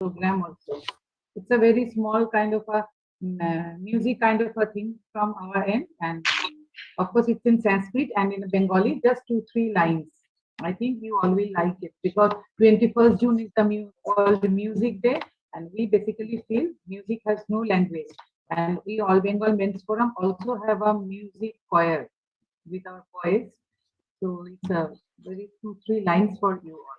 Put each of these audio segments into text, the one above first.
program also. It's a very small kind of a music kind of a thing from our end, and of course it's in Sanskrit and in Bengali, just 2-3 lines. I think you all will like it because 21st June is the World Music Day, and we basically feel music has no language. And we All Bengal Men's Forum also have a music choir with our boys. So it's a very 2-3 lines for you all.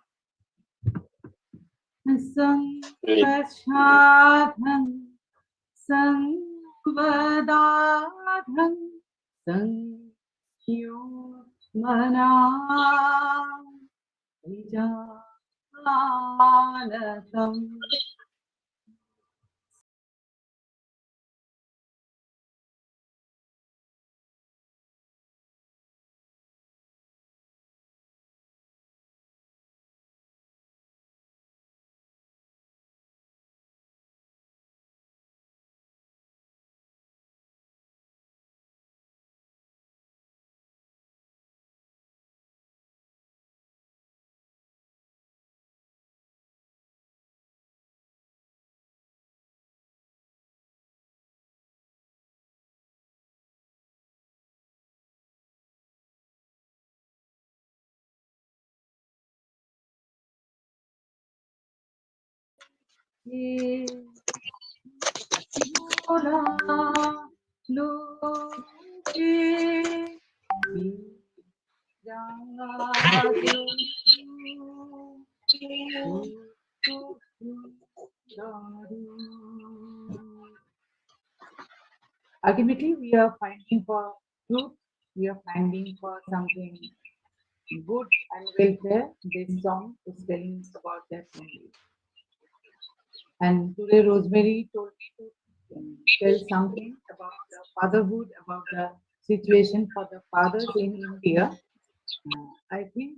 Sanvashadhan, Sanvadadhan, Sankyutmana, Vijanatam. Ultimately, we are finding for truth, we are finding for something good and welfare. This song is telling about that only. And today, Rosemary told me to tell something about the fatherhood, about the situation for the fathers in India. I think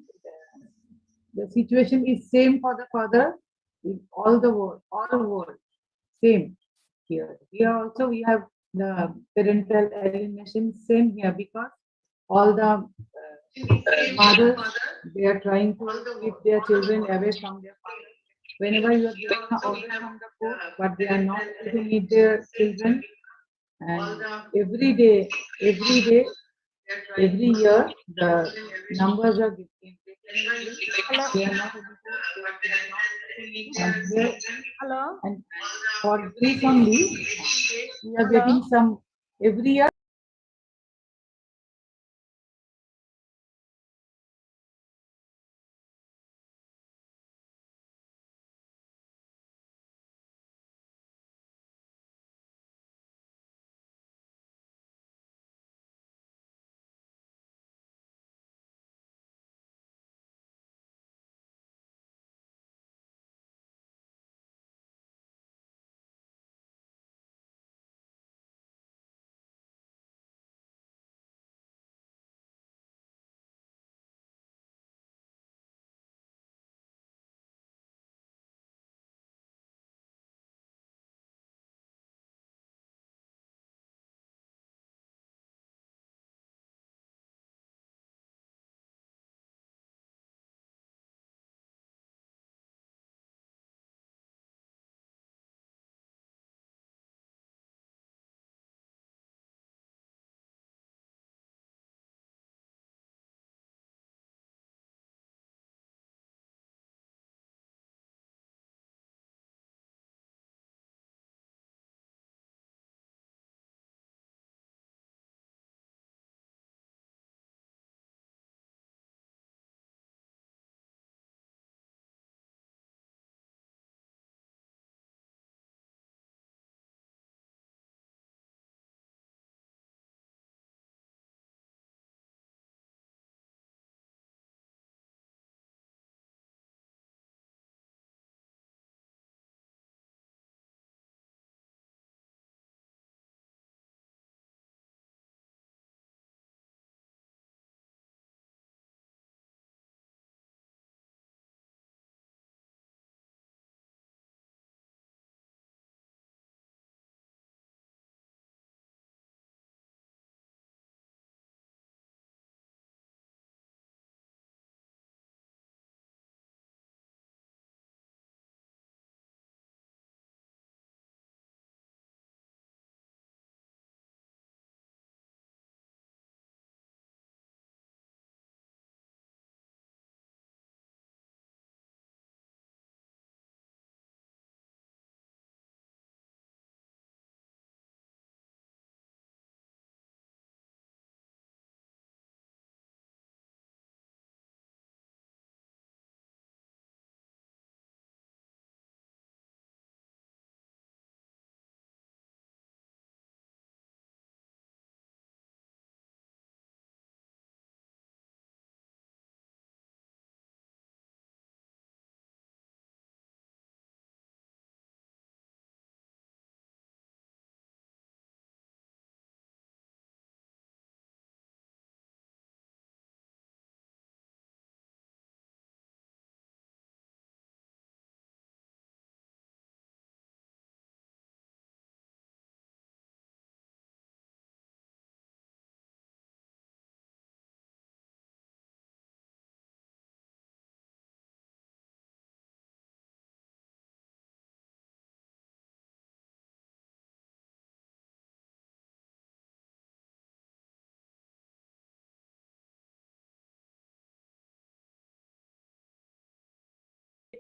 the situation is same for the father in all world, same here. Here also we have the parental alienation, same here because all the mothers, they are trying to keep their children away from their fathers. Whenever you are getting an order from the court, but they are not able to meet their children, and every day, every year, the numbers are getting. They are not able to, and here, Hello. and for this only, we are getting some every year.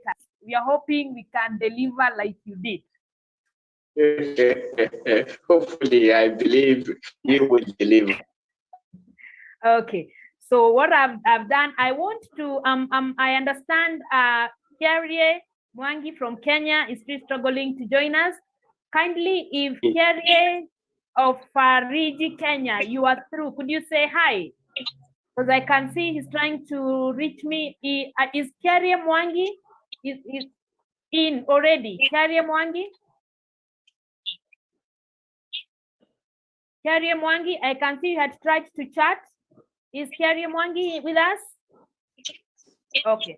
moderators. We are hoping we can deliver like you did. Hopefully, I believe you will deliver. Okay. So what I've done, I want to I understand Kairie Mwangi from Kenya is still struggling to join us. Kindly, if Kairie of FARIJI Kenya, you are through, could you say hi? Because I can see he's trying to reach me. Is Kairie Mwangi is in already? Kairie Mwangi? Kairie Mwangi, I can see you had tried to chat. Is Kairie Mwangi with us? Okay.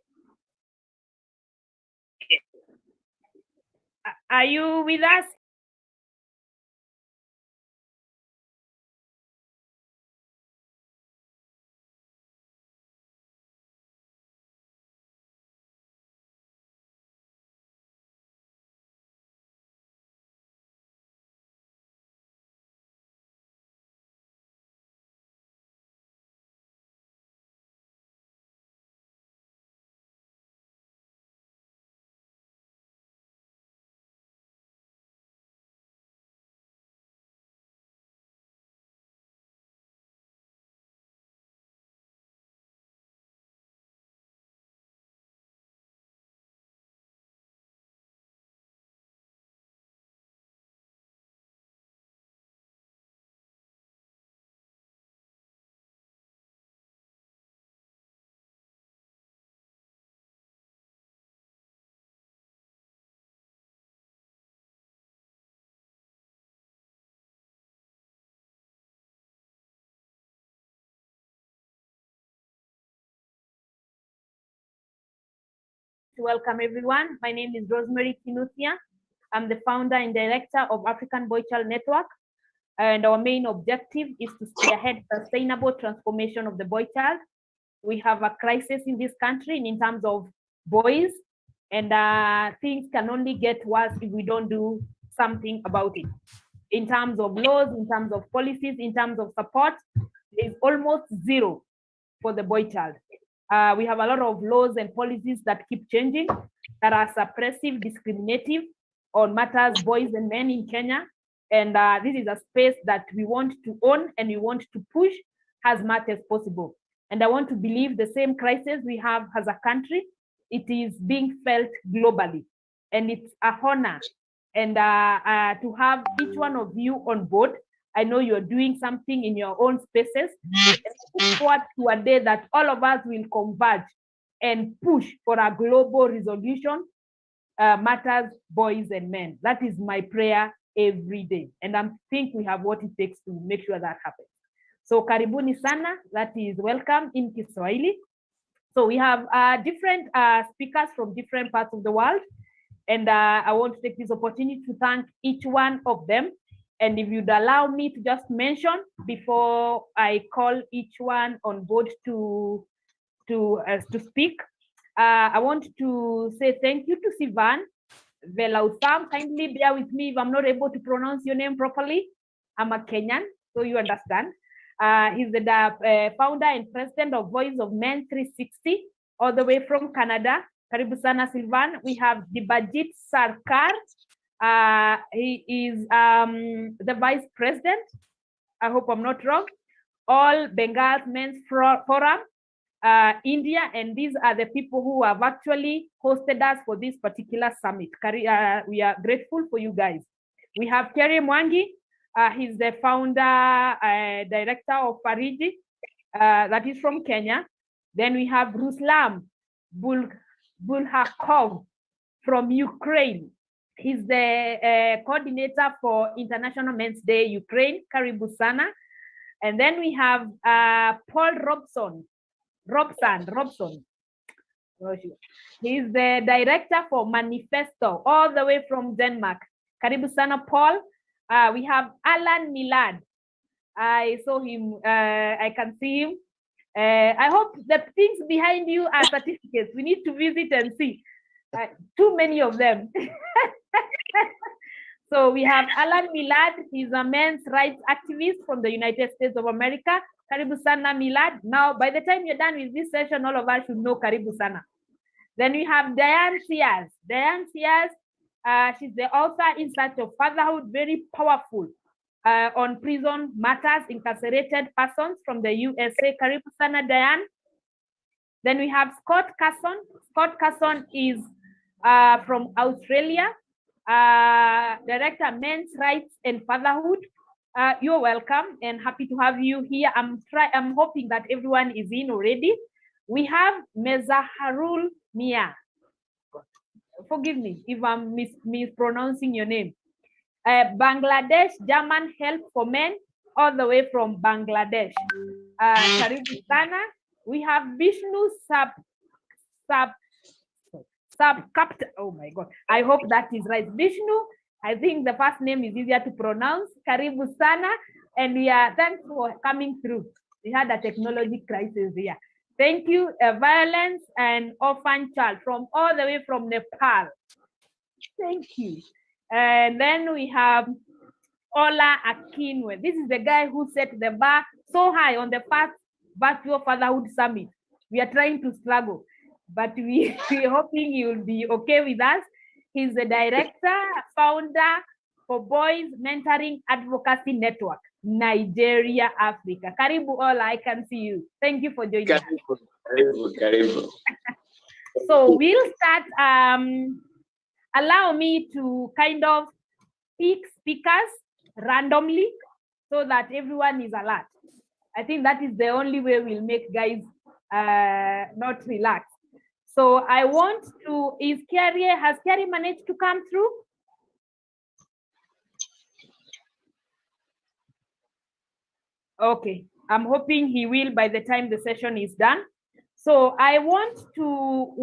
Are you with us? Welcome everyone. My name is Rosemary Kinuthia. I'm the founder and director of African Boy Child Network, and our main objective is to spearhead sustainable transformation of the boy child. We have a crisis in this country in terms of boys, and things can only get worse if we don't do something about it. In terms of laws, in terms of policies, in terms of support, there is almost zero for the boy child. We have a lot of laws and policies that keep changing, that are suppressive, discriminative on matters boys and men in Kenya. And this is a space that we want to own and we want to push as much as possible. And I want to believe the same crisis we have as a country, it is being felt globally. And it's a honor and to have each one of you on board. I know you're doing something in your own spaces. And I look forward to a day that all of us will converge and push for a global resolution matters boys and men. That is my prayer every day. And I think we have what it takes to make sure that happens. So karibuni sana, that is welcome in Kiswahili. So we have different speakers from different parts of the world. And I want to take this opportunity to thank each one of them. And if you'd allow me to just mention before I call each one on board to speak, I want to say thank you to Sivam, Velautham. Kindly bear with me if I'm not able to pronounce your name properly. I'm a Kenyan, so you understand. He's the founder and president of Voice of Men 360, all the way from Canada. Karibu sana Sivam. We have Dibajit Sarkar. He is the vice president. I hope I'm not wrong. All Bengal Men's Forum, India, and these are the people who have actually hosted us for this particular summit. We are grateful for you guys. We have Kairie Mwangi. He's the founder, director of FARIJI, that is from Kenya. Then we have Ruslan Bulhakov from Ukraine. He's the coordinator for International Men's Day Ukraine, Karibu sana. And then we have Paul Robson. He's the director for Manifesto, all the way from Denmark. Karibu sana, Paul. We have Alan Millard. I saw him, I can see him. I hope the things behind you are certificates. We need to visit and see. Too many of them. So we have Alan Millard. He's a men's rights activist from the United States of America. Karibu sana, Millard. Now, by the time you're done with this session, all of us should know Karibu sana. Then we have Diane Sears. Diane Sears, she's the author in search of fatherhood, very powerful on prison matters, incarcerated persons from the USA. Karibu sana, Diane. Then we have Scott Carson. Scott Carson is from Australia, Director Men's Rights and Fatherhood. You're welcome and happy to have you here. I'm hoping that everyone is in already. We have Mazharul Miah. Forgive me if I'm mispronouncing your name. Bangladesh German Help for Men, all the way from Bangladesh. Karibu sana. We have Bishnu Sapkota. Oh my God, I hope that is right. Bishnu, I think the first name is easier to pronounce. Karibu sana, and we are thanks for coming through. We had a technology crisis here. Thank you, Violence and Orphan Child from all the way from Nepal. Thank you. And then we have Ola Akinwe. This is the guy who set the bar so high on the first Virtual Fatherhood Summit. We are trying to struggle, but we're hoping he will be okay with us. He's the director, founder for Boys Mentoring Advocacy Network, Nigeria, Africa. Karibu Ola, I can see you. Thank you for joining us. Karibu. So we'll start. Allow me to kind of pick speakers randomly so that everyone is alert. I think that is the only way we'll make guys not relax. So I want to, has Kairie managed to come through? Okay, I'm hoping he will by the time the session is done. So I want to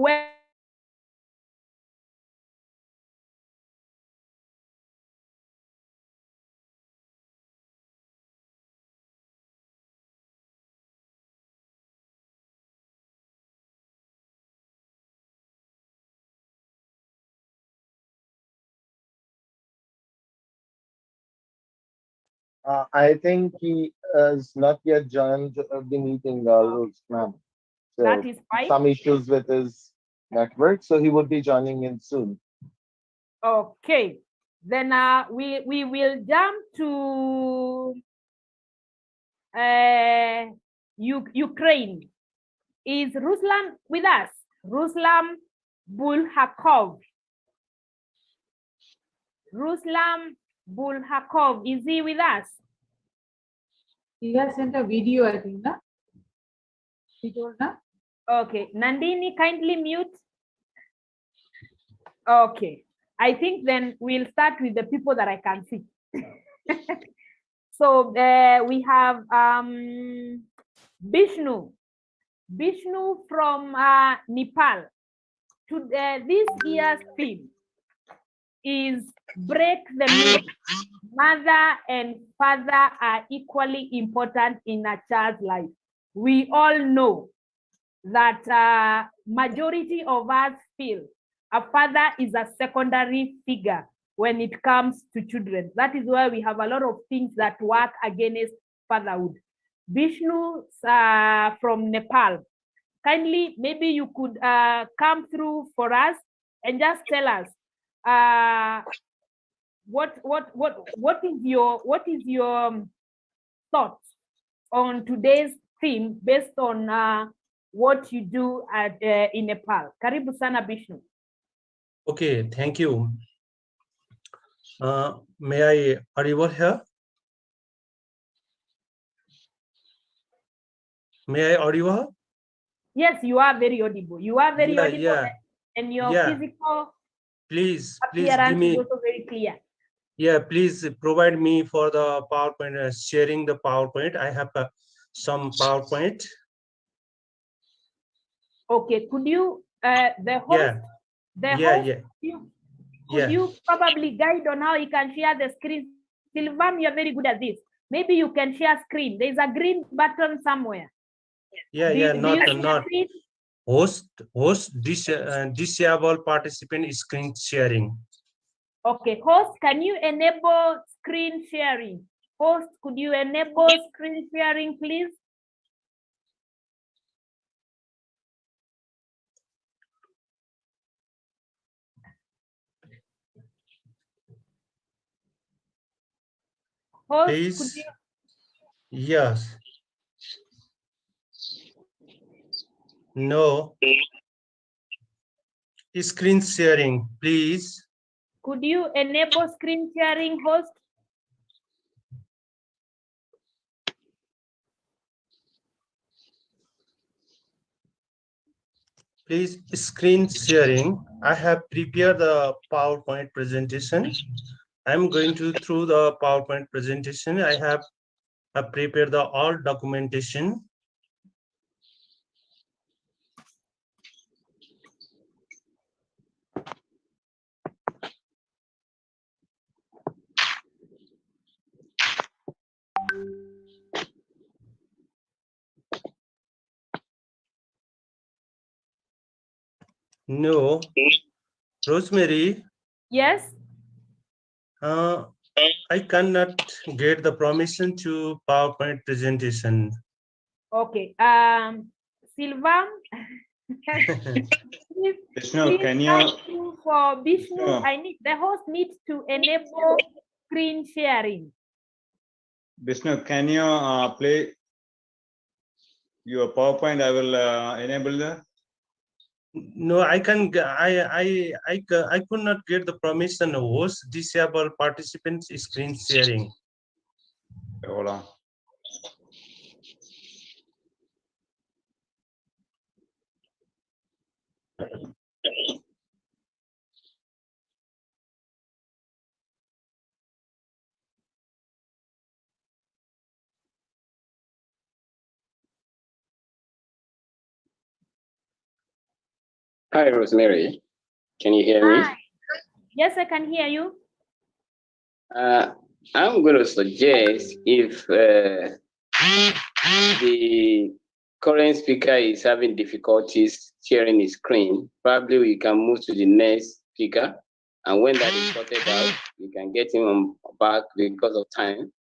I think he has not yet joined the meeting, ma'am. So that is fine. some issues with his network, so he would be joining in soon. Okay, then we will jump to Ukraine. Is Ruslan with us? Ruslan Bulhakov. Ruslan Bulhakov, is he with us? He has sent a video, I think, na? He told, na? Okay, Nandini, kindly mute. Okay, I think then we'll start with the people that I can see. So we have Bishnu. Bishnu from Nepal. This year's theme is break the myth. Mother and father are equally important in a child's life. We all know that majority of us feel a father is a secondary figure when it comes to children. That is why we have a lot of things that work against fatherhood. Bishnu from Nepal, kindly, maybe you could come through for us and just tell us what is your thoughts on today's theme based on what you do at in Nepal. Karibu sana, Bishnu. Okay, thank you. May I audible here? May I audible? Yes, you are very audible. You are very audible, Yeah. and your physical please give appearance me is also very clear. Yeah, please provide me for the PowerPoint, sharing the PowerPoint. I have some PowerPoint. Okay, could you the host could you probably guide on how you can share the screen? Sivam, you're very good at this. Maybe you can share screen. There's a green button somewhere. Not host disable participant screen sharing. Okay, host, can you enable screen sharing? Host, could you enable screen sharing, please? Host, could Please. you? Yes. No. Screen sharing, please. Could you enable screen sharing, host? Please, screen sharing. I have prepared the PowerPoint presentation. I'm going to through the PowerPoint presentation. I have prepared the all documentation. No, Rosemary. Yes. I cannot get the permission to PowerPoint presentation. Okay. Sivam. Bishnu, can you? For Bishnu, Bishnu. I need the host needs to enable screen sharing. Vishnu, can you play your PowerPoint? I will enable that. No, I can. I could not get the permission of host disable participants screen sharing. Hold on. Hi, Rosemary. Can you hear me? Hi. Yes, I can hear you. I'm going to suggest if the current speaker is having difficulties sharing his screen, probably we can move to the next speaker. And when that is sorted out, we can get him back because of time.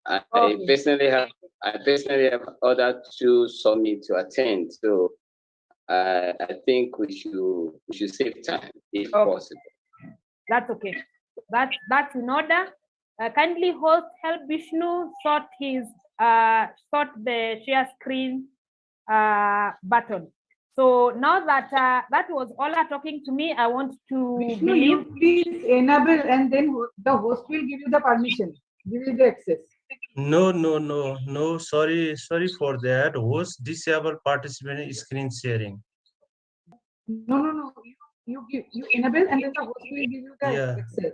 I personally have other two summits to attend, so I think we should save time if possible. That's okay. That's in order. Kindly host help Vishnu sort the share screen button. So now that that was Ola talking to me, I want to Vishnu, you please enable, and then the host will give you the permission, give you the access. No. Sorry for that. Host disable participant screen sharing. No. You enable, and then the host will give you the access.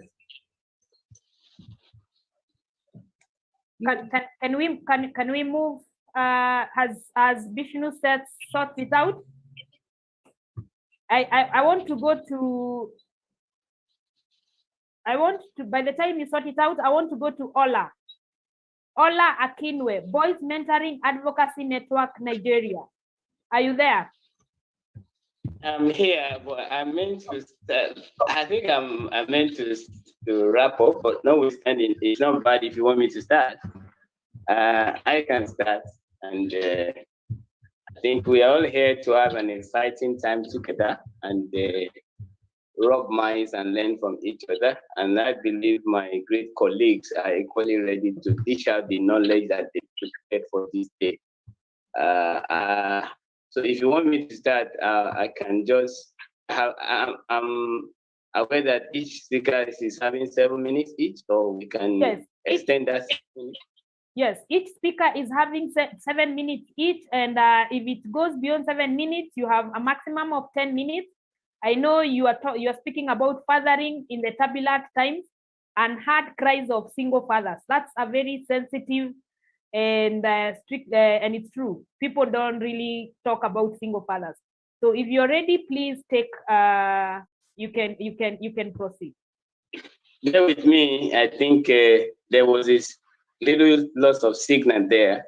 Can we move? Has Vishnu sort it out? I want to go to. By the time you sort it out, I want to go to Ola Akinwe, Boys Mentoring Advocacy Network, Nigeria. Are you there? I'm here, but I meant to start. I think I meant to wrap up, but notwithstanding, it's not bad if you want me to start. I can start, and I think we are all here to have an exciting time together and rub minds and learn from each other. And I believe my great colleagues are equally ready to dish out the knowledge that they prepared for this day. So if you want me to start, I can just I'm aware that each speaker is having 7 minutes each, so we can extend that. Yes, each speaker is having 7 minutes each, and if it goes beyond 7 minutes, you have a maximum of 10 minutes. I know you are speaking about fathering in the turbulent times and hard cries of single fathers. That's a very sensitive and strict, and it's true. People don't really talk about single fathers. So if you're ready, please take. You can proceed. Bear with me. I think there was this little loss of signal there.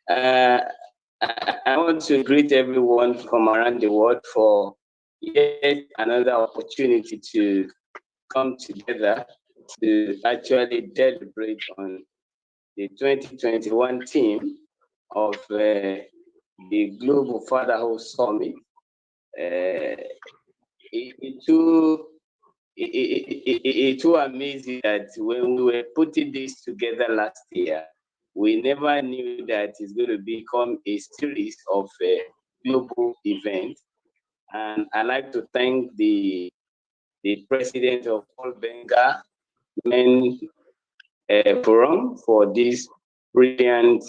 I want to greet everyone from around the world for yet another opportunity to come together to actually deliberate on the 2021 theme of the Global Fatherhood Summit. It was amazing that when we were putting this together last year, we never knew that it's going to become a series of global events. And I'd like to thank the president of all Bengal Men Forum for this brilliant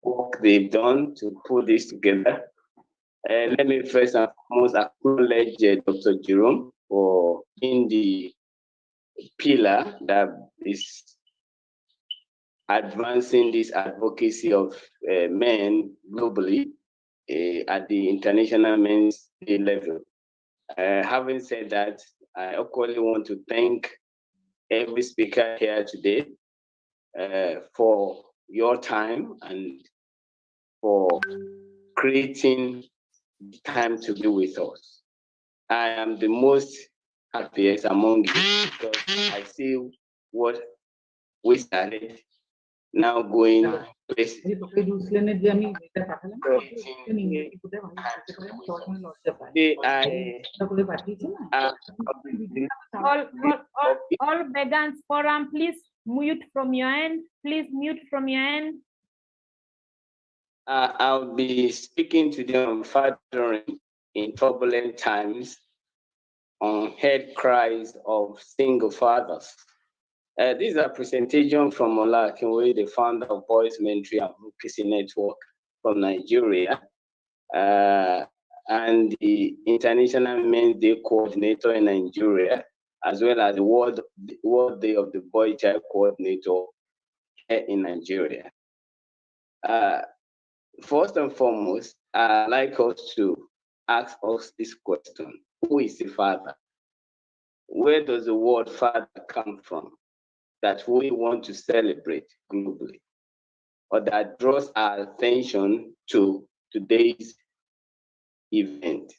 work they've done to put this together. Let me first and foremost acknowledge Dr. Jerome for being the pillar that is advancing this advocacy of men globally at the International Men's Day level. Having said that, I equally want to thank every speaker here today for your time and for creating time to be with us. I am the most happiest among you because I see what we started now going places. All Vegans Forum, please mute from your end. Please mute from your end. I'll be speaking today on fathering in turbulent times, on head cries of single fathers. This is a presentation from Akinwe, the founder of Boys Mentoring and Advocacy Network from Nigeria, and the International Men's Day Coordinator in Nigeria, as well as the World Day of the Boy Child Coordinator in Nigeria. First and foremost, I'd like us to ask us this question: who is the father? Where does the word father come from that we want to celebrate globally, or that draws our attention to today's event?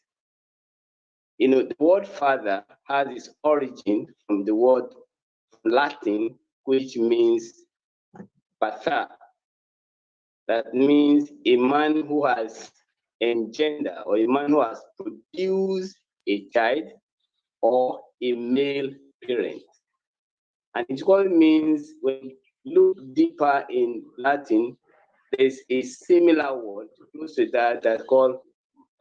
You know, the word father has its origin from the word Latin, which means patha. That means a man who has engendered, or a man who has produced a child, or a male parent. And it all means, when you look deeper in Latin, there's a similar word close to that that's called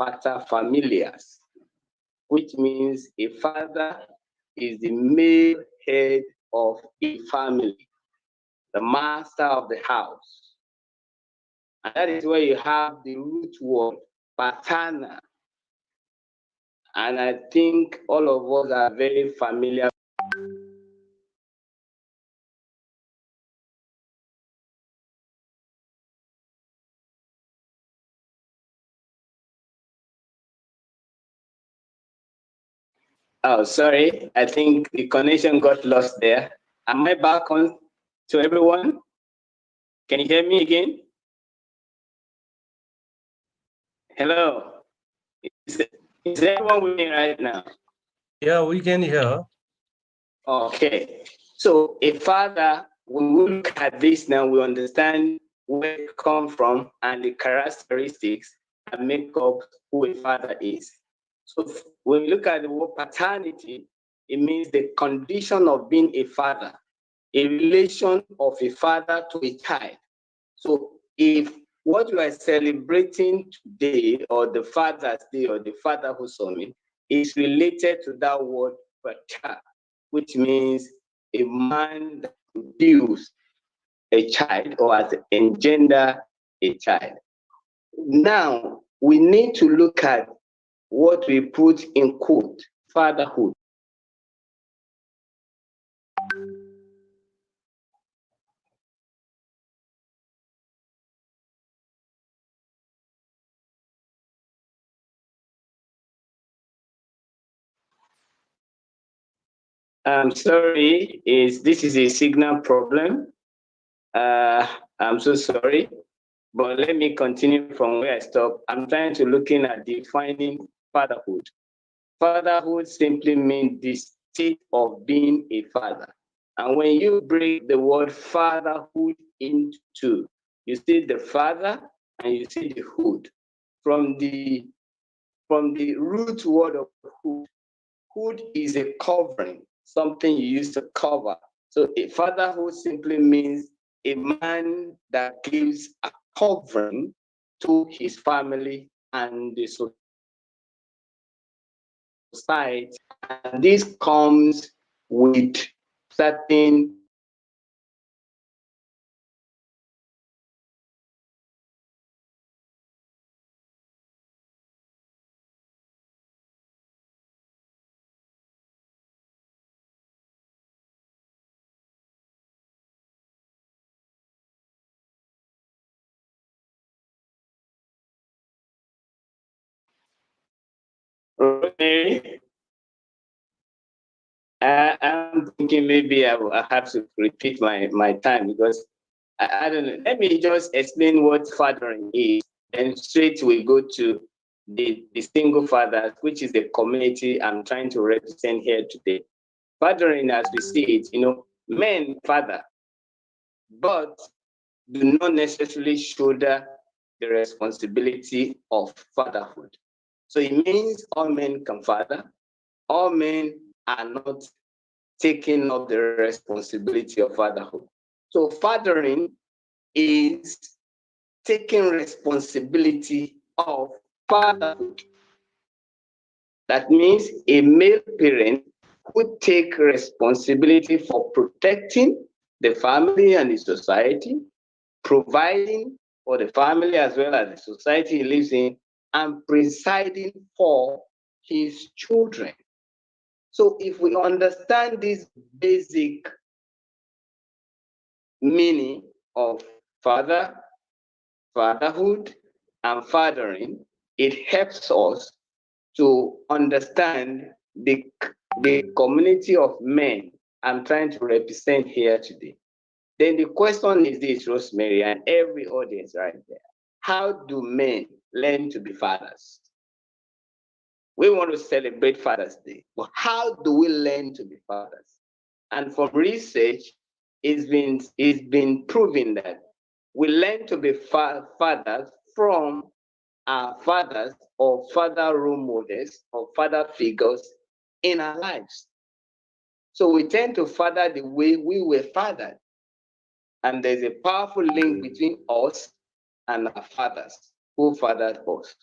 paterfamilias, which means a father is the male head of a family, the master of the house. And that is where you have the root word, paterna. And I think all of us are very familiar. Oh, sorry. I think the connection got lost there. Am I back on to everyone? Can you hear me again? Hello. Is everyone with me right now? Yeah, we can hear. Okay. So a father, when we look at this now, we understand where it comes from and the characteristics that make up who a father is. So when we look at the word paternity, it means the condition of being a father, a relation of a father to a child. So if what we are celebrating today, or the Father's Day, or the Fatherhood Summit, is related to that word pater, which means a man that produces a child or has engendered a child. Now, we need to look at what we put in quote, fatherhood. I'm sorry, this is a signal problem. I'm so sorry, but let me continue from where I stopped. I'm trying to looking at defining fatherhood. Fatherhood simply means the state of being a father. And when you break the word fatherhood into two, you see the father and you see the hood. From the root word of hood, Hood is a covering, something you use to cover. So a fatherhood simply means a man that gives a covering to his family and the society. And this comes with certain Rosemary, I'm thinking maybe I have to repeat my time because I don't know. Let me just explain what fathering is, and straight we go to the single fathers, which is the community I'm trying to represent here today. Fathering, as we see it, men father, but do not necessarily shoulder the responsibility of fatherhood. So it means all men can father, all men are not taking up the responsibility of fatherhood. So fathering is taking responsibility of fatherhood. That means a male parent would take responsibility for protecting the family and the society, providing for the family as well as the society he lives in, and presiding for his children. So if we understand this basic meaning of fatherhood, and fathering, it helps us to understand the community of men I'm trying to represent here today. Then the question is this, Rosemary, and every audience right there. How do men learn to be fathers? We want to celebrate Father's Day, but how do we learn to be fathers? And from research, it's been proven that we learn to be fathers from our fathers or father role models or father figures in our lives. So we tend to father the way we were fathered. And there's a powerful link between us and our fathers who fathered us.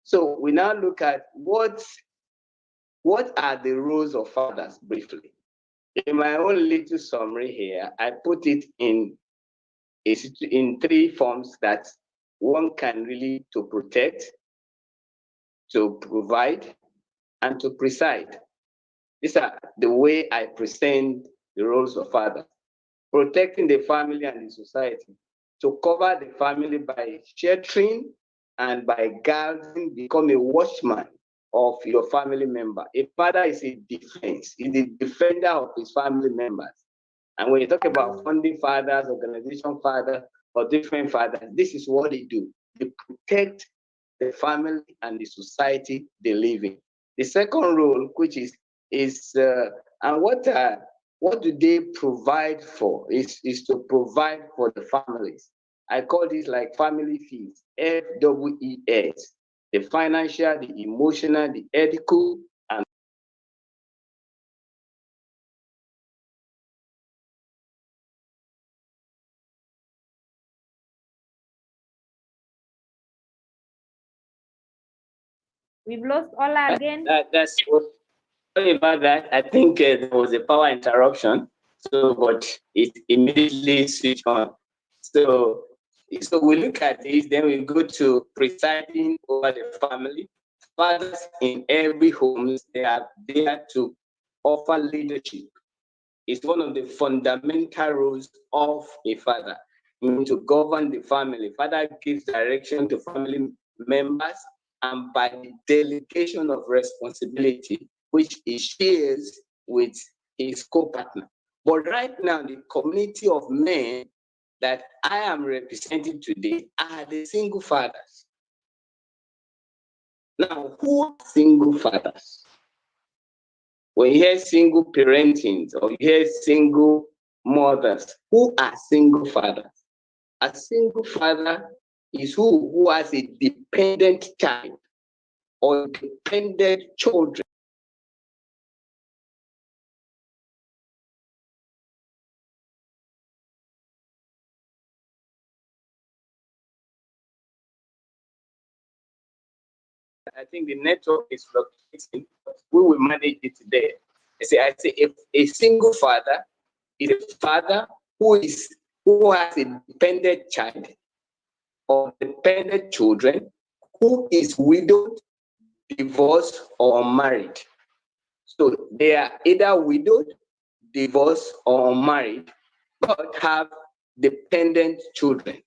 So we now look at what are the roles of fathers briefly. In my own little summary here, I put it in three forms that one can really to protect, to provide, and to preside. These are the way I present the roles of father. Protecting the family and the society, to cover the family by sheltering and by guarding, become a watchman of your family member. A father is a defense, is the defender of his family members. And when you talk about funding fathers, organization fathers, or different fathers, this is what they do. They protect the family and the society they live in. The second role, which is and what do they provide for? Is to provide for the families. I call this like family fees, FEES, the financial, the emotional, the ethical, and We've lost Ola again. that's what. Sorry about that. I think there was a power interruption, so but it immediately switched on. So, so we look at this, then we go to presiding over the family. Fathers in every home, they are there to offer leadership. It's one of the fundamental roles of a father, to govern the family. Father gives direction to family members, and by the delegation of responsibility, which he shares with his co-partner. But right now, the community of men that I am representing today are the single fathers. Now, who are single fathers? When you hear single parenting or you hear single mothers, who are single fathers? A single father is who has a dependent child. or dependent children. I think the network is fluctuating, but we will manage it today. I say if a single father is a father who has a dependent child or dependent children, who is widowed, divorced, or unmarried. So they are either widowed, divorced, or unmarried, but have dependent children.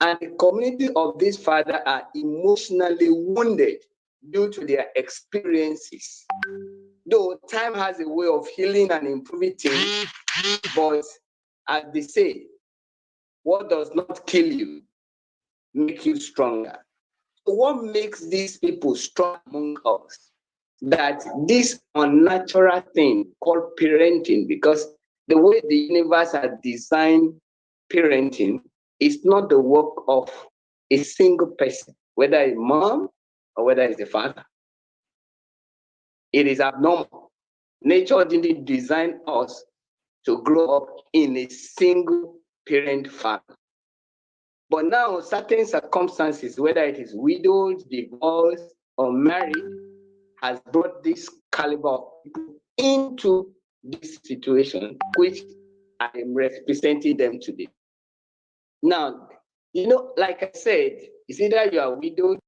And the community of these fathers are emotionally wounded due to their experiences. Though time has a way of healing and improving things, but as they say, what does not kill you make you stronger. So what makes these people strong among us? That this unnatural thing called parenting, because the way the universe has designed parenting is not the work of a single person, whether a mom or whether it's a father. It is abnormal. Nature didn't design us to grow up in a single parent family. But now, certain circumstances, whether it is widowed, divorced, or married, has brought this caliber of people into this situation, which I am representing them today. Now, like I said, it's either you are widowed.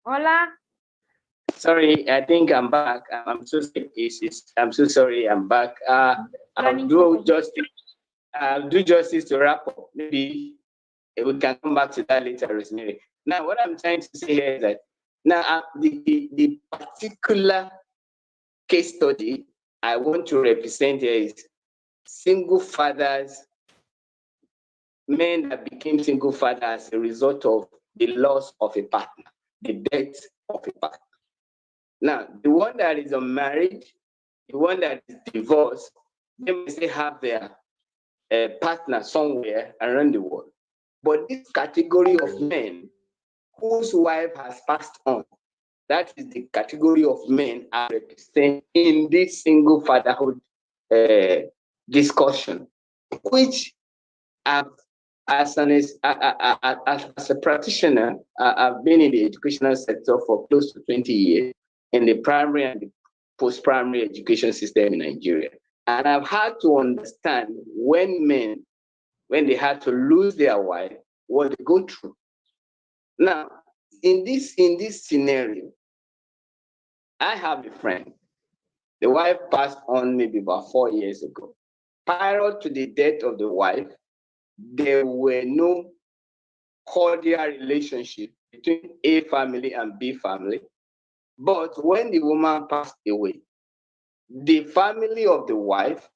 Hola. Sorry, I think I'm back. I'm so sorry. I'm so sorry. I'm back. I'll do justice to wrap up. Maybe we can come back to that later, Rosemary. Now, what I'm trying to say here is that now the particular case study I want to represent here is single fathers, men that became single fathers as a result of the loss of a partner, the death of a partner. Now, the one that is unmarried, the one that is divorced, they may say have their partner somewhere around the world. But this category of men whose wife has passed on, that is the category of men I represent in this single fatherhood discussion, which as a practitioner, I've been in the educational sector for close to 20 years in the primary and the post-primary education system in Nigeria. And I've had to understand when they had to lose their wife, what they go through. Now, in this scenario, I have a friend. The wife passed on maybe about 4 years ago. Prior to the death of the wife, there were no cordial relationship between A family and B family. But when the woman passed away, the family of the wife,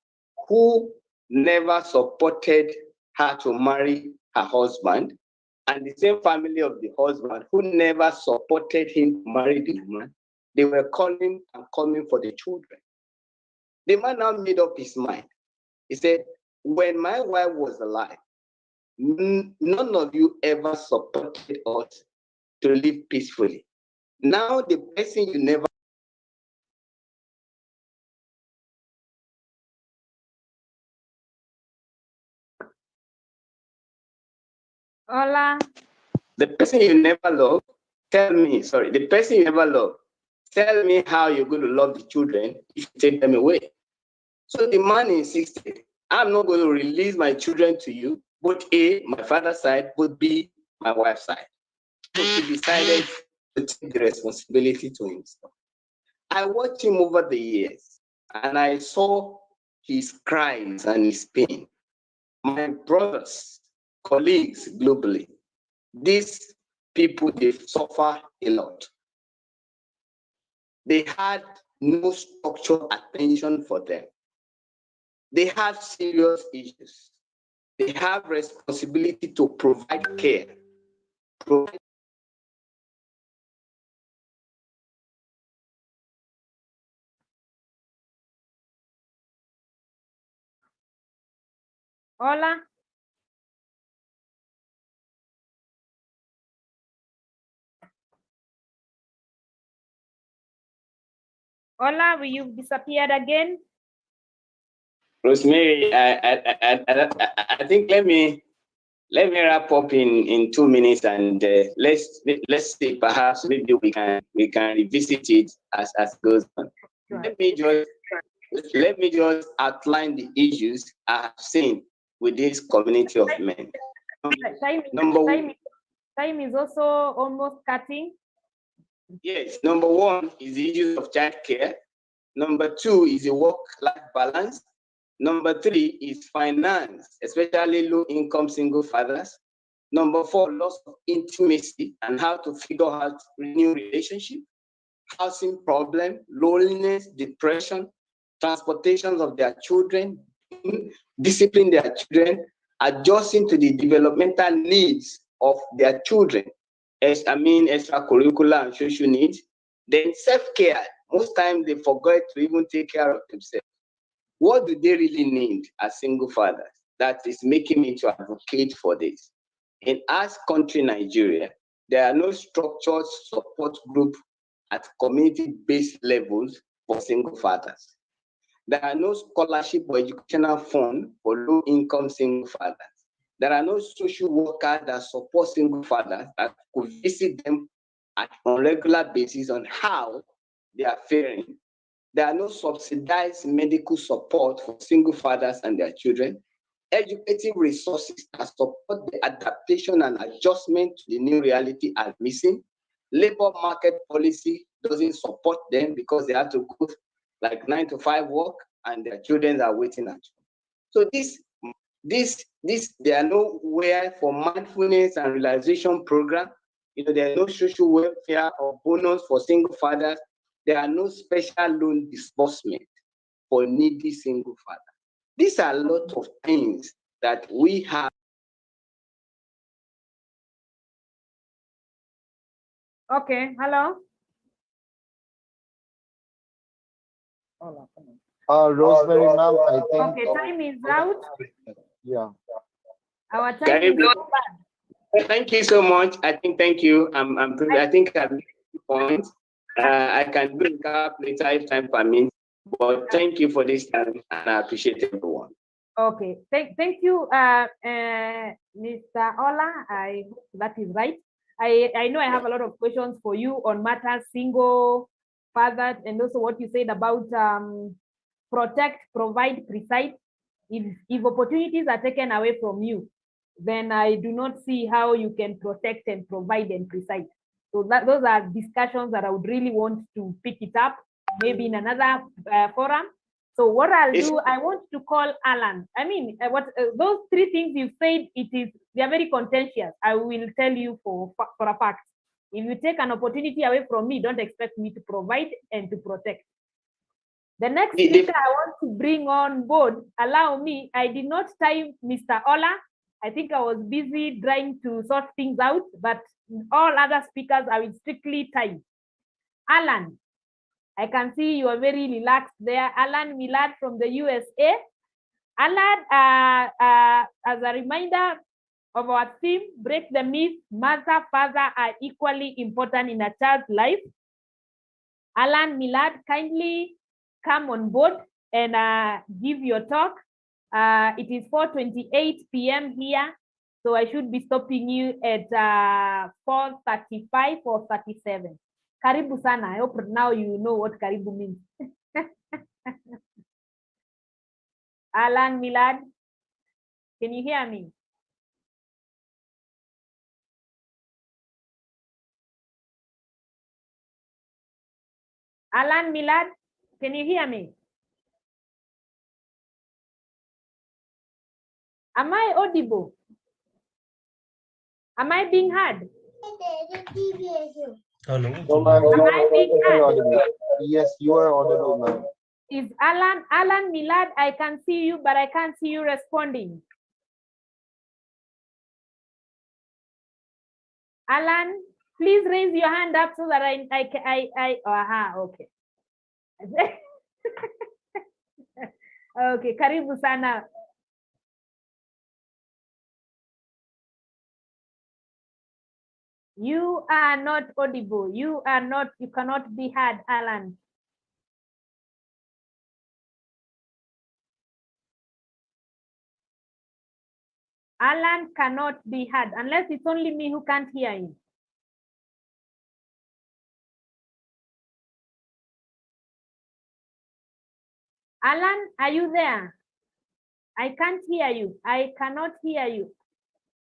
who never supported her to marry her husband, and the same family of the husband, who never supported him to marry the woman, they were calling and coming for the children. The man now made up his mind. He said, when my wife was alive, none of you ever supported us to live peacefully. Now the person you never Hola. the person you never love, the person you never love, tell me how you're going to love the children if you take them away. So the man insisted, I'm not going to release my children to you, both A, my father's side, both B, my wife's side. So he decided to take the responsibility to himself. I watched him over the years, and I saw his cries and his pain. My brothers, colleagues globally, these people, they suffer a lot. They had no structural attention for them. They have serious issues. They have responsibility to provide care. Ola. Ola, you've disappeared again. Rosemary, I think let me wrap up in 2 minutes, and let's see, perhaps maybe we can revisit it as goes on. Sure. Let me just outline the issues I have seen with this community of men. Time is also almost cutting. Yes, number one is the issues of childcare. Number two is the work-life balance. Number three is finance, especially low-income single fathers. Number four, loss of intimacy and how to figure out new relationship. Housing problem, loneliness, depression, transportations of their children, discipline their children, adjusting to the developmental needs of their children, extracurricular and social needs. Then self-care. Most times they forget to even take care of themselves. What do they really need as single fathers? That is making me to advocate for this. In our country, Nigeria, there are no structured support group at community-based levels for single fathers. There are no scholarship or educational fund for low-income single fathers. There are no social workers that support single fathers that could visit them on a regular basis on how they are faring. There are no subsidized medical support for single fathers and their children. Educative resources that support the adaptation and adjustment to the new reality are missing. Labor market policy doesn't support them because they have to go like 9 to 5 work and their children are waiting at home. So there are nowhere for mindfulness and realization program. There are no social welfare or bonus for single fathers. There are no special loan disbursement for needy single fathers. These are a lot of things that we have. Okay, hello. Rosemary, ma'am, I think. Okay, time is out. Yeah. Our time is over. Thank you so much. Thank you. I think I've made 2 points. I can do it later if time permits. But thank you for this time, and I appreciate everyone. Okay, thank you, Mr. Ola. I hope that is right. I know I have a lot of questions for you on matters single fathers, and also what you said about protect, provide, preside. If opportunities are taken away from you, then I do not see how you can protect and provide and preside. So those are discussions that I would really want to pick it up, maybe in another forum. So what I'll do, I want to call Alan. I mean, those 3 things you said, they are very contentious. I will tell you for a fact. If you take an opportunity away from me, don't expect me to provide and to protect. The next speaker I want to bring on board, allow me, I did not time Mr. Ola. I think I was busy trying to sort things out, but all other speakers I will strictly time. Alan, I can see you are very relaxed there. Alan Millard from the USA. Alan, as a reminder of our theme, break the myth, mother, father are equally important in a child's life. Alan Millard, kindly come on board and give your talk. It is 4:28 p.m. here, so I should be stopping you at 4:35 or 4:37. Karibu sana. I hope now you know what karibu means. Alan Millard, can you hear me? Alan Millard, can you hear me? Am I audible? Am I being heard? Hello. Am I being heard? Yes, you are audible, ma'am. Is Alan Millard, I can see you, but I can't see you responding. Alan, please raise your hand up so that okay. Okay, karibu sana. You are not audible. You cannot be heard, Alan. Alan cannot be heard unless it's only me who can't hear him. Alan, are you there? I can't hear you. I cannot hear you.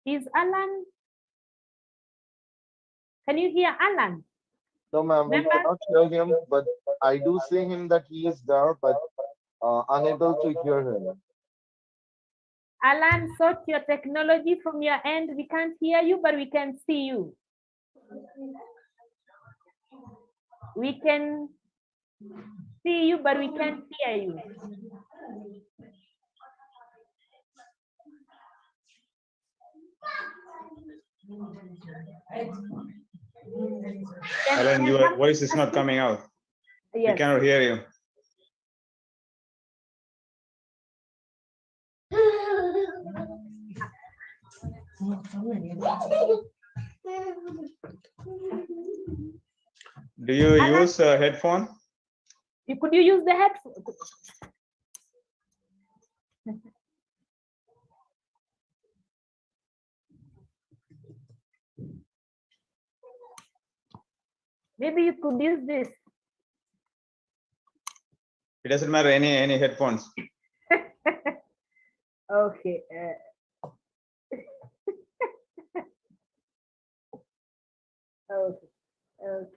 Is Alan? Can you hear Alan? No, ma'am, we cannot hear him, but I do see him that he is there, but unable to hear him. Alan, sort your technology from your end. We can't hear you, but we can see you. We can see you, but we can't hear you. Alan, your voice is not coming out. Yes. We cannot hear you. Do you use a headphone? Could you use the headphone? Maybe you could use this. It doesn't matter, any headphones. Okay. Okay. Okay.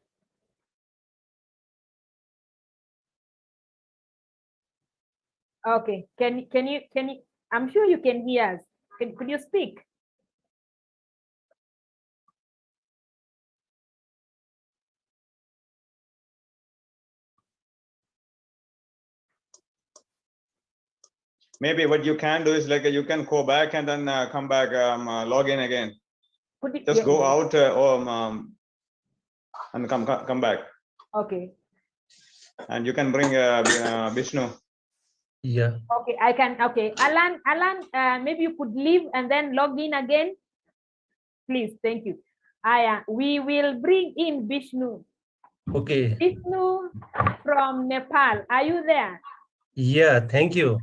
Okay. Can you? I'm sure you can hear us. Could you speak? Maybe what you can do is like you can go back and then come back, log in again. Could you, Just go out and come back. Okay. And you can bring Bishnu. Yeah. Okay, I can. Okay, Alan, maybe you could leave and then log in again. Please, thank you. We will bring in Bishnu. Okay. Bishnu from Nepal. Are you there? Yeah, thank you.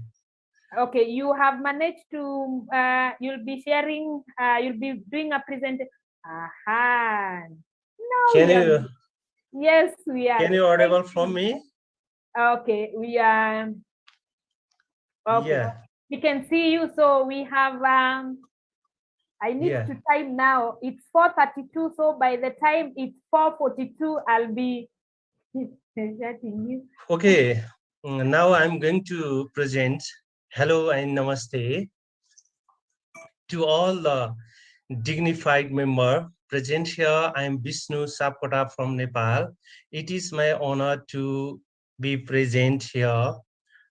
Okay, you have managed to, you'll be sharing, you'll be doing a presentation. Aha. No, Can you? Yes, we are. Can you audible from me? Okay, we are. Okay, Yeah. we can see you. So we have, I need to time now. It's 4:32. So by the time it's 4:42, I'll be chatting you. Okay. Now I'm going to present hello and namaste to all the dignified member present here. I am Bishnu Sapkota from Nepal. It is my honor to be present here.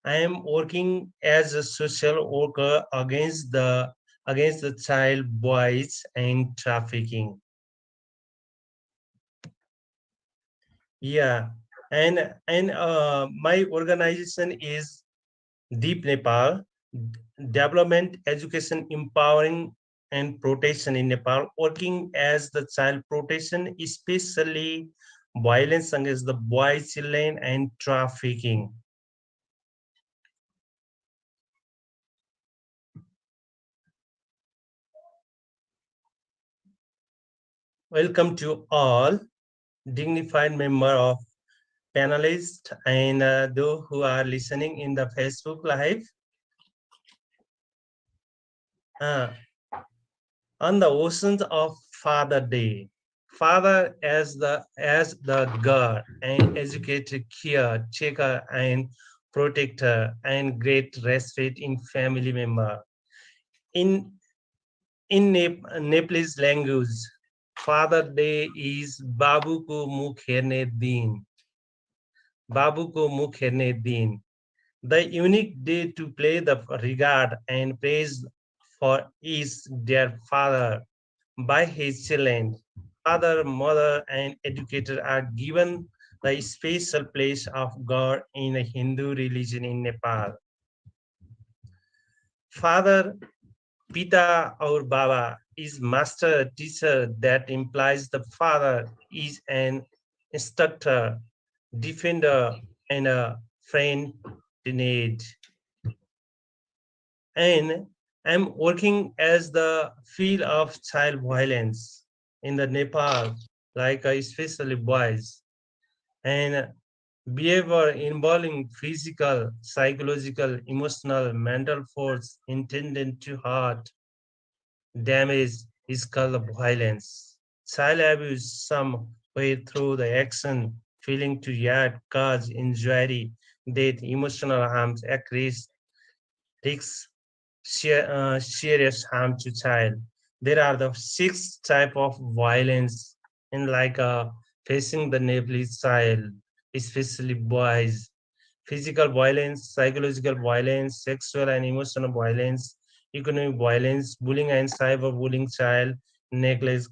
I am working as a social worker against the child boys and trafficking. Yeah, and my organization is Deep Nepal, Development, Education, Empowering and Protection in Nepal, working as the child protection, especially violence against the boys, children, and trafficking. Welcome to all dignified member of panelists and those who are listening in the Facebook Live. On the oceans of Father Day, Father as the God and educator, care, checker, and protector, and great respect in family member. In Nepalese language, Father Day is Babu ko mukh herne din. Babu ko mukh herne din. The unique day to play the regard and praise for is their father by his children. Father, mother, and educator are given the special place of God in the Hindu religion in Nepal. Father Pita or Baba is master teacher, that implies the father is an instructor, defender, and a friend in need. And I'm working as the field of child violence in the Nepal, like especially boys, and behavior involving physical, psychological, emotional, mental force intended to hurt, damage is called violence. Child abuse, some way through the action, feeling to add, cause injury, death, emotional harms, risks serious harm to child. There are the 6 type of violence in like facing the Nepalese child, especially boys. Physical violence, psychological violence, sexual and emotional violence, economic violence, bullying and cyberbullying child, neglect,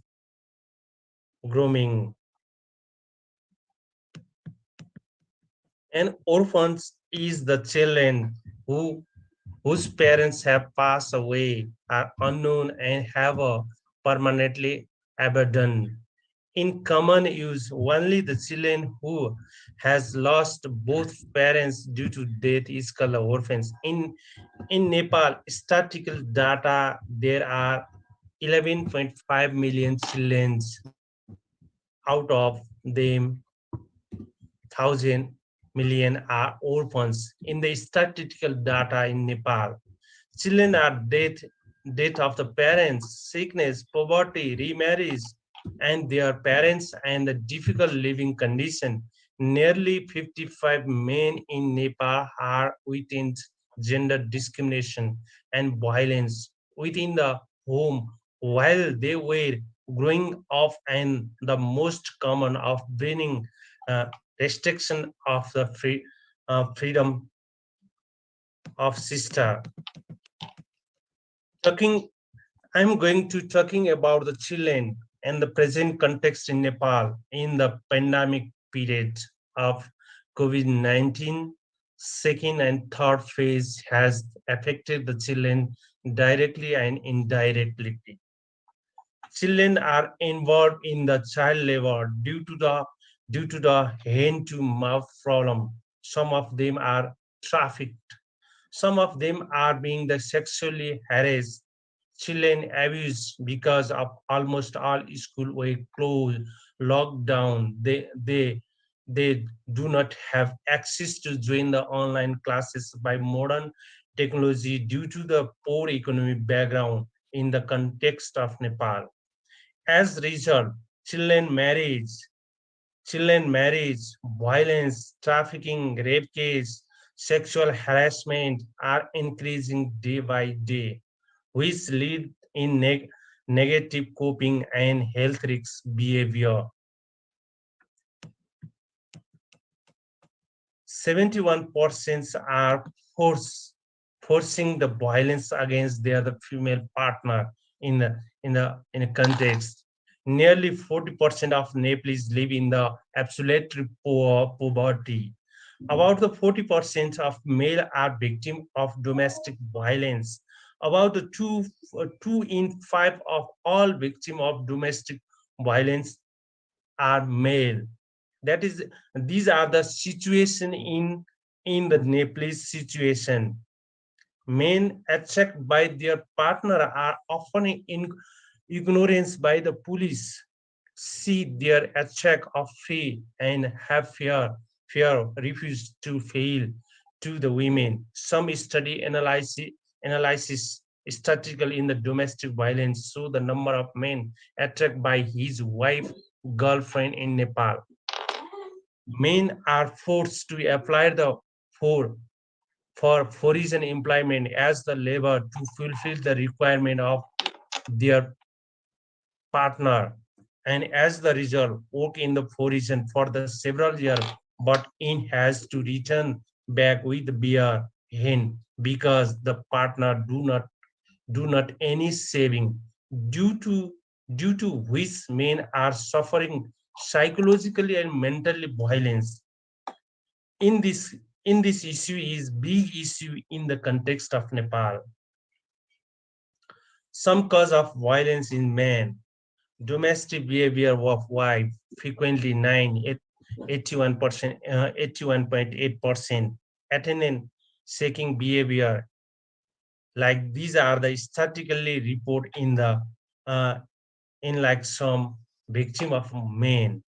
grooming. And orphans is the children whose parents have passed away, are unknown, and have a permanently abandoned. In common use, only the children who has lost both parents due to death is called orphans. In Nepal, statistical data, there are 11.5 million children. Out of them, 1,000 million are orphans. In the statistical data in Nepal, children are death of the parents, sickness, poverty, remarriage, and their parents, and the difficult living condition. Nearly 55 men in Nepal are witnessed gender discrimination and violence within the home while they were growing up, and the most common of bringing uh, restriction of the freedom of sister. Talking I'm going to talking about the children and the present context in Nepal in the pandemic period of COVID-19. Second and third phase has affected the children directly and indirectly. Children are involved in the child labor due to the hand to mouth problem. Some of them are trafficked. Some of them are being the sexually harassed. Children abused because of almost all schools were closed, locked down. They do not have access to join the online classes by modern technology due to the poor economic background in the context of Nepal. As a result, children marriage, violence, trafficking, rape case, sexual harassment are increasing day by day, which lead in negative coping and health risk behavior. 71% are forcing the violence against their the female partner in a context. Nearly 40% of Nepalese live in the absolute poverty. About the 40% of male are victims of domestic violence. About the two in five of all victims of domestic violence are male. That is, these are the situation in the Nepalese situation. Men attacked by their partner are often in ignorance by the police, see their attack of fear and have fear, refuse to fail to the women. Some study analysis statistical in the domestic violence, so the number of men attacked by his wife, girlfriend in Nepal. Men are forced to apply the for foreign employment as the labor to fulfill the requirement of their partner, and as the result work in the foreign for the several years, but in has to return back with beer hen because the partner do not any saving, due to due to which men are suffering psychologically and mentally violence. In this in this issue is big issue in the context of Nepal. Some cause of violence in men: domestic behavior of wife, frequently 81%, 81.8%, attendant seeking behavior. Like these are the statistically report in the in like some victim of men.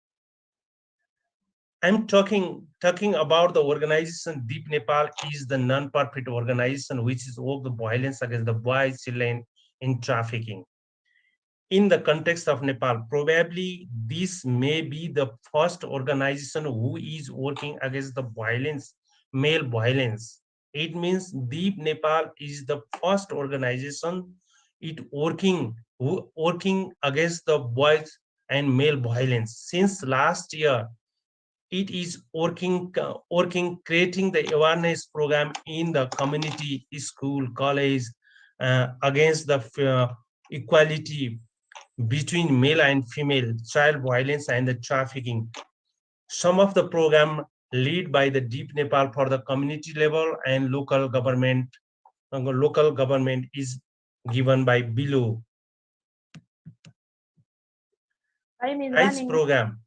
I'm talking about the organization. Deep Nepal is the non-profit organization which is of the violence against the boys, children in trafficking. In the context of Nepal, probably this may be the first organization who is working against the violence, male violence. It means Deep Nepal is the first organization working against the boys and male violence. Since last year, it is working creating the awareness program in the community, school, college, against the equality between male and female, child violence and the trafficking. Some of the program lead by the Deep Nepal for the community level and local government. Local government is given by below. RISE program.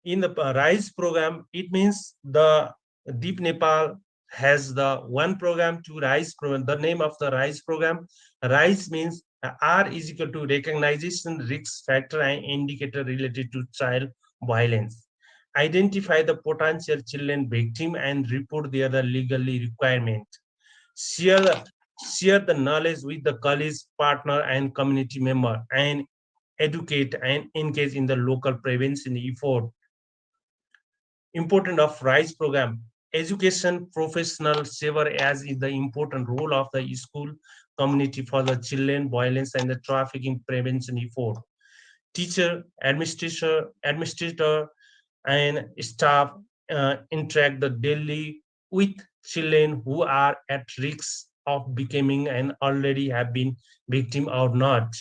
In the RISE program, it means the Deep Nepal has the one program to RISE program. The name of the RISE program, RISE means R is equal to recognition, risk factor, and indicator related to child violence. Identify the potential children victim and report their legally requirement. Share the knowledge with the college partner and community member, and educate and engage in the local prevention effort. Important of RISE program: education professional serve as is the important role of the school community for the children violence and the trafficking prevention effort. Teacher, administrator and staff interact the daily with children who are at risk of becoming and already have been victim or not.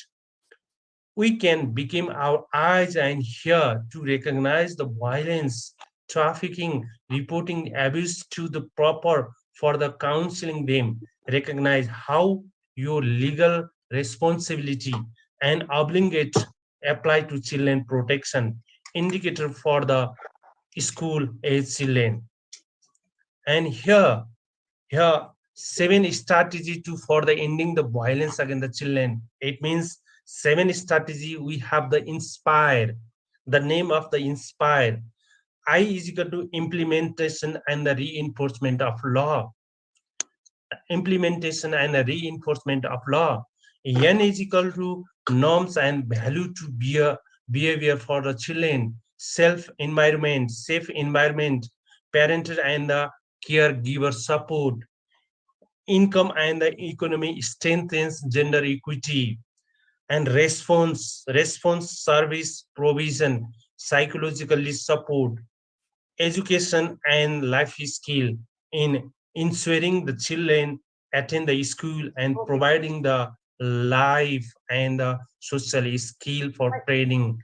We can become our eyes and ear to recognize the violence, trafficking, reporting abuse to the proper for the counseling them, recognize how your legal responsibility and obligate apply to children protection, indicator for the school age children. And here, 7 strategy to for the ending the violence against the children. It means 7 strategy. We have the inspire. The name of the inspire. I is equal to implementation and the reinforcement of law. Implementation and the reinforcement of law. N is equal to norms and value to behavior for the children. Self environment, safe environment, parental and the caregiver support. Income and the economy strengthens gender equity. And response service provision, psychologically support, education and life skill in ensuring the children attend the school and providing the life and the social skill for training.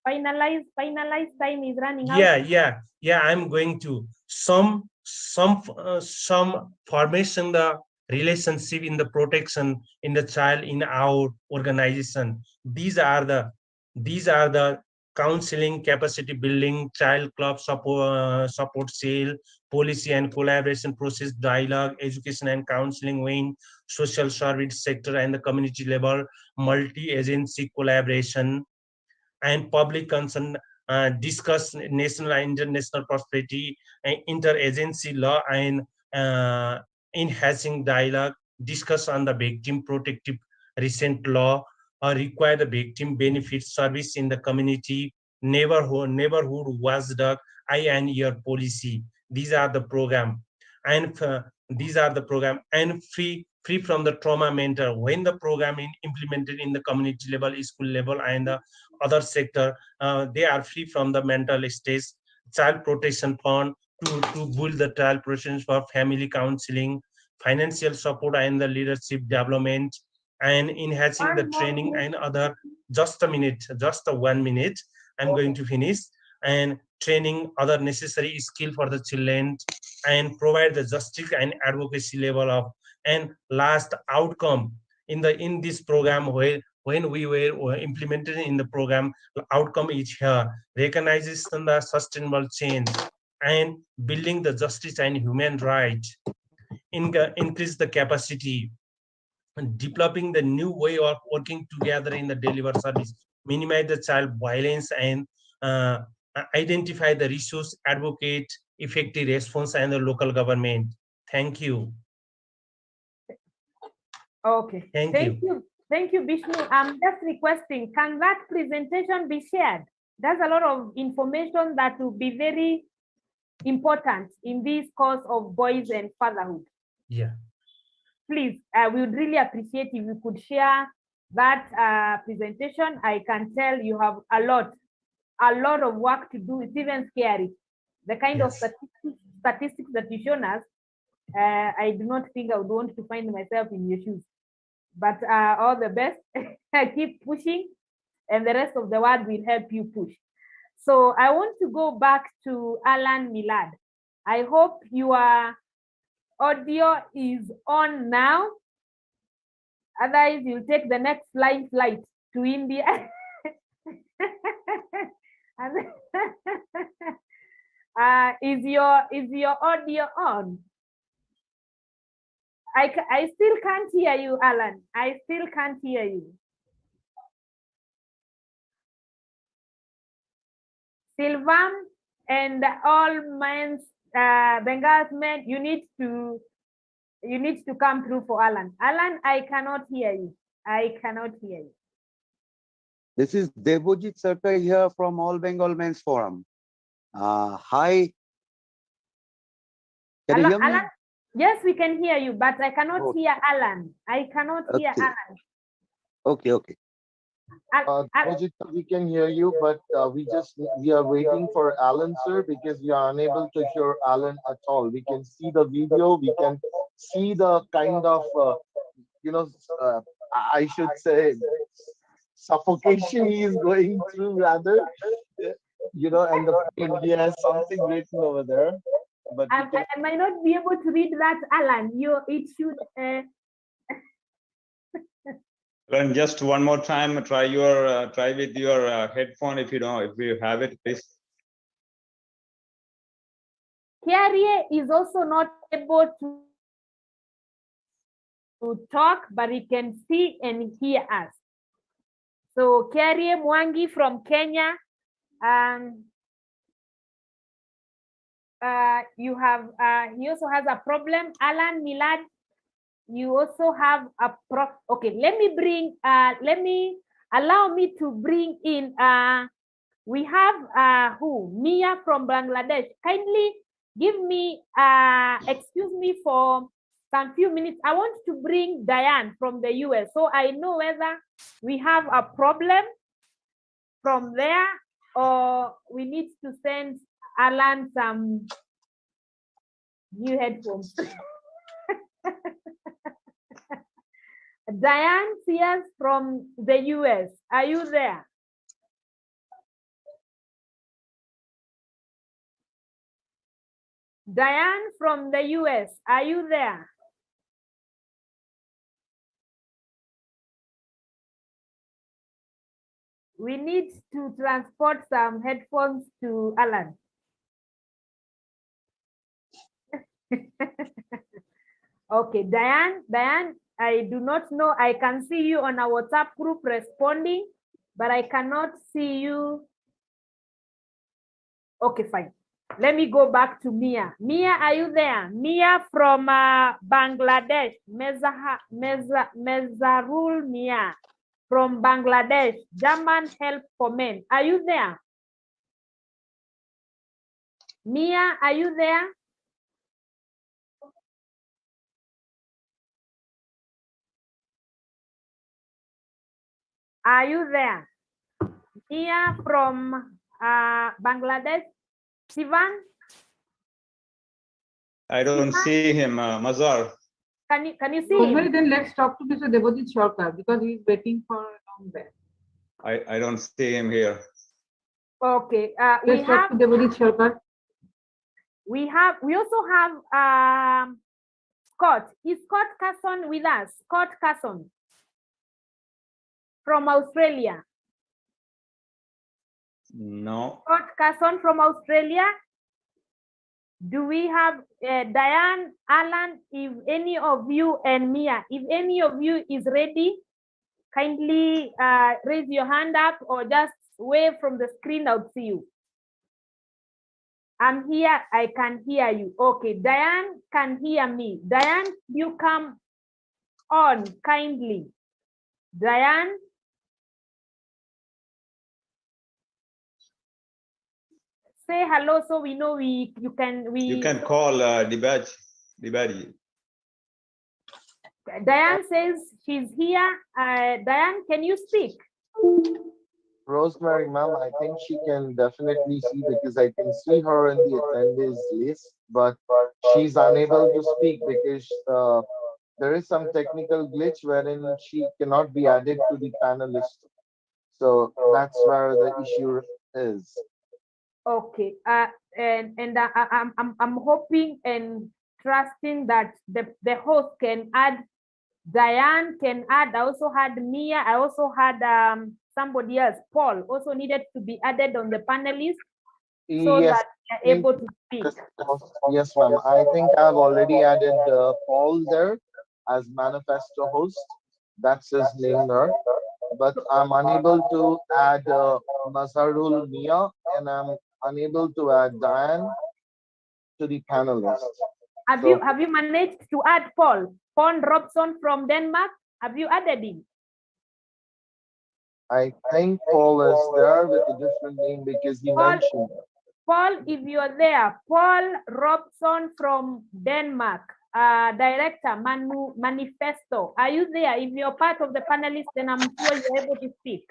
Finalize time is running out. Yeah, I'm going to some formation the relationship in the protection in the child in our organization. These are the counseling, capacity building, child club support cell, policy and collaboration process, dialogue, education and counseling wing, social service sector and the community level, multi-agency collaboration, and public concern, discuss national and international prosperity, interagency law, and enhancing dialogue, discuss on the victim protective recent law, or require the victim benefit service in the community, neighborhood watchdog, eye and ear policy. These are the program, and these are the program, and free from the trauma mentor. When the program is implemented in the community level, school level, and the other sector, they are free from the mental stage. Child protection fund to build the child protection for family counseling, financial support and the leadership development, and enhancing the training and other. Just a minute, just a 1 minute, I'm going to finish. And training other necessary skill for the children, and provide the justice and advocacy level of. And last outcome, in this program, when we were implemented in the program, outcome is here: recognition the sustainable change and building the justice and human rights, increase the capacity, and developing the new way of working together in the deliver service, minimize the child violence, and identify the resource, advocate effective response, and the local government. Thank you. Okay. Thank you. Thank you, Bishnu. I'm just requesting, can that presentation be shared? There's a lot of information that will be very important in this course of boys and fatherhood. Yeah. Please, we would really appreciate if you could share that presentation. I can tell you have a lot of work to do. It's even scary. The kind of statistics that you shown us, I do not think I would want to find myself in your shoes. But all the best. Keep pushing, and the rest of the world will help you push. So I want to go back to Alan Millard. I hope your audio is on now. Otherwise, you'll take the next flight to India. Is your audio on? I still can't hear you, Alan. I still can't hear you. Sivam and all men's Bengal's men, you need to come through for Alan. Alan, I cannot hear you. I cannot hear you. This is Devojit Sarkar here from All Bengal Men's Forum. Hi. Can you hear me? Alan? Yes, we can hear you, but I cannot hear Alan. I cannot hear Alan. Okay. Devojit, we can hear you, but we are waiting for Alan, sir, because we are unable to hear Alan at all. We can see the video, we can see the kind of, I should say, suffocation he is going through, rather, and he has something written over there. But I might not be able to read that, Alan. It should. Then just one more time, try with your headphone if you have it, please. Kairie is also not able to talk, but he can see and hear us. So Kairie Mwangi from Kenya, he also has a problem. Alan Millard, you also have a okay, allow me to bring in, we have Miah from Bangladesh. Kindly give me, excuse me for some few minutes. I want to bring Diane from the US, so I know whether we have a problem from there or we need to send Alan some new headphones. Diane Sears from the US, are you there? Diane from the US, are you there? We need to transport some headphones to Alan. Okay, Diane, I do not know. I can see you on our WhatsApp group responding, but I cannot see you. Okay, fine. Let me go back to Miah. Miah, are you there? Miah from Bangladesh. Mazharul Miah from Bangladesh. German Help for Men. Are you there? Miah, are you there? Are you there? Miah from Bangladesh. Sivam? I don't see him, Mazhar. Can you see Rosemary, him? then let's talk to Mr. Devojit Sarkar because he's waiting for a long time. I don't see him here. Okay. Let's talk to Devojit Sarkar. We also have Scott. Is Scott Carson with us? Scott Carson. from Australia? No. Carson from Australia. Do we have Diane, Alan, if any of you, and Mia, if any of you is ready, kindly raise your hand up or just wave from the screen, I'll see you. I'm here, I can hear you. Okay, Diane can hear me. Diane, you come on kindly. Diane. Say hello so we know you can call Dibadi. Diane says she's here. Diane, can you speak? Rosemary, ma'am, I think she can definitely see because I can see her in the attendees list, but she's unable to speak because there is some technical glitch wherein she cannot be added to the panelist. So that's where the issue is. Okay, and I'm hoping and trusting that the host can add, Diane can add. I also had Mia. I also had somebody else, Paul, also needed to be added on the panelist so yes, that they're able to speak. Yes, ma'am. I think I've already added Paul there as manifesto host. That's his name there. But I'm unable to add Mazharul Miah, and I'm unable to add Diane to the panelist. Have you managed to add Paul Robson from Denmark? Have you added him? I think Paul is there with a different name because he mentioned it. Paul, if you're there, Paul Robson from Denmark, Director Manifesto. Are you there? If you're part of the panelists, then I'm sure you're able to speak.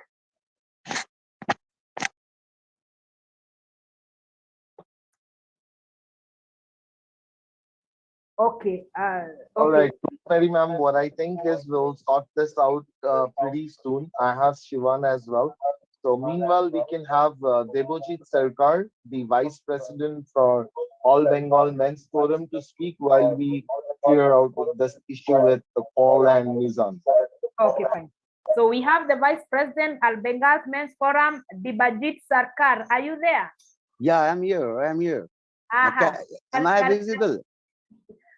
Okay. All right, Mary ma'am, what I think is we'll sort this out pretty soon. I have Sivam as well. So meanwhile, we can have Debojit Sarkar, the Vice President for All Bengal Men's Forum, to speak while we clear out this issue with Paul and Mizan. Okay, fine. So we have the Vice President, All Bengal Men's Forum, Debojit Sarkar. Are you there? Yeah, I'm here. I'm here. Am I visible?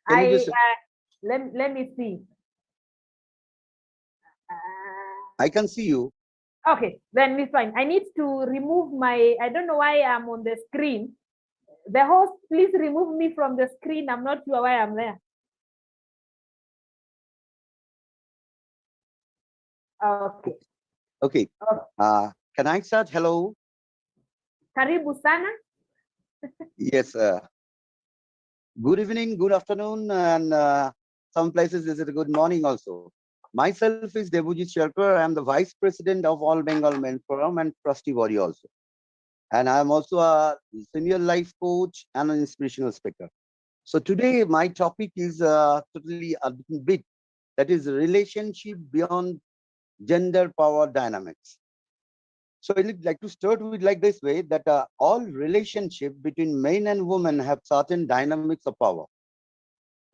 Let me see. I can see you. Okay, then it's fine. I need to remove my, I don't know why I'm on the screen. The host, please remove me from the screen. I'm not sure why I'm there. Okay. Okay. Can I start? Hello. Karibu sana. Yes. Good evening, good afternoon, and some places is it a good morning also. Myself is Debojit Sarkar. I'm the Vice President of All Bengal Men's Forum and trustee body also. And I'm also a senior life coach and an inspirational speaker. So today my topic is totally a different bit. That is relationship beyond gender power dynamics. So I'd like to start with like this way that all relationship between men and women have certain dynamics of power.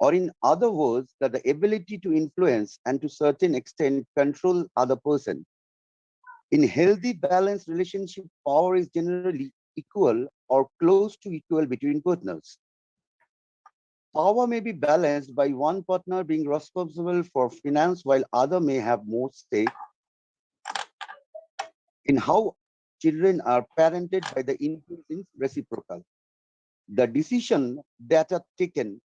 Or in other words, that the ability to influence and to certain extent control other person. In healthy balanced relationship, power is generally equal or close to equal between partners. Power may be balanced by one partner being responsible for finance while other may have more say in how children are parented by the influence is reciprocal. The decisions that are taken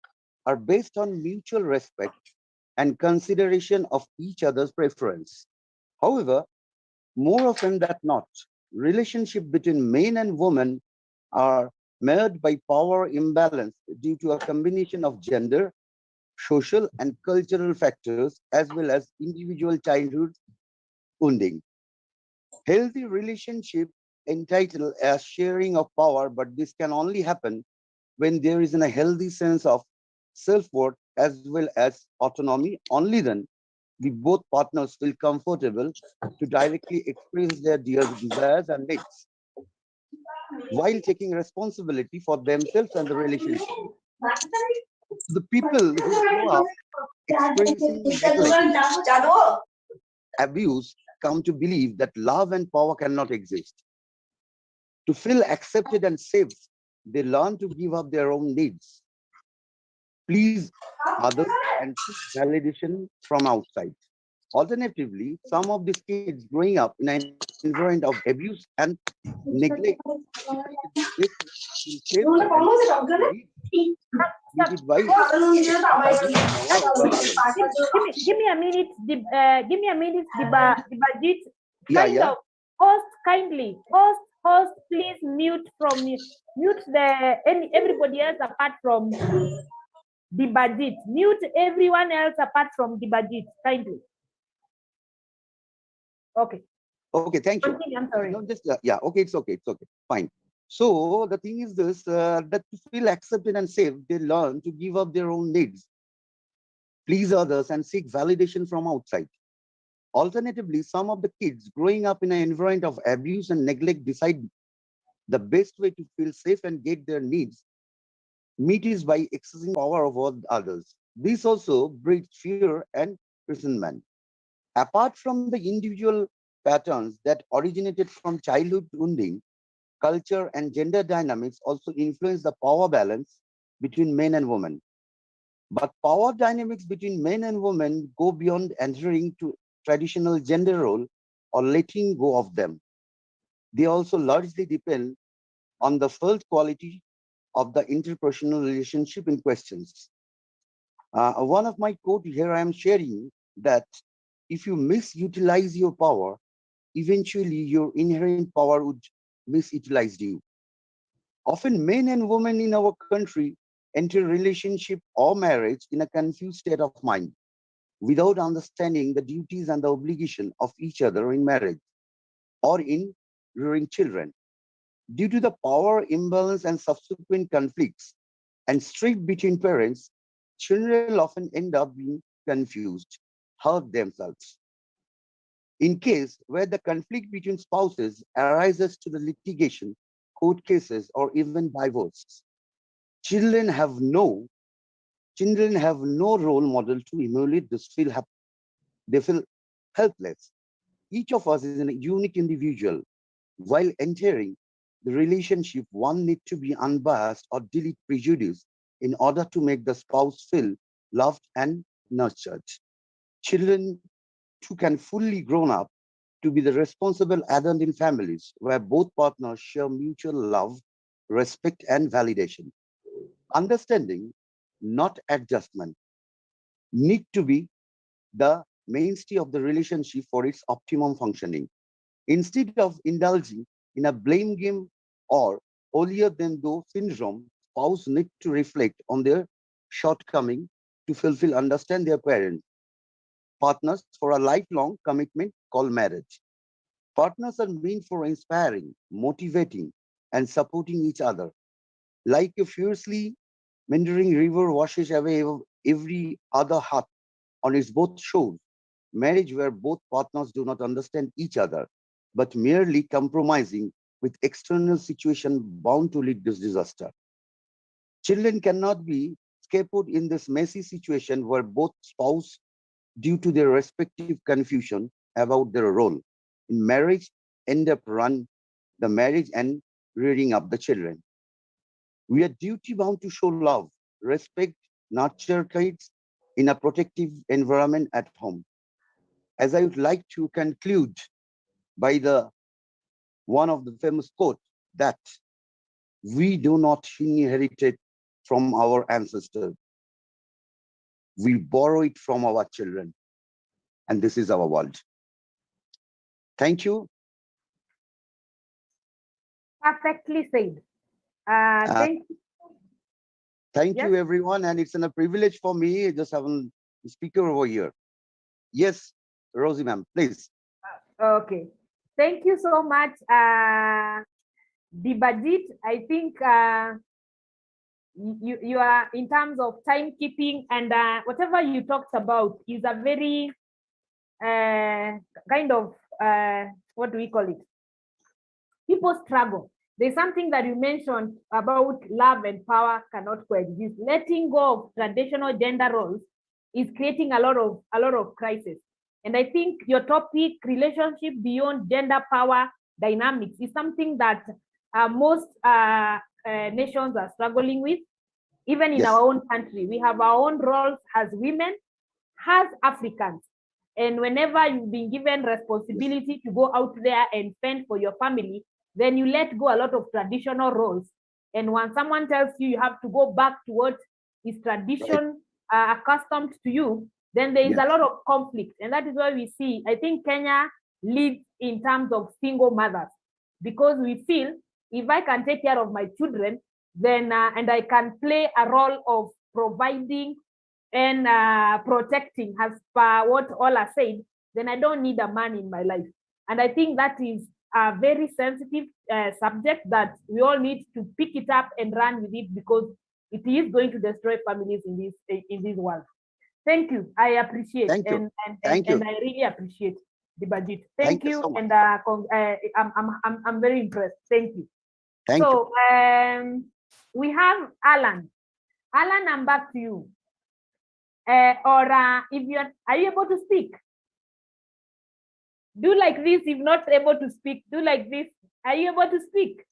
are based on mutual respect and consideration of each other's preference. However, more often than not, relationships between men and women are marred by power imbalance due to a combination of gender, social and cultural factors, as well as individual childhood wounding. Healthy relationship entitled as sharing of power, but this can only happen when there is a healthy sense of self-worth as well as autonomy. Only then the both partners feel comfortable to directly express their desires and needs while taking responsibility for themselves and the relationship. The people who grow up experiencing neglect, abuse, come to believe that love and power cannot exist. To feel accepted and safe, they learn to give up their own needs, please others, and seek validation from outside. Alternatively, some of these kids growing up in an environment of abuse and neglect feel safe and needed by power over others. Give me a minute. Give me a minute. Dibajit, kind Yeah. of host kindly. Host, please mute everybody else apart from Dibajit. Mute everyone else apart from Dibajit, kindly. Okay. Okay, thank you. Continue, I'm sorry. No, just yeah. Okay, it's okay. It's okay. Fine. So the thing is this: that to feel accepted and safe, they learn to give up their own needs, please others, and seek validation from outside. Alternatively, some of the kids growing up in an environment of abuse and neglect decide the best way to feel safe and get their needs met is by exercising power over others. This also breeds fear and resentment. Apart from the individual patterns that originated from childhood wounding, culture and gender dynamics also influence the power balance between men and women. But power dynamics between men and women go beyond adhering to traditional gender role or letting go of them. They also largely depend on the felt quality of the interpersonal relationship in questions. One of my quote here I am sharing that if you misutilize your power, eventually your inherent power would misutilize you. Often men and women in our country enter relationship or marriage in a confused state of mind, without understanding the duties and the obligation of each other in marriage or in rearing children. Due to the power imbalance and subsequent conflicts and strife between parents, children often end up being confused, hurt themselves. In case where the conflict between spouses arises to the litigation, court cases, or even divorce, children have no role model to emulate this they feel helpless. Each of us is a unique individual. While entering the relationship, one needs to be unbiased or delete prejudice in order to make the spouse feel loved and nurtured. Children too can fully grown up to be the responsible adult in families where both partners share mutual love, respect, and validation. Understanding, not adjustment, need to be the mainstay of the relationship for its optimum functioning. Instead of indulging in a blame game or holier than thou syndrome, spouse need to reflect on their shortcoming to understand their parents. Partners for a lifelong commitment called marriage. Partners are meant for inspiring, motivating, and supporting each other. Like a fiercely meandering river washes away every other hut on its both shores, marriage where both partners do not understand each other, but merely compromising with external situation bound to lead this disaster. Children cannot be scapegoat in this messy situation where both spouse, due to their respective confusion about their role in marriage, end up run the marriage and rearing up the children. We are duty bound to show love, respect, nurture kids in a protective environment at home. As I would like to conclude by the one of the famous quote that we do not inherit it from our ancestors. We borrow it from our children. And this is our world. Thank you. Perfectly said. Thank you. Thank you, everyone. And it's a privilege for me just having the speaker over here. Yes, Rosie, ma'am, please. Okay. Thank you so much, Dibajit. I think you are, in terms of timekeeping and whatever you talked about is a very kind of, what do we call it? People struggle. There's something that you mentioned about love and power cannot coexist. Letting go of traditional gender roles is creating a lot of crisis. And I think your topic, relationship beyond gender power dynamics, is something that most nations are struggling with. Even in our own country, we have our own roles as women, as Africans. And whenever you've been given responsibility to go out there and fend for your family, then you let go a lot of traditional roles. And when someone tells you you have to go back to what is tradition accustomed to you, then there is a lot of conflict. And that is why we see, I think Kenya leads in terms of single mothers, because we feel if I can take care of my children, then and I can play a role of providing and protecting, as per what Ola said, then I don't need a man in my life. And I think that is a very sensitive subject that we all need to pick it up and run with it, because it is going to destroy families in this world. Thank you. I appreciate. Thank you. And I really appreciate the budget. Thank you. So much. And I'm very impressed. Thank you. Thank you. We have Alan. Alan, I'm back to you. If are you able to speak? Do like this. If not able to speak, do like this. Are you able to speak?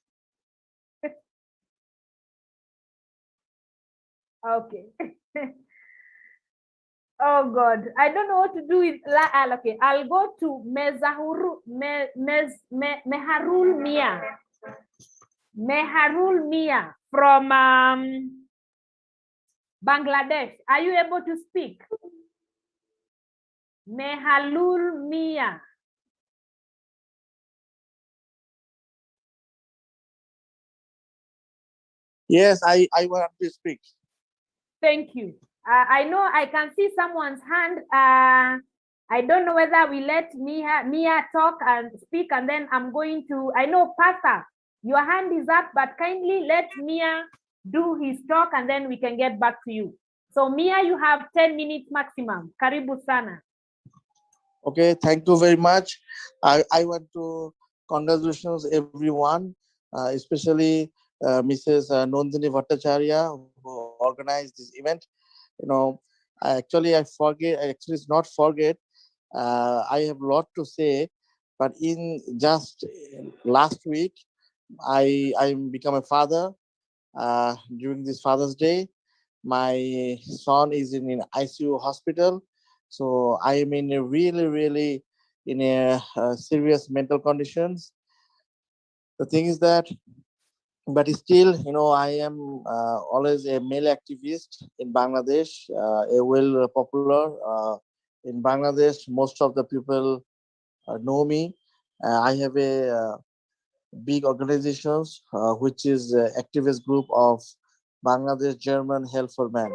Okay. Oh God, I don't know what to do with okay. I'll go to Mazharul Miah. Mazharul Miah from Bangladesh. Are you able to speak? Mazharul Miah. Yes, I want to speak. Thank you. I know I can see someone's hand. I don't know whether we let Miah talk and speak, and then I'm going to, I know Pastor, your hand is up, but kindly let Miah do his talk, and then we can get back to you. So Miah, you have 10 minutes maximum. Karibu sana. Okay, thank you very much. I want to congratulations everyone, especially Mrs. Nandini Bhattacharjee, who organized this event. You know, I forget. Actually, it's not forget. I have a lot to say, but in just last week, I become a father. During this Father's Day, my son is in an ICU hospital, so I am in a really in a serious mental conditions. The thing is that, but still, you know, I am always a male activist in Bangladesh, a well popular in Bangladesh. Most of the people know me. I have a big organizations, which is activist group of Bangladesh German Help for Man.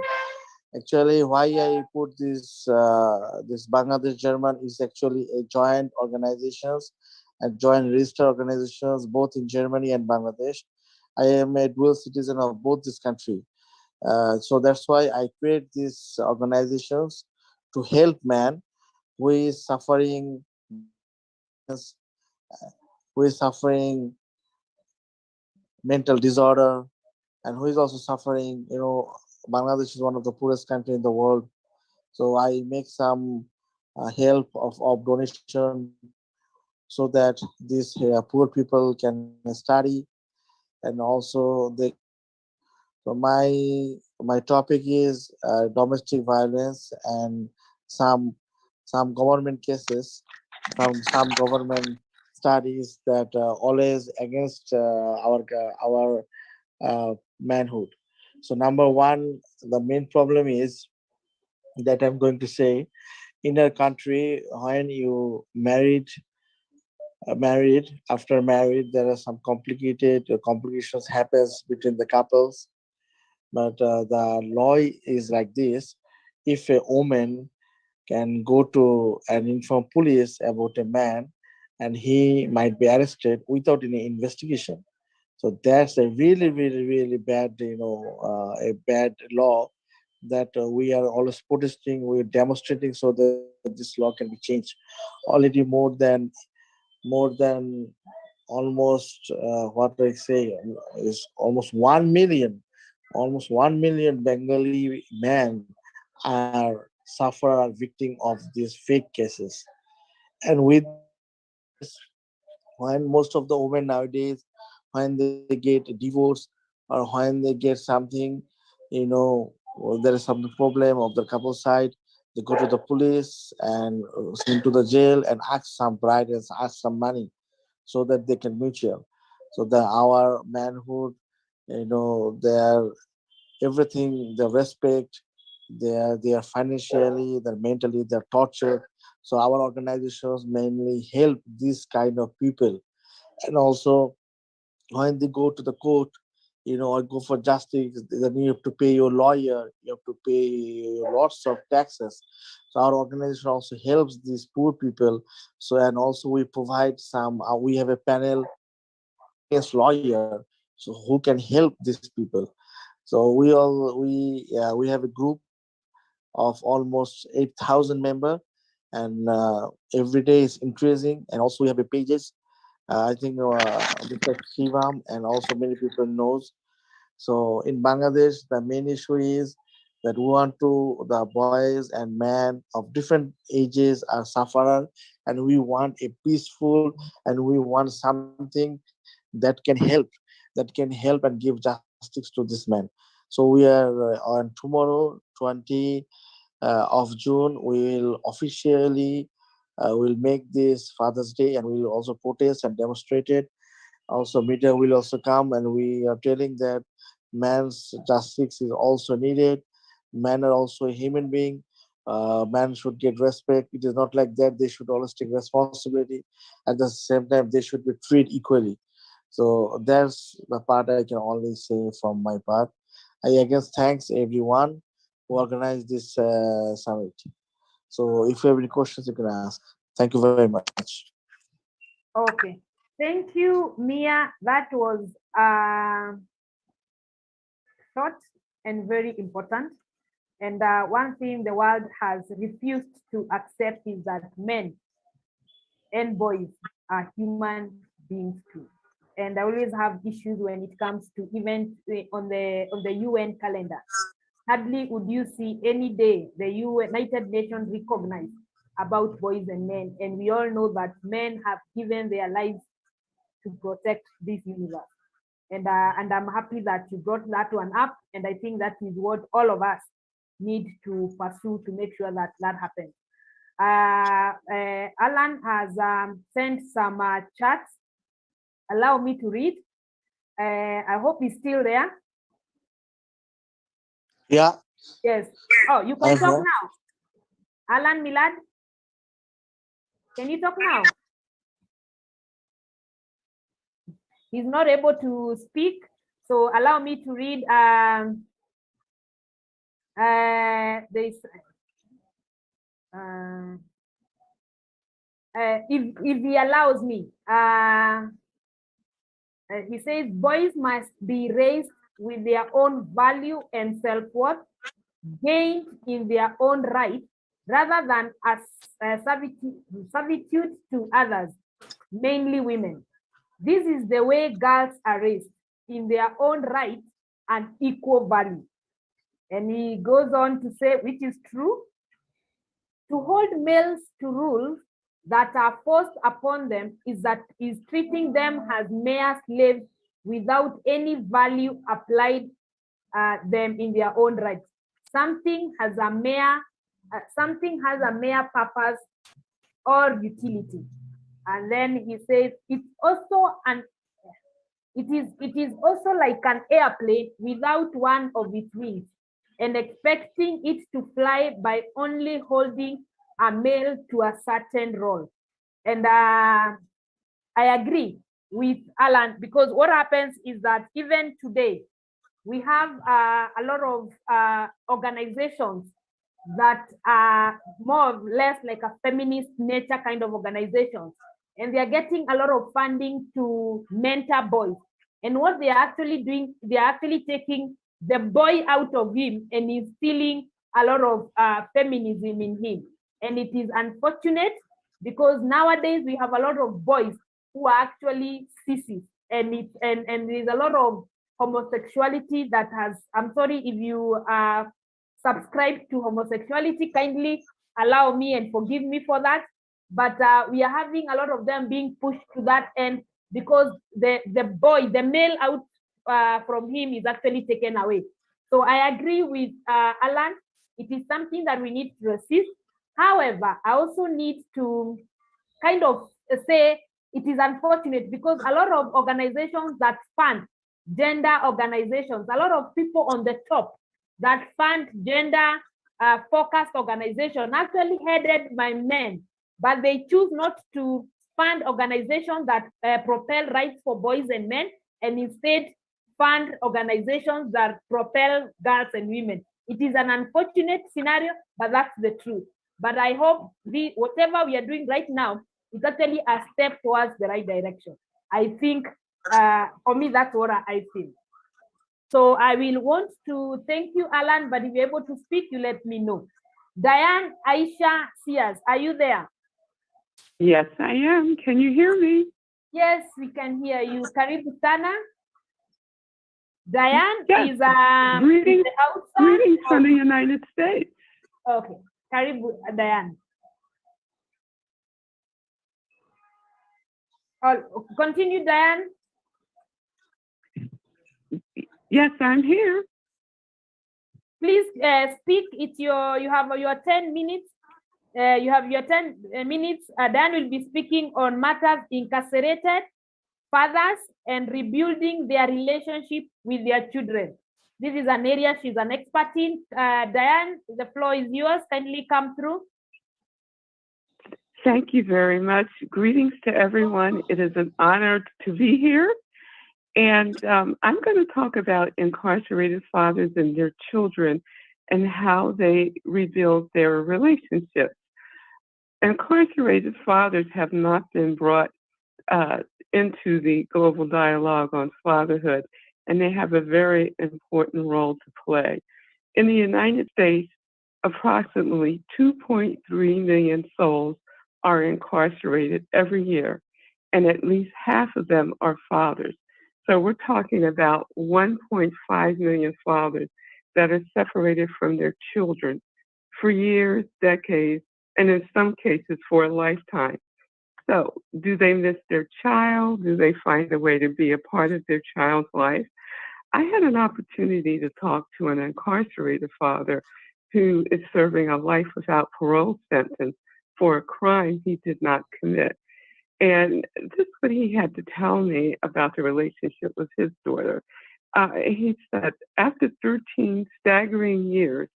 Actually, why I put this Bangladesh German is actually a joint organizations and joint registered organizations both in Germany and Bangladesh. I am a dual citizen of both this country. So that's why I create these organizations to help man who is suffering violence, who is suffering mental disorder, and who is also suffering, you know, Bangladesh is one of the poorest country in the world. So I make some help of donation so that these poor people can study, and also they. So my topic is domestic violence and some some government cases, some government studies that always against our manhood. So number one, the main problem is that I'm going to say in a country when you married after married there are some complicated complications happens between the couples, but the law is like this: if a woman can go to and inform police about a man and he might be arrested without any investigation. So that's a really bad, you know, a bad law that we are always protesting, we're demonstrating so that this law can be changed. Already more than almost what I say is almost 1 million Bengali men are suffer or victim of these fake cases. And with this, when most of the women nowadays, when they get divorced or when they get something, there is some problem of the couple side, they go to the police and send to the jail and ask some bride and ask some money so that they can mutual. So that our manhood, their everything, the respect, they are financially, they're mentally, they're tortured. So our organizations mainly help these kind of people. And also when they go to the court, or go for justice, then you have to pay your lawyer, you have to pay lots of taxes. So our organization also helps these poor people. So and also we provide some. We have a panel against lawyer, so who can help these people. So we have a group of almost 8,000 members, and every day is increasing. And also we have a pages. I think Mr. Sivam and also many people knows. So in Bangladesh, the main issue is that we want to the boys and men of different ages are sufferer, and we want a peaceful, and we want something that can help and give justice to this man. So we are on tomorrow, 20 of June, we will officially will make this Father's Day, and we will also protest and demonstrate it. Also, media will also come, and we are telling that man's justice is also needed. Men are also a human being. Man should get respect. It is not like that. They should always take responsibility. At the same time, they should be treated equally. So that's the part I can only say from my part. I again thanks everyone who organized this summit. So if you have any questions, you can ask. Thank you very much. Okay. Thank you, Miah. That was short and very important. And one thing the world has refused to accept is that men and boys are human beings too. And I always have issues when it comes to events on the UN calendar. Hardly would you see any day the United Nations recognize about boys and men. And we all know that men have given their lives to protect this universe. And I'm happy that you brought that one up. And I think that is what all of us need to pursue to make sure that that happens. Alan has sent some chats. Allow me to read. I hope he's still there. Yeah. Yes. Oh, you can talk now. Alan Millard, can you talk now? He's not able to speak, so allow me to read. This. If he allows me, he says boys must be raised with their own value and self-worth, gained in their own right, rather than as servitude to others, mainly women. This is the way girls are raised, in their own right and equal value. And he goes on to say, which is true, to hold males to rules that are forced upon them is treating them as mere slaves without any value applied them in their own right. Something has a mere purpose or utility. And then he says it is also like an airplane without one of its wings, and expecting it to fly by only holding a male to a certain role. And I agree with Alan, because what happens is that even today, we have a lot of organizations that are more or less like a feminist nature kind of organizations. And they are getting a lot of funding to mentor boys. And what they are actually doing, they are actually taking the boy out of him and instilling a lot of feminism in him. And it is unfortunate because nowadays we have a lot of boys who are actually sissies. And there's a lot of homosexuality that has, I'm sorry if you subscribe to homosexuality, kindly allow me and forgive me for that. But we are having a lot of them being pushed to that end because the male out from him is actually taken away. So I agree with Alan. It is something that we need to resist. However, I also need to kind of say it is unfortunate because a lot of organizations that fund gender organizations, a lot of people on the top that fund gender focused organization actually headed by men, but they choose not to fund organizations that propel rights for boys and men, and instead fund organizations that propel girls and women. It is an unfortunate scenario, but that's the truth. But I hope whatever we are doing right now is actually a step towards the right direction. I think for me, that's what I feel. So I will want to thank you, Alan, but if you're able to speak, you let me know. Diane Aisha Sears, are you there? Yes, I am. Can you hear me? Yes, we can hear you. Karibu sana. Diane Yes. is Greetings, greetings from the United States. Okay, Karibu, Diane. Continue, Diane. Yes, I'm here. Please speak. You have your 10 minutes. You have your 10 minutes. Dan will be speaking on matters incarcerated fathers and rebuilding their relationship with their children. This is an area she's an expert in. Diane, the floor is yours. Kindly come through. Thank you very much. Greetings to everyone. It is an honor to be here. And I'm going to talk about incarcerated fathers and their children and how they rebuild their relationships. Incarcerated fathers have not been brought into the global dialogue on fatherhood, and they have a very important role to play. In the United States, approximately 2.3 million souls are incarcerated every year, and at least half of them are fathers. So we're talking about 1.5 million fathers that are separated from their children for years, decades, and in some cases for a lifetime. So do they miss their child? Do they find a way to be a part of their child's life? I had an opportunity to talk to an incarcerated father who is serving a life without parole sentence for a crime he did not commit. And this is what he had to tell me about the relationship with his daughter. He said, after 13 staggering years,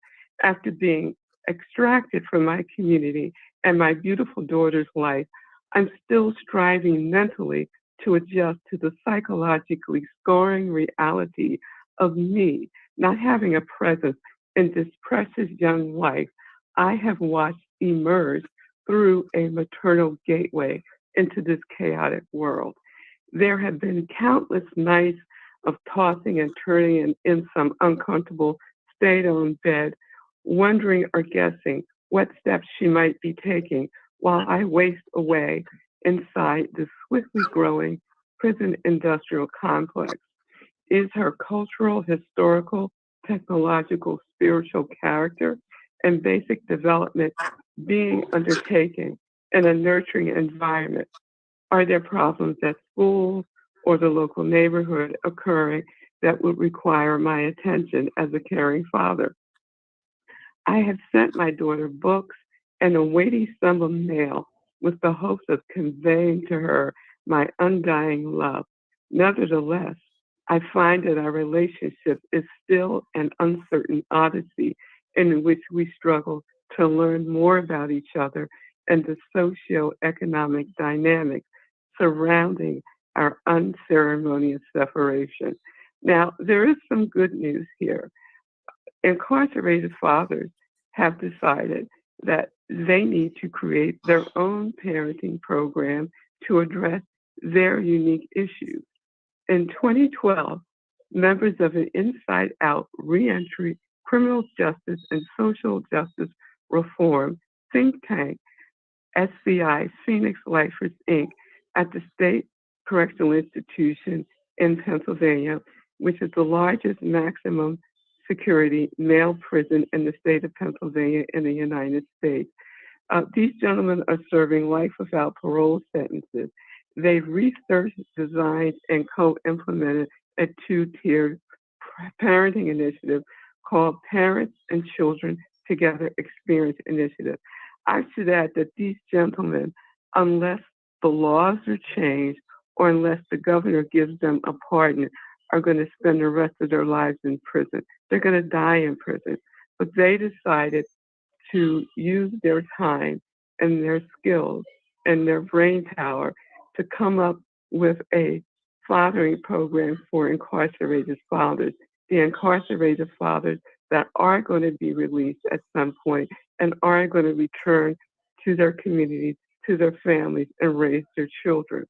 after being extracted from my community and my beautiful daughter's life, I'm still striving mentally to adjust to the psychologically scarring reality of me not having a presence in this precious young life I have watched emerge through a maternal gateway into this chaotic world. There have been countless nights of tossing and turning in some uncomfortable state-on bed, wondering or guessing what steps she might be taking while I waste away inside the swiftly growing prison industrial complex. Is her cultural, historical, technological, spiritual character and basic development being undertaken in a nurturing environment? Are there problems at schools or the local neighborhood occurring that would require my attention as a caring father? I have sent my daughter books and a weighty sum of mail with the hopes of conveying to her my undying love. Nevertheless, I find that our relationship is still an uncertain odyssey in which we struggle to learn more about each other and the socio-economic dynamics surrounding our unceremonious separation. Now, there is some good news here. Incarcerated fathers have decided that they need to create their own parenting program to address their unique issues. In 2012, members of an Inside Out Reentry, Criminal Justice, and Social Justice Reform think tank, SCI Phoenix Lifers, Inc., at the State Correctional Institution in Pennsylvania, which is the largest maximum security male prison in the state of Pennsylvania in the United States. These gentlemen are serving life without parole sentences. They've researched, designed, and co-implemented a two-tiered parenting initiative called Parents and Children Together Experience Initiative. I should add that these gentlemen, unless the laws are changed or unless the governor gives them a pardon, are going to spend the rest of their lives in prison. They're going to die in prison. But they decided to use their time and their skills and their brain power to come up with a fathering program for incarcerated fathers. The incarcerated fathers that are going to be released at some point and are going to return to their communities, to their families, and raise their children.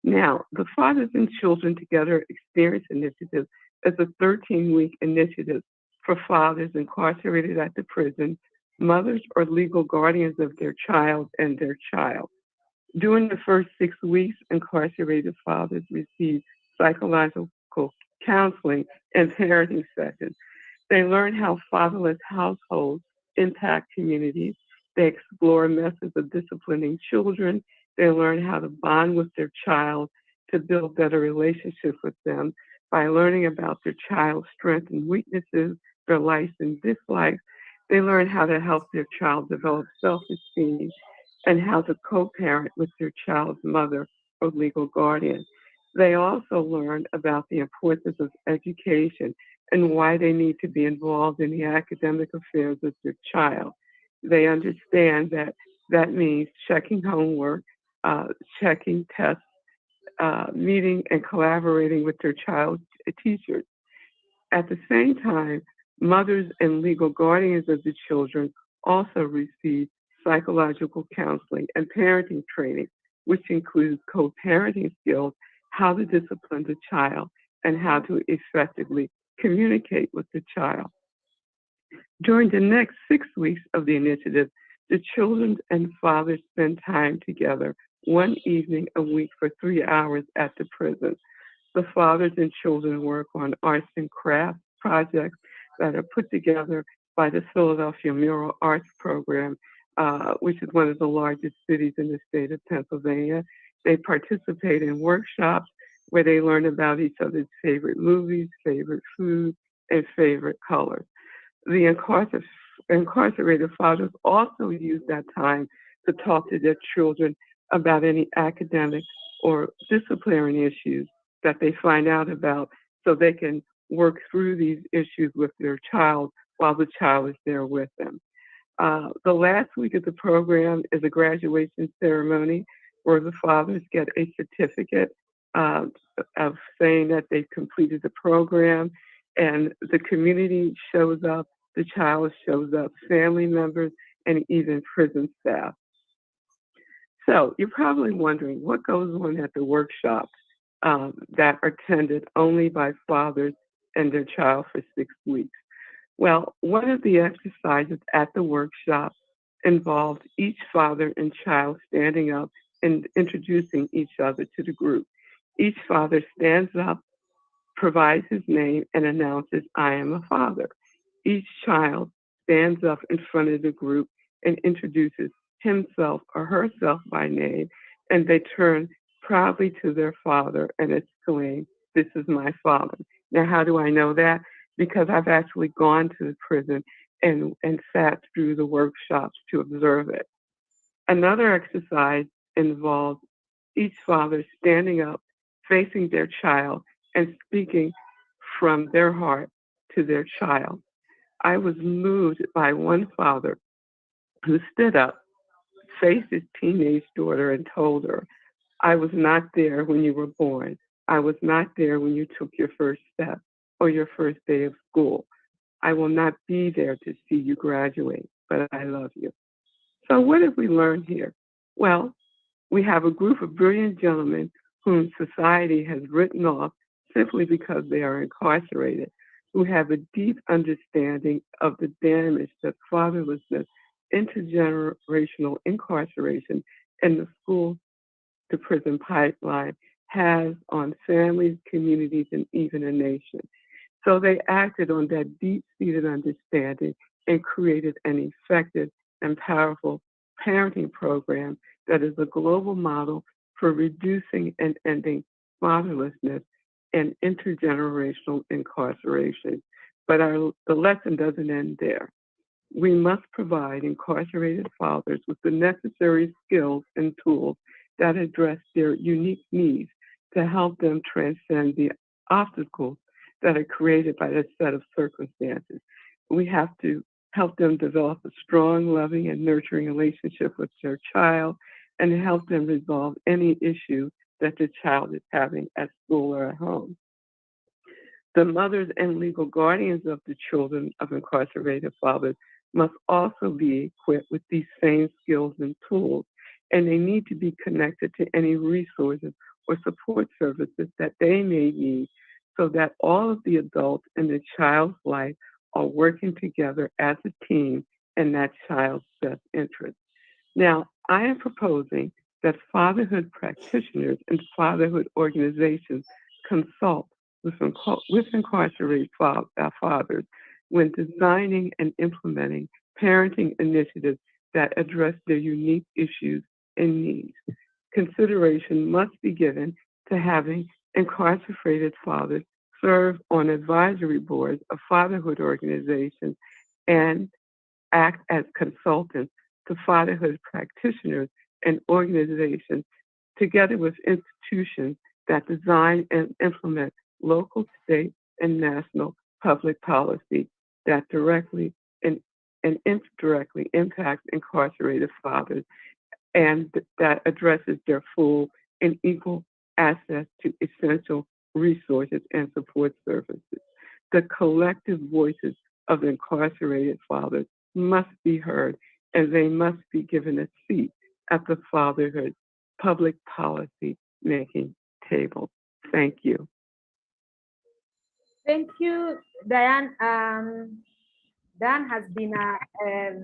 Now, the Fathers and Children Together Experience Initiative is a 13-week initiative for fathers incarcerated at the prison, mothers or legal guardians of their child and their child. During the first 6 weeks, incarcerated fathers receive psychological counseling and parenting sessions. They learn how fatherless households impact communities. They explore methods of disciplining children. They learn how to bond with their child to build better relationships with them by learning about their child's strengths and weaknesses, their likes and dislikes. They learn how to help their child develop self-esteem and how to co-parent with their child's mother or legal guardian. They also learn about the importance of education and why they need to be involved in the academic affairs of their child. They understand that that means checking homework, checking tests, meeting and collaborating with their child's teachers. At the same time, mothers and legal guardians of the children also receive psychological counseling and parenting training, which includes co-parenting skills, how to discipline the child, and how to effectively communicate with the child. During the next 6 weeks of the initiative, the children and fathers spend time together one evening a week for 3 hours at the prison. The fathers and children work on arts and crafts projects that are put together by the Philadelphia Mural Arts Program, which is one of the largest cities in the state of Pennsylvania. They participate in workshops where they learn about each other's favorite movies, favorite food, and favorite colors. The incarcerated fathers also use that time to talk to their children about any academic or disciplinary issues that they find out about so they can work through these issues with their child while the child is there with them. The last week of the program is a graduation ceremony where the fathers get a certificate of saying that they've completed the program, and the community shows up, the child shows up, family members, and even prison staff. So you're probably wondering what goes on at the workshops that are attended only by fathers and their child for 6 weeks. Well, one of the exercises at the workshop involved each father and child standing up and introducing each other to the group. Each father stands up, provides his name, and announces, "I am a father." Each child stands up in front of the group and introduces himself or herself by name, and they turn proudly to their father and exclaim, "This is my father." Now, how do I know that? Because I've actually gone to the prison and sat through the workshops to observe it. Another exercise involves each father standing up, facing their child, and speaking from their heart to their child. I was moved by one father who stood up, faced his teenage daughter, and told her, "I was not there when you were born. I was not there when you took your first step or your first day of school. I will not be there to see you graduate, but I love you." So what have we learned here? Well, we have a group of brilliant gentlemen whom society has written off simply because they are incarcerated, who have a deep understanding of the damage that fatherlessness, intergenerational incarceration, and the school to prison pipeline has on families, communities, and even a nation. So they acted on that deep-seated understanding and created an effective and powerful parenting program that is a global model for reducing and ending fatherlessness and intergenerational incarceration. But the lesson doesn't end there. We must provide incarcerated fathers with the necessary skills and tools that address their unique needs to help them transcend the obstacles that are created by this set of circumstances. We have to help them develop a strong, loving, and nurturing relationship with their child and help them resolve any issue that the child is having at school or at home. The mothers and legal guardians of the children of incarcerated fathers must also be equipped with these same skills and tools, and they need to be connected to any resources or support services that they may need so that all of the adults in the child's life are working together as a team in that child's best interest. Now, I am proposing that fatherhood practitioners and fatherhood organizations consult with incarcerated fathers when designing and implementing parenting initiatives that address their unique issues and needs. Consideration must be given to having incarcerated fathers serve on advisory boards of fatherhood organizations and act as consultants to fatherhood practitioners and organizations, together with institutions that design and implement local, state, and national public policy that directly and indirectly impacts incarcerated fathers and that addresses their full and equal access to essential resources and support services. The collective voices of incarcerated fathers must be heard, and they must be given a seat at the fatherhood public policy making table. Thank you. Thank you, Diane. Diane has been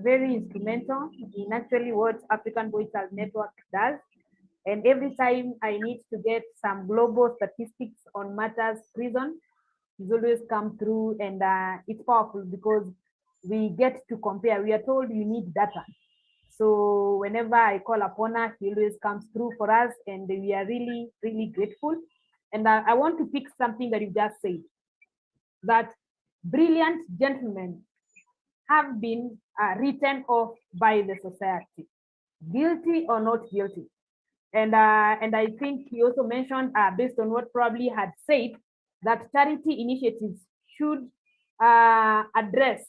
very instrumental in actually what African Boy Child Network does. And every time I need to get some global statistics on matters prison, it's always come through, and it's powerful because we get to compare. We are told you need data. So whenever I call upon her, she always comes through for us, and we are really, really grateful. And I want to pick something that you just said, that brilliant gentlemen have been written off by the society, guilty or not guilty. And I think he also mentioned, based on what probably had said, that charity initiatives should address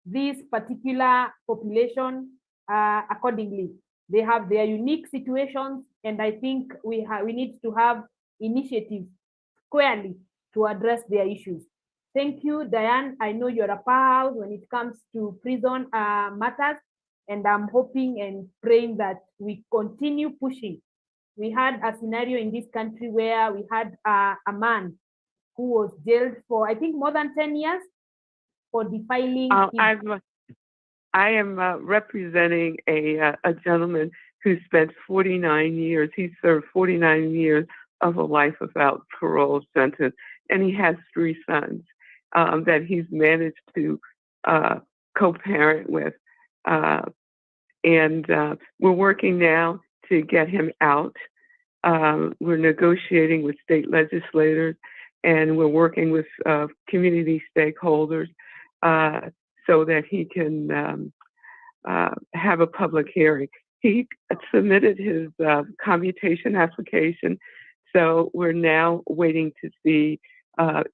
this particular population accordingly. They have their unique situations, and I think we need to have initiatives squarely to address their issues. Thank you, Diane. I know you're a powerhouse when it comes to prison matters, and I'm hoping and praying that we continue pushing. We had a scenario in this country where we had a man who was jailed for, I think, more than 10 years for defiling. I am representing a gentleman who spent 49 years. He served 49 years of a life without parole sentence, and he has 3 sons that he's managed to co-parent with. And we're working now to get him out. We're negotiating with state legislators, and we're working with community stakeholders so that he can have a public hearing. He submitted his commutation application, so we're now waiting to see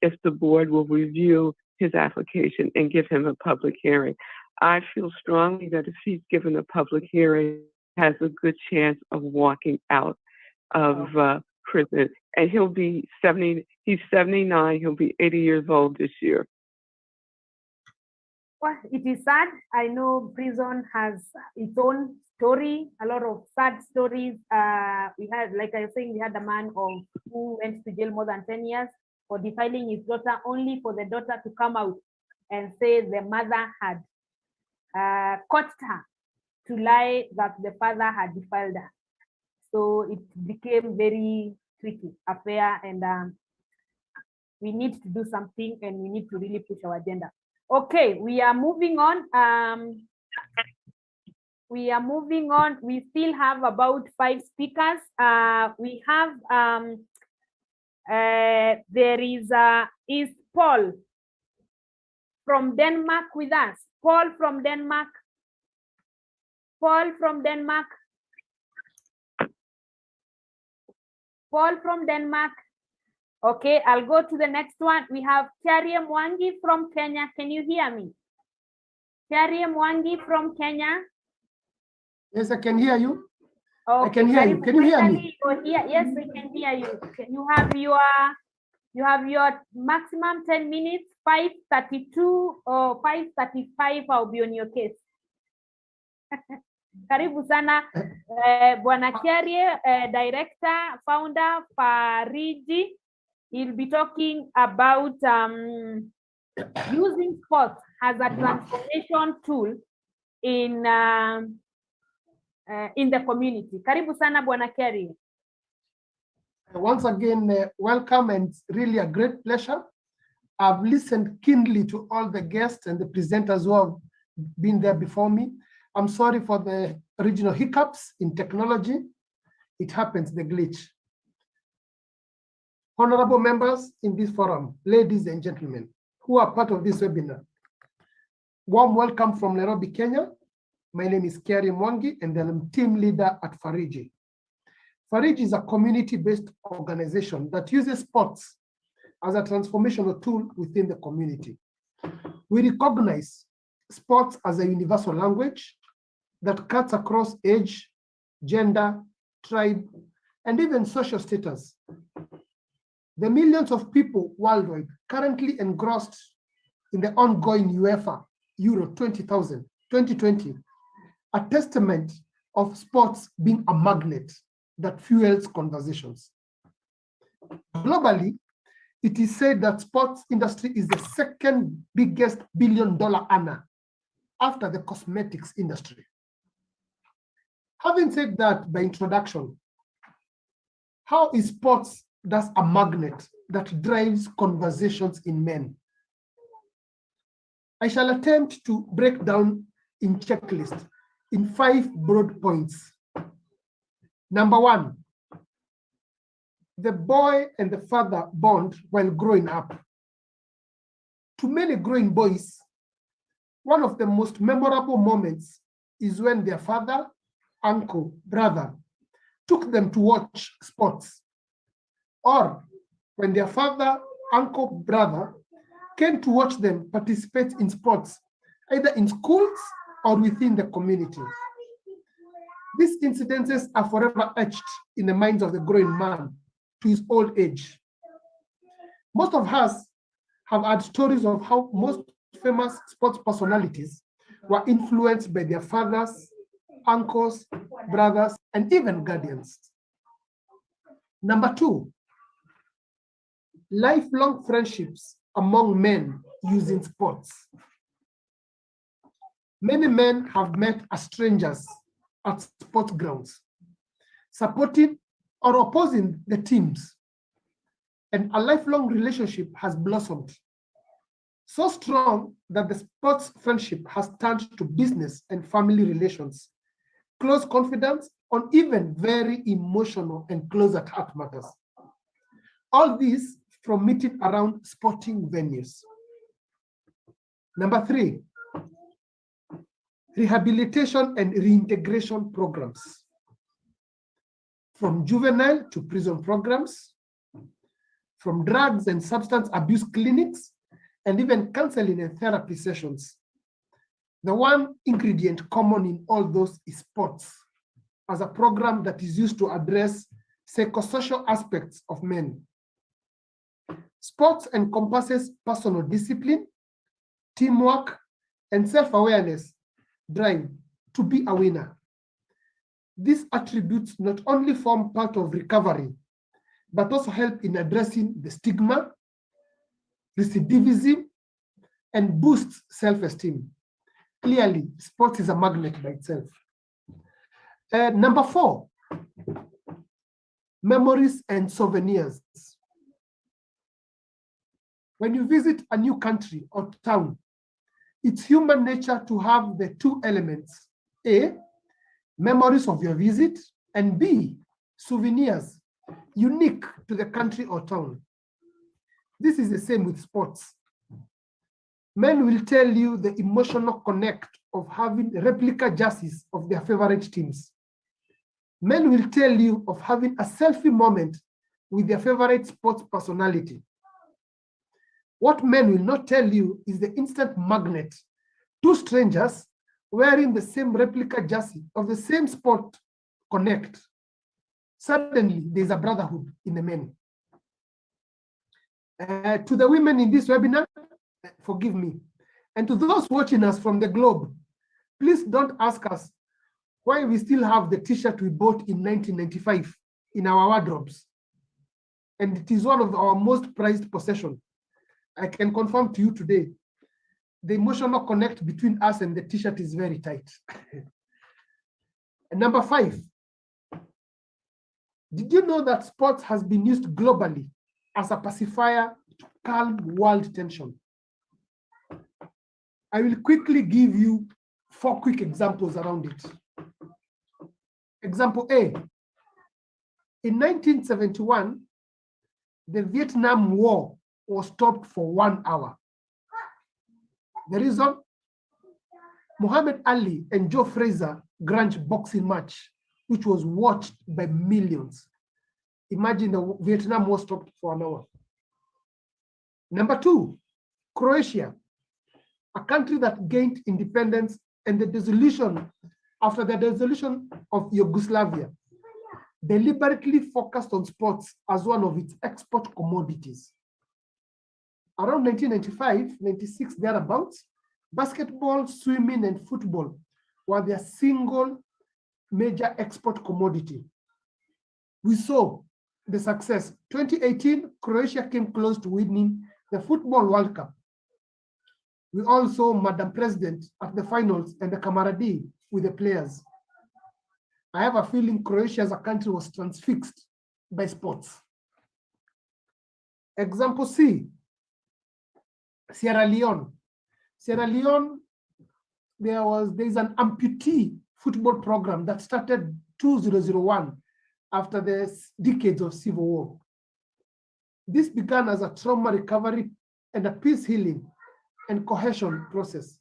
if the board will review his application and give him a public hearing. I feel strongly that if he's given a public hearing, he has a good chance of walking out of prison. And he'll be 70, he's 79, he'll be 80 years old this year. Well, it is sad. I know prison has its own story, a lot of sad stories. We had, like I was saying, we had a man who went to jail more than 10 years for defiling his daughter, only for the daughter to come out and say the mother had caught her to lie that the father had defiled her. So it became very tricky affair, and we need to do something and we need to really push our agenda. Okay, we are moving on. We still have about 5 speakers. We have there is Paul from Denmark with us. Paul from Denmark. Paul from Denmark. Paul from Denmark. Okay, I'll go to the next one. We have Kairie Mwangi from Kenya. Can you hear me? Kairie Mwangi from Kenya. Yes, I can hear you. Okay, I can hear you. Can you hear me? Yes, we can hear you. You have your maximum 10 minutes, 5:32 or 5:35. I'll be on your case. Karibu sana Bwana Kairie, director, founder, FARIJI. He'll be talking about using sports as a transformation tool in the community. Karibu sana Bwana Kairie. Once again, welcome, and it's really a great pleasure. I've listened keenly to all the guests and the presenters who have been there before me. I'm sorry for the original hiccups in technology. It happens, the glitch. Honorable members in this forum, ladies and gentlemen, who are part of this webinar, warm welcome from Nairobi, Kenya. My name is Kairie Mwangi, and I'm team leader at FARIJI. FARIJI is a community-based organization that uses sports as a transformational tool within the community. We recognize sports as a universal language that cuts across age, gender, tribe, and even social status. The millions of people worldwide currently engrossed in the ongoing UEFA Euro 2020, a testament of sports being a magnet that fuels conversations. Globally, it is said that sports industry is the second biggest billion-dollar earner after the cosmetics industry. Having said that by introduction, how is sports thus a magnet that drives conversations in men? I shall attempt to break down in checklist in 5 broad points. Number 1, the boy and the father bond while growing up. To many growing boys, one of the most memorable moments is when their father, uncle, brother took them to watch sports, or when their father, uncle, brother came to watch them participate in sports, either in schools or within the community. These incidences are forever etched in the minds of the growing man to his old age. Most of us have had stories of how most famous sports personalities were influenced by their fathers, uncles, brothers, and even guardians. Number 2, lifelong friendships among men using sports. Many men have met as strangers at sports grounds, supporting or opposing the teams, and a lifelong relationship has blossomed. So strong that the sports friendship has turned to business and family relations, close confidence, on even very emotional and close at heart matters. All this from meeting around sporting venues. Number 3, rehabilitation and reintegration programs. From juvenile to prison programs, from drugs and substance abuse clinics, and even counseling and therapy sessions. The one ingredient common in all those is sports, as a program that is used to address psychosocial aspects of men. Sports encompasses personal discipline, teamwork, and self-awareness, drive to be a winner. These attributes not only form part of recovery, but also help in addressing the stigma, recidivism, and boosts self-esteem. Clearly, sports is a magnet by itself. Number 4, memories and souvenirs. When you visit a new country or town, it's human nature to have the two elements: A, memories of your visit, and B, souvenirs unique to the country or town. This is the same with sports. Men will tell you the emotional connect of having replica jerseys of their favorite teams. Men will tell you of having a selfie moment with their favorite sports personality. What men will not tell you is the instant magnet. Two strangers wearing the same replica jersey of the same sport connect. Suddenly, there's a brotherhood in the men. To the women in this webinar, forgive me. And to those watching us from the globe, please don't ask us why we still have the t-shirt we bought in 1995 in our wardrobes. And it is one of our most prized possessions. I can confirm to you today, the emotional connect between us and the t-shirt is very tight. And number 5, did you know that sports has been used globally as a pacifier to calm world tension? I will quickly give you 4 quick examples around it. Example A, in 1971, the Vietnam War was stopped for 1 hour. The reason? Muhammad Ali and Joe Frazier grudge boxing match, which was watched by millions. Imagine the Vietnam War stopped for 1 hour. Number 2, Croatia, a country that gained independence and the dissolution, after the dissolution of Yugoslavia, deliberately focused on sports as one of its export commodities. Around 1995, 96, thereabouts, basketball, swimming, and football were their single major export commodity. We saw the success. 2018, Croatia came close to winning the Football World Cup. We all saw Madam President at the finals and the camaraderie with the players. I have a feeling Croatia as a country was transfixed by sports. Example C, Sierra Leone. Sierra Leone, there's an amputee football program that started 2001 after the decades of civil war. This began as a trauma recovery and a peace healing and cohesion process.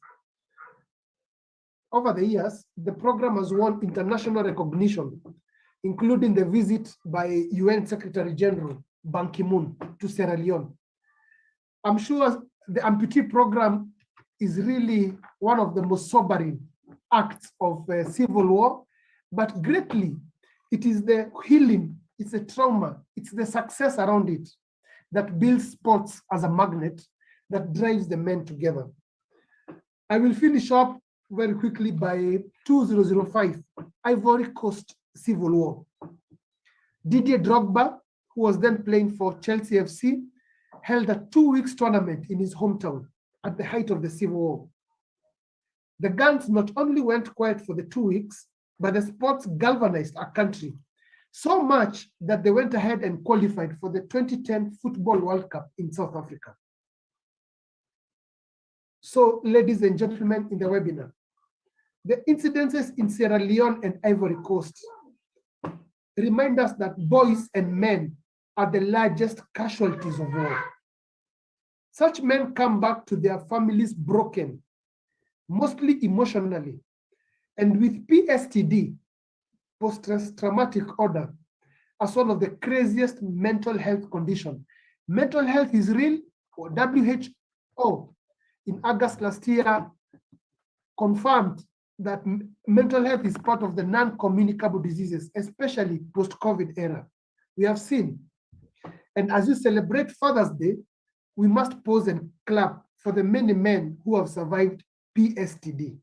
Over the years, the program has won international recognition, including the visit by UN Secretary General Ban Ki-moon to Sierra Leone. I'm sure the amputee program is really one of the most sobering acts of civil war, but greatly, it is the healing, it's the trauma, it's the success around it that builds sports as a magnet that drives the men together. I will finish up very quickly by 2005, Ivory Coast Civil War. Didier Drogba, who was then playing for Chelsea FC, held a 2-week tournament in his hometown at the height of the Civil War. The Guns not only went quiet for the 2 weeks, but the sports galvanized our country so much that they went ahead and qualified for the 2010 Football World Cup in South Africa. So, ladies and gentlemen in the webinar, the incidences in Sierra Leone and Ivory Coast remind us that boys and men are the largest casualties of war. Such men come back to their families broken, mostly emotionally, and with PTSD, post-traumatic order, as one of the craziest mental health conditions. Mental health is real. WHO in August last year confirmed that mental health is part of the non-communicable diseases, especially post-COVID era. We have seen. And as we celebrate Father's Day, we must pause and clap for the many men who have survived PTSD.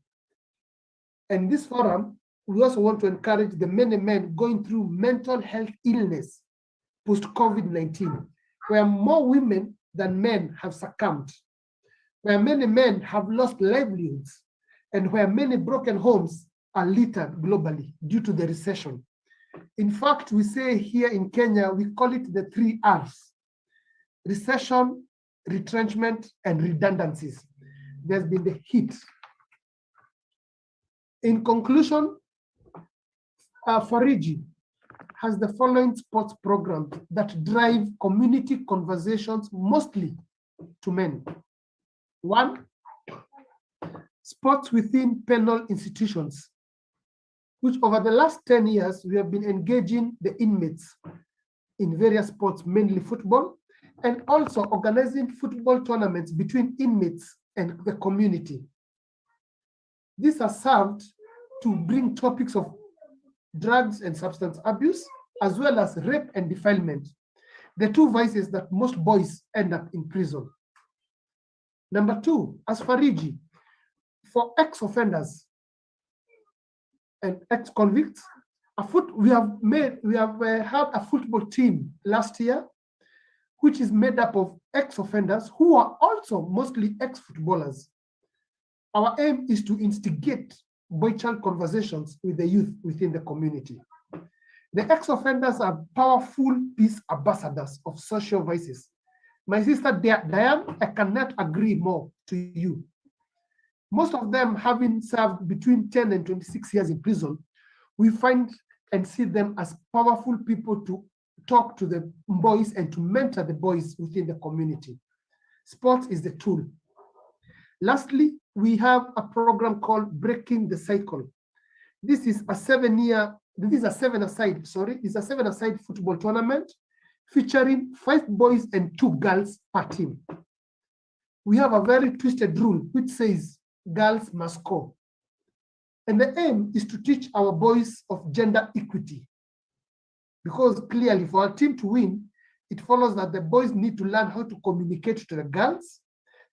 And this forum, we also want to encourage the many men going through mental health illness post-COVID-19, where more women than men have succumbed, where many men have lost livelihoods, and where many broken homes are littered globally due to the recession. In fact, we say here in Kenya, we call it the 3 Rs: recession, retrenchment, and redundancies. There's been the heat. In conclusion, FARIJI has the following sports programs that drive community conversations mostly to men. 1, sports within penal institutions, which over the last 10 years, we have been engaging the inmates in various sports, mainly football, and also organizing football tournaments between inmates and the community. These are served to bring topics of drugs and substance abuse, as well as rape and defilement, the 2 vices that most boys end up in prison. Number 2, as FARIJI, for ex-offenders and ex-convicts, we have had a football team last year, which is made up of ex-offenders who are also mostly ex-footballers. Our aim is to instigate boy-child conversations with the youth within the community. The ex-offenders are powerful peace ambassadors of social vices. My sister Diane, I cannot agree more to you. Most of them having served between 10 and 26 years in prison, we find and see them as powerful people to talk to the boys and to mentor the boys within the community. Sports is the tool. Lastly, we have a program called Breaking the Cycle. This is a 7-a-side football tournament featuring 5 boys and 2 girls per team. We have a very twisted rule which says girls must score. And the aim is to teach our boys of gender equity. Because clearly for our team to win, it follows that the boys need to learn how to communicate to the girls,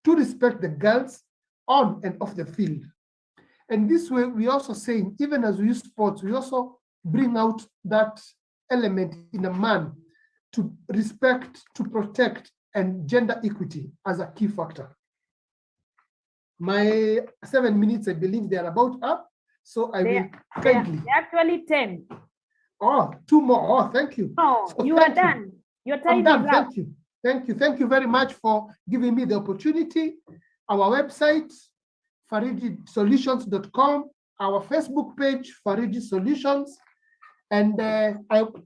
to respect the girls on and off the field. And this way, we also saying, even as we use sports, we also bring out that element in a man to respect, to protect, and gender equity as a key factor. My 7 minutes, I believe they are about up. So I will kindly. They're actually 10. Oh, 2 more. Oh, thank you. No, so you are done. Your time is up. Thank you. Thank you. Thank you very much for giving me the opportunity. Our website, farijisolutions.com, our Facebook page, FARIJI Solutions, and I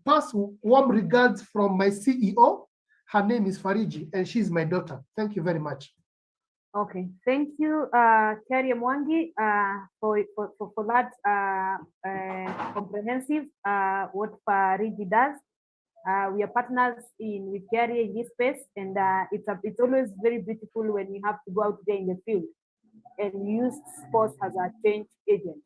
pass warm regards from my CEO. Her name is FARIJI, and she's my daughter. Thank you very much. Okay, thank you, Kairie Mwangi, for that comprehensive what FARIJI does. We are partners with Kairie in this space, and it's always very beautiful when you have to go out there in the field and use sports as a change agent.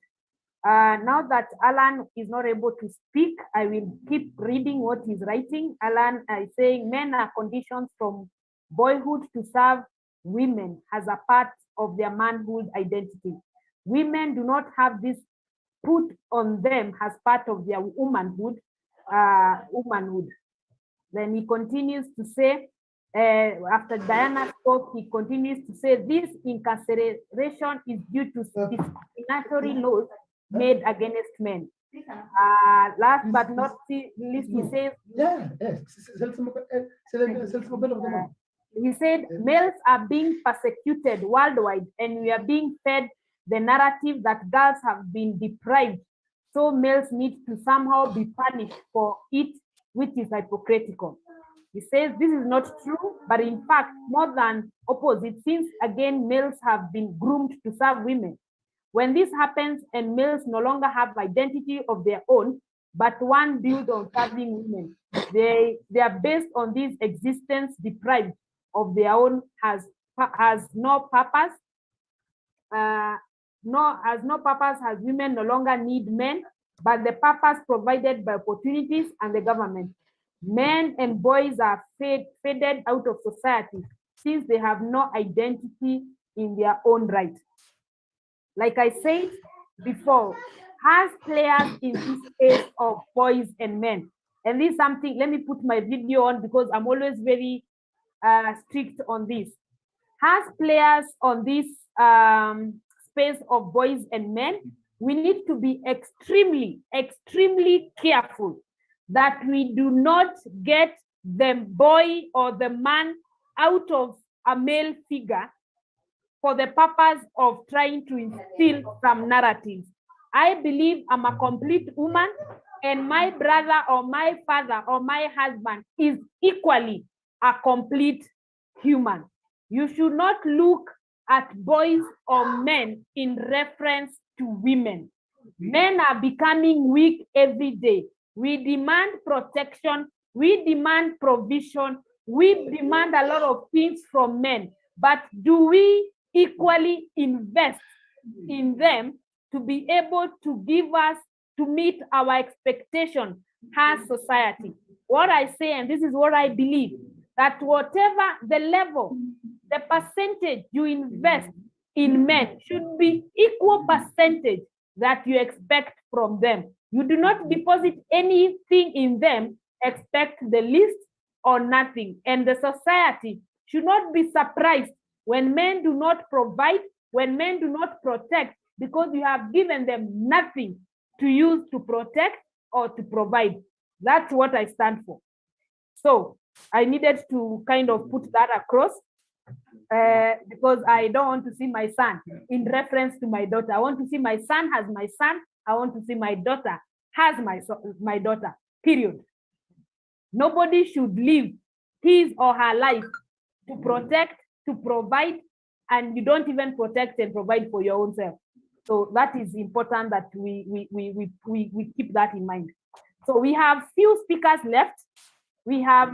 Now that Alan is not able to speak, I will keep reading what he's writing. Alan is saying men are conditioned from boyhood to serve women as a part of their manhood identity. Women do not have this put on them as part of their womanhood. Then he continues to say, after Diana spoke, he continues to say this incarceration is due to discriminatory laws made against men. Last but not least, he says, he said, males are being persecuted worldwide and we are being fed the narrative that girls have been deprived. So males need to somehow be punished for it, which is hypocritical. He says this is not true, but in fact, more than opposite, since again, males have been groomed to serve women. When this happens and males no longer have identity of their own, but one built on serving women, they are based on this existence deprived of their own has no purpose. Has no purpose as women no longer need men, but the purpose provided by opportunities and the government. Men and boys are faded out of society since they have no identity in their own right. Like I said before, as players in this space of boys and men, and this is something, let me put my video on because I'm always very strict on this. As players on this space of boys and men, we need to be extremely, extremely careful that we do not get the boy or the man out of a male figure for the purpose of trying to instill some narratives. I believe I'm a complete woman, and my brother or my father or my husband is equally a complete human. You should not look at boys or men in reference to women. Men are becoming weak every day. We demand protection, we demand provision, we demand a lot of things from men, but do we equally invest in them to be able to give us, to meet our expectation as society? What I say, and this is what I believe, that whatever the level, the percentage you invest in men should be equal percentage that you expect from them. You do not deposit anything in them, expect the least or nothing. And the society should not be surprised when men do not provide, when men do not protect, because you have given them nothing to use to protect or to provide. That's what I stand for. So I needed to kind of put that across because I don't want to see my son in reference to my daughter. I want to see my son as my son. I want to see my daughter as my daughter, period. Nobody should live his or her life to protect, to provide, and you don't even protect and provide for your own self. So that is important that we keep that in mind. So we have few speakers left. We have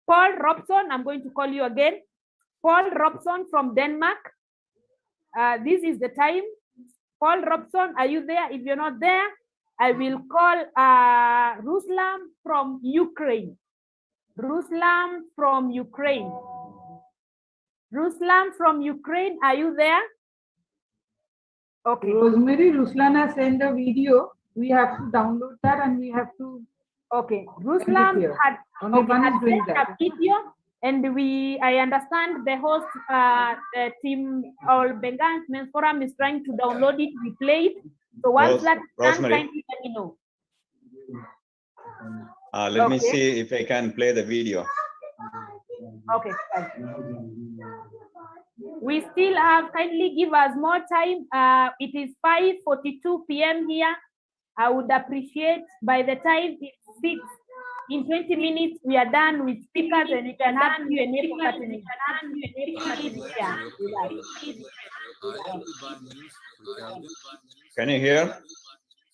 Paul Robson. I'm going to call you again. Paul Robson from Denmark. This is the time. Paul Robson, are you there? If you're not there, I will call Ruslan from Ukraine. Ruslan from Ukraine. Ruslan from Ukraine, are you there? Okay. Rosemary, Ruslan has sent a video. We have to download that and we have to. Okay. Ruslan had doing sent a video, and I understand the host team or Bengal Men's Forum is trying to download it, we play it. So once that's done, kindly let me know. Let me see if I can play the video. Okay. We still have, kindly give us more time. It is 5:42 p.m. here. I would appreciate by the time it's 6, in 20 minutes, we are done with speakers and we can have Q&A. Can you hear?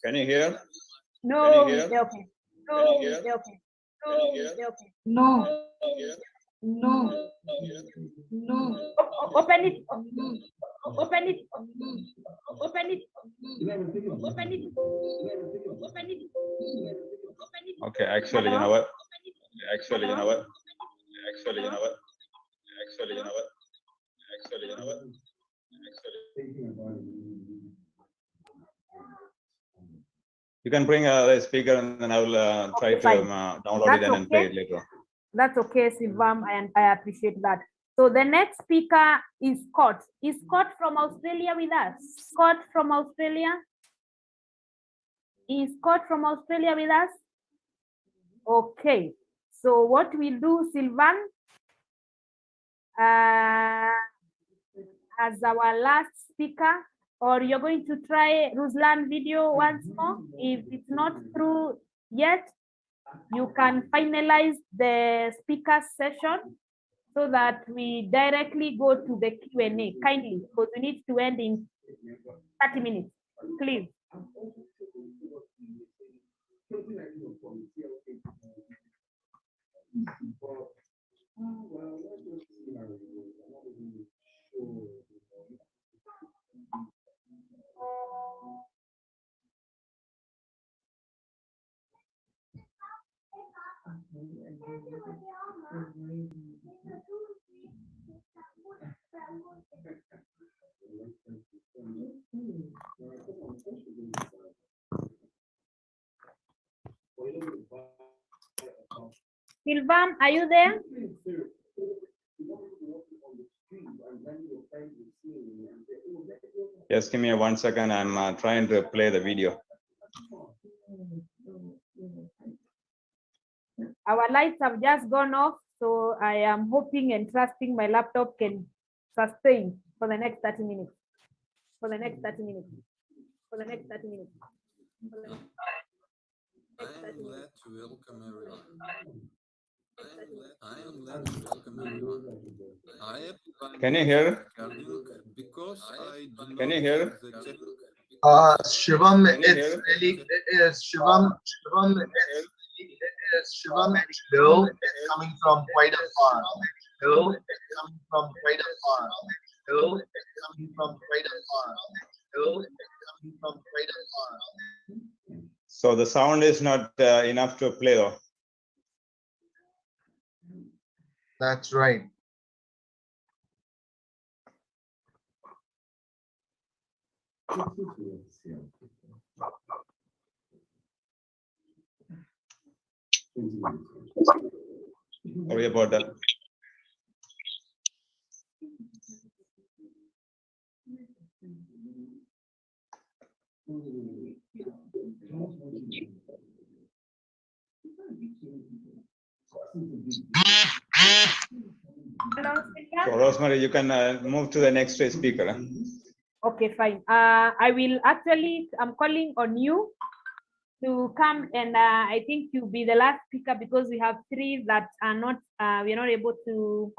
Can you hear? No, Can you hear? okay. No. No. No. Open it. Open it. Open it. Open it. Open it. Okay, actually, you know what? You can bring a speaker and then I will try to download it and then play it later. That's okay, Sivam, and I appreciate that. So the next speaker is Scott. Is Scott from Australia with us? Scott from Australia? Is Scott from Australia with us? Okay. So what we'll do, Sivam, as our last speaker, or you're going to try Ruslan video once more. If it's not through yet, you can finalize the speaker session so that we directly go to the Q&A, kindly, because we need to end in 30 minutes, please. Sivam, are you there? Just give me 1 second. I'm trying to play the video. Our lights have just gone off, so I am hoping and trusting my laptop can sustain for the next 30 minutes. For the next 30 minutes. For the next 30 minutes. For the next I am glad to welcome everyone. I am glad to welcome everyone. I am Can you hear? recording because I do Can not you have hear? the technique. Shivam, Can you it's hear? really, Shivam, low. It's coming from quite a far. Low, it's coming from quite a far. Low, it's coming from quite a far. Low, it's coming from quite a far. So the sound is not enough to play though. That's right. Sorry about that. Hello, So Rosemary, you can move to the next speaker. Okay, fine. I'm calling on you to come and I think you'll be the last speaker because we have three that are not, we're not able to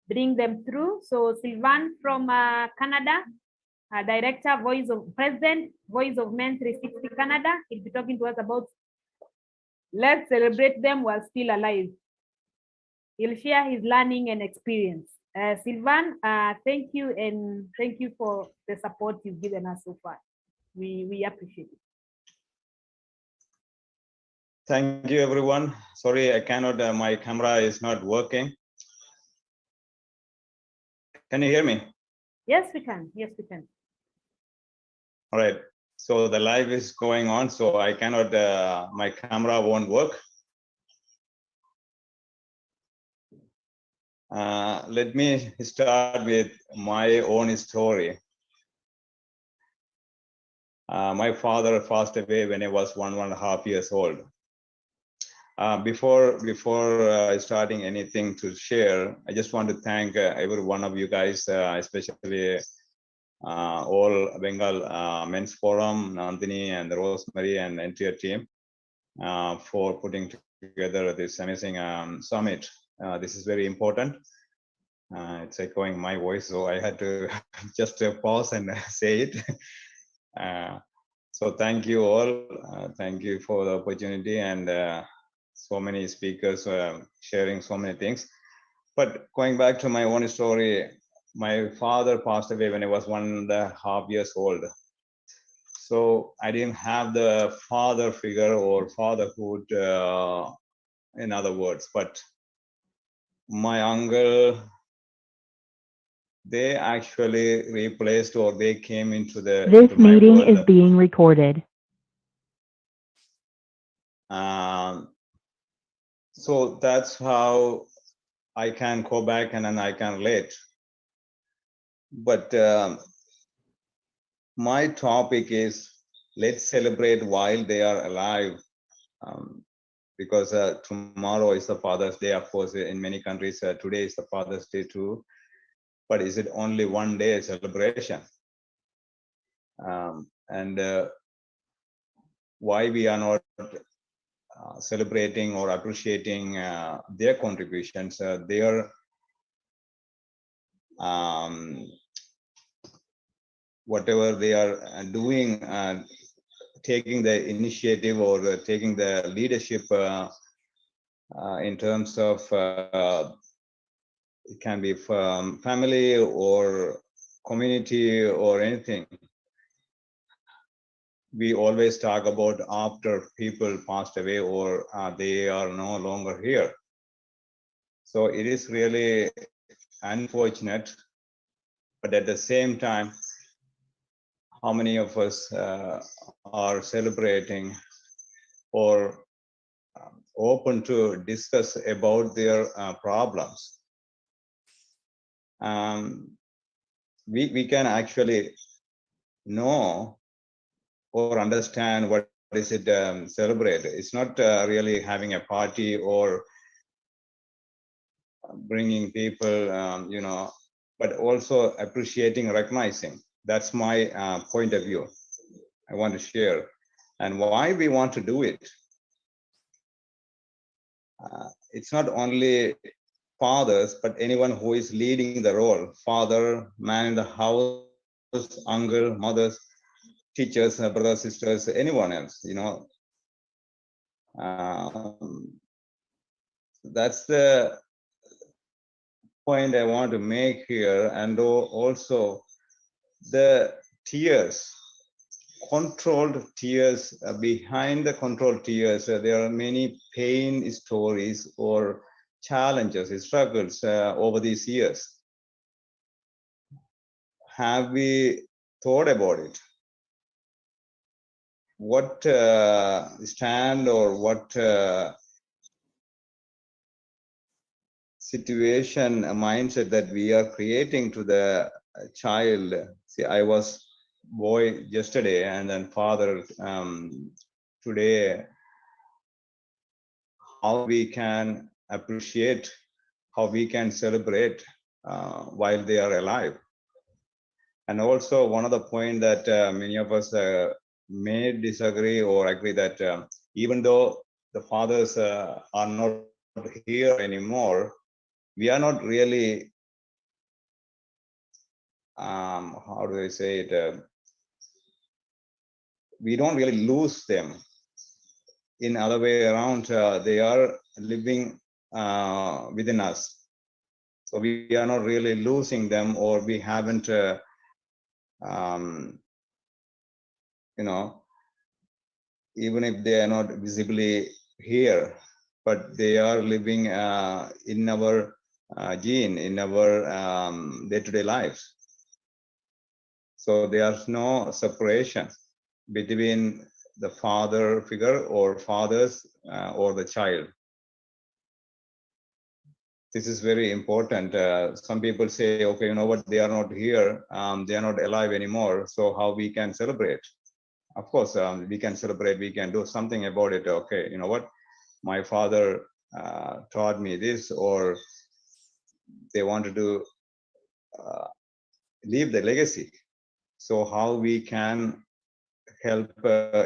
bring them through. So Sylvain from Canada, Director, President, Voice of Men 360 Canada, he'll be talking to us about let's celebrate them while still alive. He'll share his learning and experience. Sylvain, thank you and thank you for the support you've given us so far. We appreciate it. Thank you, everyone. Sorry, I cannot, my camera is not working. Can you hear me? Yes, we can. Yes, we can. All right. So the live is going on, so I cannot, my camera won't work. Let me start with my own story. My father passed away when I was 1.5 years old. Before starting anything to share, I just want to thank every one of you guys, especially all Bengal Men's Forum, Nandini and Rosemary and the entire team for putting together this amazing summit. This is very important. It's echoing my voice, so I had to just pause and say it. So thank you all. Thank you for the opportunity and so many speakers sharing so many things. But going back to my own story, my father passed away when I was 1.5 years old. So I didn't have the father figure or fatherhood, in other words, but my uncle, they actually replaced or they came into the This into my meeting world. is being recorded. So that's how I can go back and then I can relate. But my topic is let's celebrate while they are alive, because tomorrow is the Father's Day. Of course, in many countries, today is the Father's Day too. But is it only one day celebration? And why we are not celebrating or appreciating their contributions, their whatever they are doing, taking the initiative or taking the leadership in terms of it can be from family or community or anything. We always talk about after people passed away or they are no longer here. So it is really unfortunate, but at the same time, how many of us are celebrating or open to discuss about their problems? We can actually know or understand what is it celebrate? It's not really having a party or bringing people, but also appreciating, recognizing. That's my point of view. I want to share, and why we want to do it. It's not only fathers, but anyone who is leading the role: father, man in the house, uncle, mothers, teachers, brothers, sisters, anyone else. That's the point I want to make here, and also the tears, controlled tears. Behind the controlled tears, there are many pain stories or challenges, struggles over these years. Have we thought about it? What stand or what situation, a mindset that we are creating to the child? See, I was boy yesterday and then father today. How we can appreciate, how we can celebrate while they are alive. And also one of the point that many of us may disagree or agree that even though the fathers are not here anymore, we are not really, how do I say it, we don't really lose them. In other way around, they are living within us. So we are not really losing them, or we haven't, even if they are not visibly here, but they are living in our gene, in our day-to-day lives. So there's no separation between the father figure or fathers or the child. This is very important. Some people say, okay, you know what, they are not here, they are not alive anymore, so how we can celebrate? Of course, we can celebrate, we can do something about it. Okay, you know what, my father taught me this, or they wanted to leave the legacy. So how we can help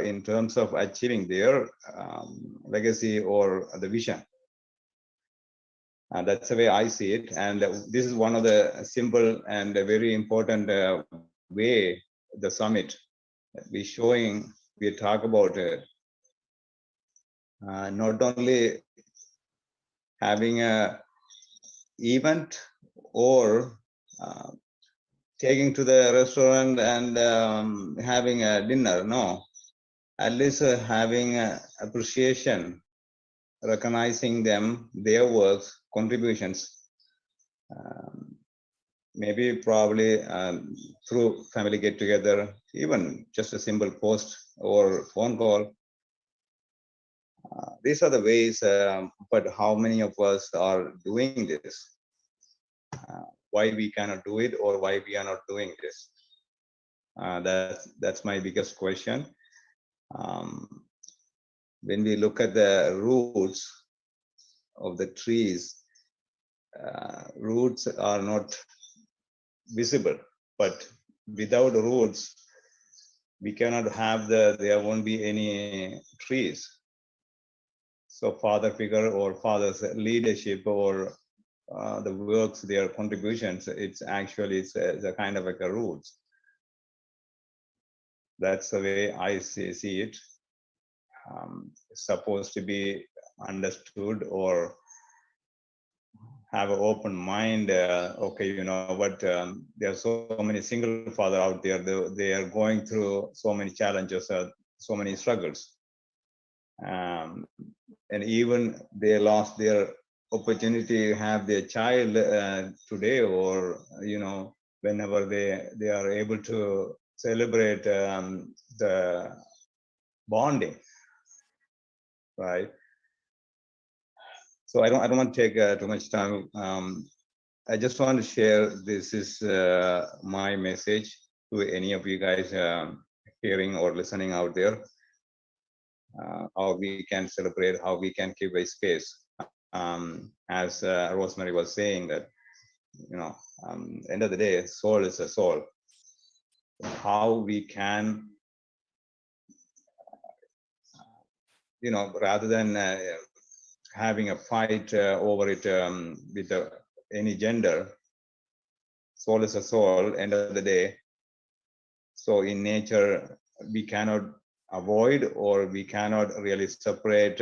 in terms of achieving their legacy or the vision. And that's the way I see it. And this is one of the simple and very important way the summit we showing, we talk about it. Not only having a event or taking to the restaurant and having a dinner, no. At least having appreciation, recognizing them, their works, contributions, maybe probably through family get together, even just a simple post or phone call. These are the ways, but how many of us are doing this? Why we cannot do it, or why we are not doing this? That's my biggest question. When we look at the roots of the trees, roots are not visible, but without roots, we cannot have there won't be any trees. So father figure or father's leadership or the works, their contributions, it's a kind of like a roots. That's the way I see it. It's supposed to be understood or have an open mind. Okay, you know what, there are so many single father out there. They are going through so many challenges, so many struggles. And even they lost their opportunity to have their child today, or whenever they are able to celebrate the bonding, right? So I don't want to take too much time. I just want to share, this is my message to any of you guys hearing or listening out there. how we can celebrate, how we can keep a space. As Rosemary was saying that, end of the day, soul is a soul. How we can, rather than having a fight over it with any gender, soul is a soul, end of the day. So in nature, we cannot avoid, or we cannot really separate,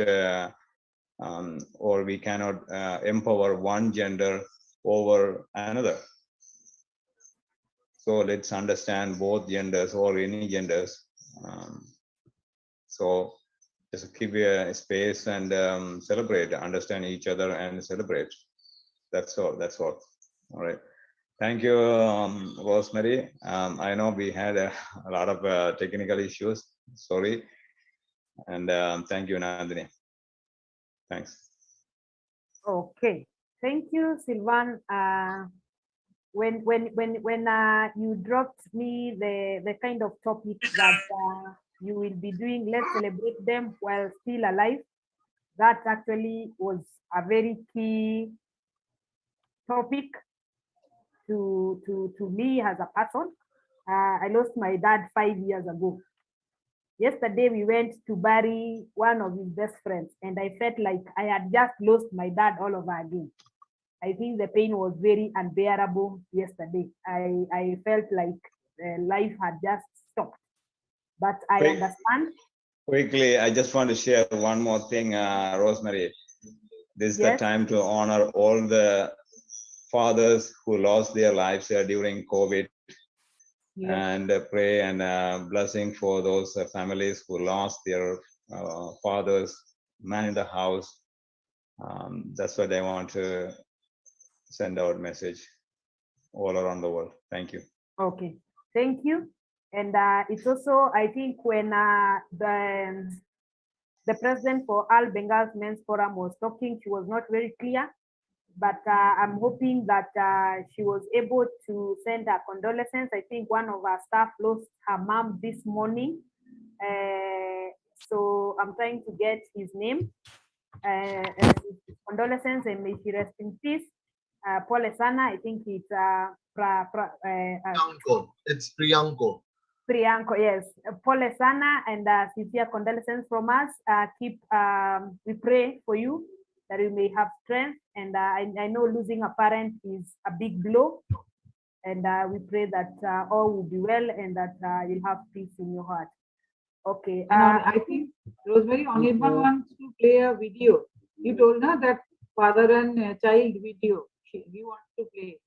or we cannot empower one gender over another. So let's understand both genders or any genders. So just keep a space and celebrate, understand each other and celebrate. That's all. That's all. All right. Thank you, Rosemary. I know we had a lot of technical issues. Sorry. And thank you, Nandini. Thanks. Okay. Thank you, Sivam. When you dropped me the kind of topic that you will be doing, let's celebrate them while still alive. That actually was a very key topic to me as a person. I lost my dad 5 years ago. Yesterday we went to bury one of his best friends, and I felt like I had just lost my dad all over again. I think the pain was very unbearable yesterday. I felt like life had just stopped. But I understand. Quickly, I just want to share one more thing, Rosemary. This is the time to honor all the fathers who lost their lives during COVID, and pray and blessing for those families who lost their fathers, man in the house. That's what I want to send out message all around the world. Thank you. Okay, thank you. And it's also, I think, when the president for All Bengal Men's Forum was talking, she was not very clear, but I'm hoping that she was able to send her condolences. I think one of our staff lost her mom this morning. So I'm trying to get his name. Condolences, and may she rest in peace. Pole sana, I think it's Priyanko. It's Priyanko. Priyanko, yes. Pole sana, and sincere condolences from us. We pray for you that you may have strength. And I know losing a parent is a big blow. And we pray that all will be well, and that you'll have peace in your heart. Okay. I think Rosemary Anirban wants to play a video. You told her that father and child video. He wants to play.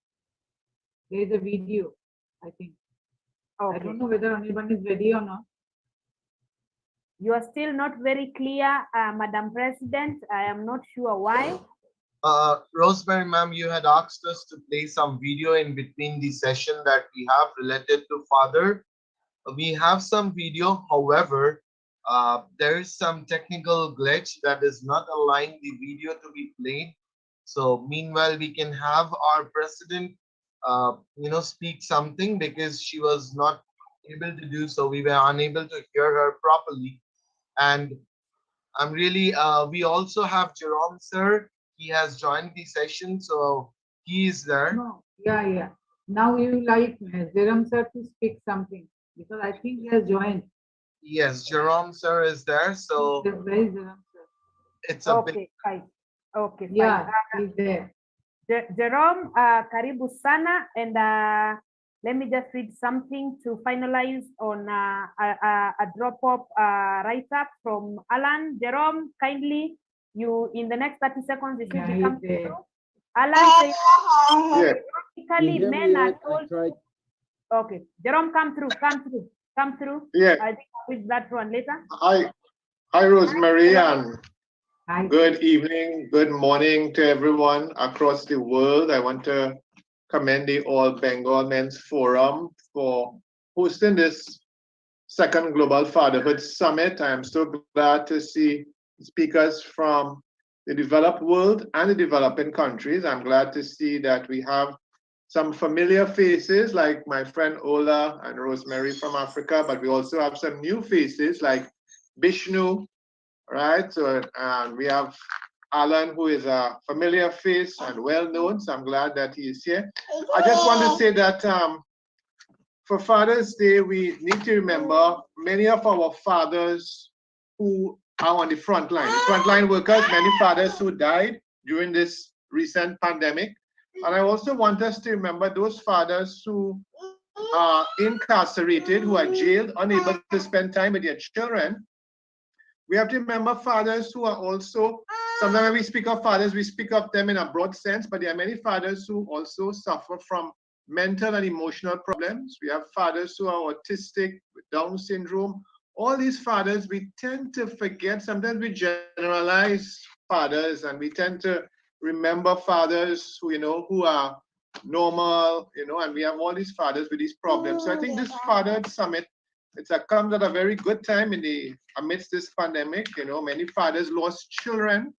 There is a video, I think. Okay. I don't know whether Anirban is ready or not. You are still not very clear, Madam President. I am not sure why. Rosemary, ma'am, you had asked us to play some video in between the session that we have related to father. We have some video, however, there is some technical glitch that is not allowing the video to be played. So meanwhile, we can have our president, speak something, because she was not able to do so. We were unable to hear her properly. And I'm really, we also have Jerome, sir. He has joined the session, so he is there. No, yeah. Now you like Jerome, sir, to speak something, because I think he has joined. Yes, Jerome, sir, is there. So where is Jerome, sir? It's a okay, fine. Okay, fine. Yeah, he's there. Jerome, karibu sana, and let me just read something to finalize on a drop-off write-up from Alan. Jerome, kindly, you in the next 30 seconds, you should become through. Alan says, basically, men are told. Okay, Jerome, come through. Yeah. I think I'll read that one later. Hi, Rosemary, and good evening, good morning to everyone across the world. I want to commend the All Bengal Men's Forum for hosting this second Global Fatherhood Summit. I am so glad to see speakers from the developed world and the developing countries. I'm glad to see that we have some familiar faces like my friend Ola and Rosemary from Africa, but we also have some new faces like Bishnu right? So we have Alan, who is a familiar face and well known, so I'm glad that he is here. I just want to say that for Father's Day, we need to remember many of our fathers who are on the frontline workers, many fathers who died during this recent pandemic. And I also want us to remember those fathers who are incarcerated, who are jailed, unable to spend time with their children. We have to remember fathers who are also, sometimes when we speak of fathers, we speak of them in a broad sense, but there are many fathers who also suffer from mental and emotional problems. We have fathers who are autistic, with Down syndrome. All these fathers, we tend to forget. Sometimes we generalize fathers, and we tend to remember fathers who, who are normal, and we have all these fathers with these problems. So I think this Fatherhood Summit, comes at a very good time amidst this pandemic. Many fathers lost children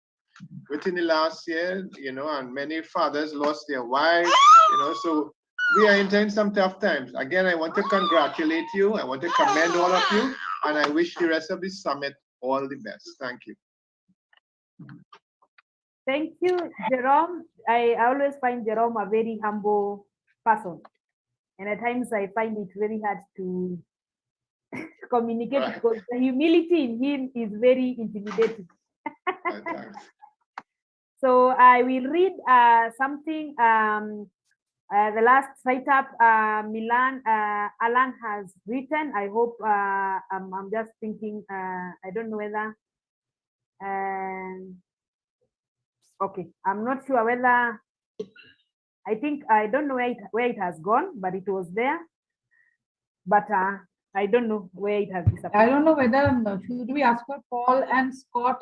within the last year, and many fathers lost their wives, so we are in some tough times. Again, I want to congratulate you. I want to commend all of you, and I wish the rest of the summit all the best. Thank you. Thank you, Jerome. I always find Jerome a very humble person. And at times I find it very hard to communicate because the humility in him is very intimidating. So I will read something. The last write-up Milan Alan has written. I hope I'm just thinking. I don't know whether. Okay, I'm not sure whether. I don't know where it has gone, but it was there. But I don't know where it has disappeared. I don't know whether should we ask for Paul and Scott.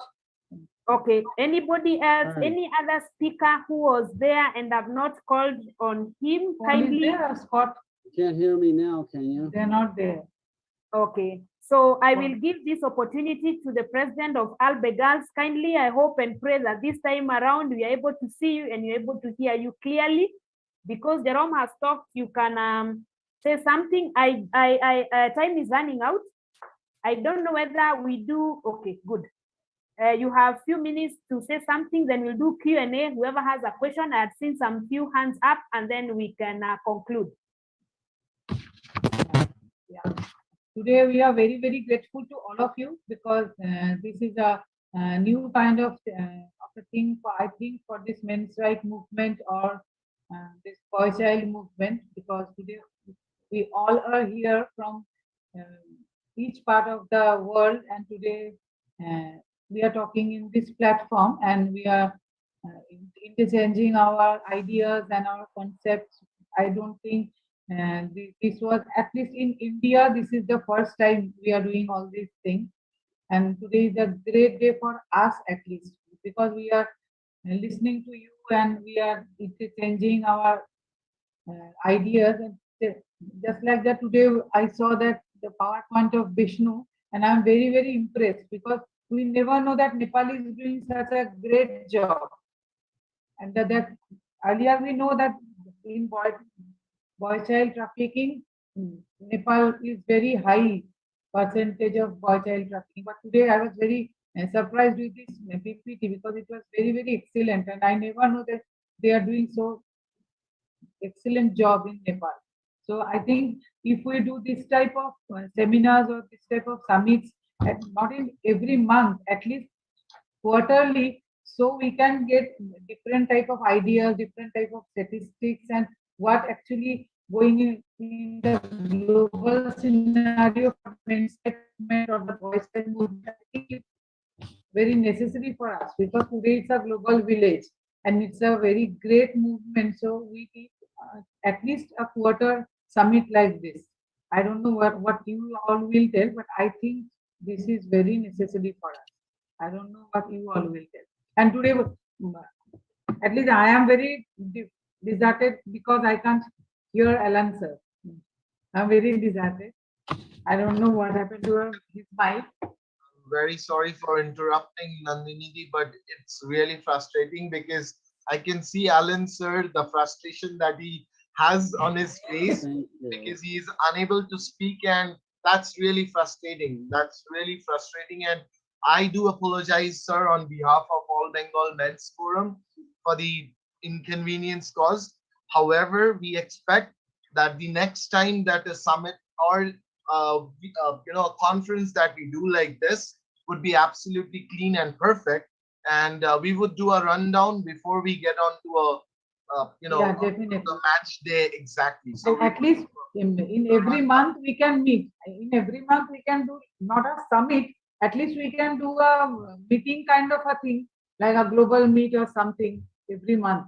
Okay, anybody else, any other speaker who was there and have not called on him, kindly. Is there, Scott? You can't hear me now, can you? They're not there. Okay, so I will give this opportunity to the president of Albe Girls. Kindly, I hope and pray that this time around we are able to see you and you're able to hear you clearly. Because Jerome has talked, you can say something. Time is running out. I don't know whether we do. Okay, good. You have few minutes to say something, then we'll do Q&A. Whoever has a question, I've seen some few hands up, and then we can conclude. Yeah. Today we are very, very grateful to all of you because this is a new kind of a thing for, I think, for this men's rights movement or this boy child movement, because today we all are here from each part of the world, and today we are talking in this platform, and we are interchanging our ideas and our concepts. I don't think this was, at least in India, this is the first time we are doing all these things. And today is a great day for us, at least, because we are listening to you and we are interchanging our ideas. And just like that, today I saw that the PowerPoint of Bishnu, and I'm very, very impressed because we never know that Nepal is doing such a great job. And that earlier we know that in boy child trafficking, Nepal is very high percentage of boy child trafficking. But today I was very surprised with this PPT because it was very, very excellent. And I never know that they are doing so excellent job in Nepal. So I think if we do this type of seminars or this type of summits, not in every month, at least quarterly, so we can get different type of ideas, different type of statistics, and what actually going in the global scenario for men's movement or the boys' movement. I think it's very necessary for us because today it's a global village and it's a very great movement. So we need at least a quarter summit like this. I don't know what you all will tell, but I think this is very necessary for us. I don't know what you all will tell. And today, at least I am very deserted because I can't hear Alan sir. I'm very deserted. I don't know what happened to his mic. Very sorry for interrupting, Nandini, but it's really frustrating because I can see Alan sir, the frustration that he has on his face because he is unable to speak, and that's really frustrating. That's really frustrating, and I do apologize, sir, on behalf of All Bengal Men's Forum for the inconvenience caused. However, we expect that the next time that a summit or a conference that we do like this would be absolutely clean and perfect, and we would do a rundown before we get on to Yeah, definitely. the match day exactly. So And at least in every month we can meet. In every month we can do not a summit. At least we can do a meeting kind of a thing, like a global meet or something every month.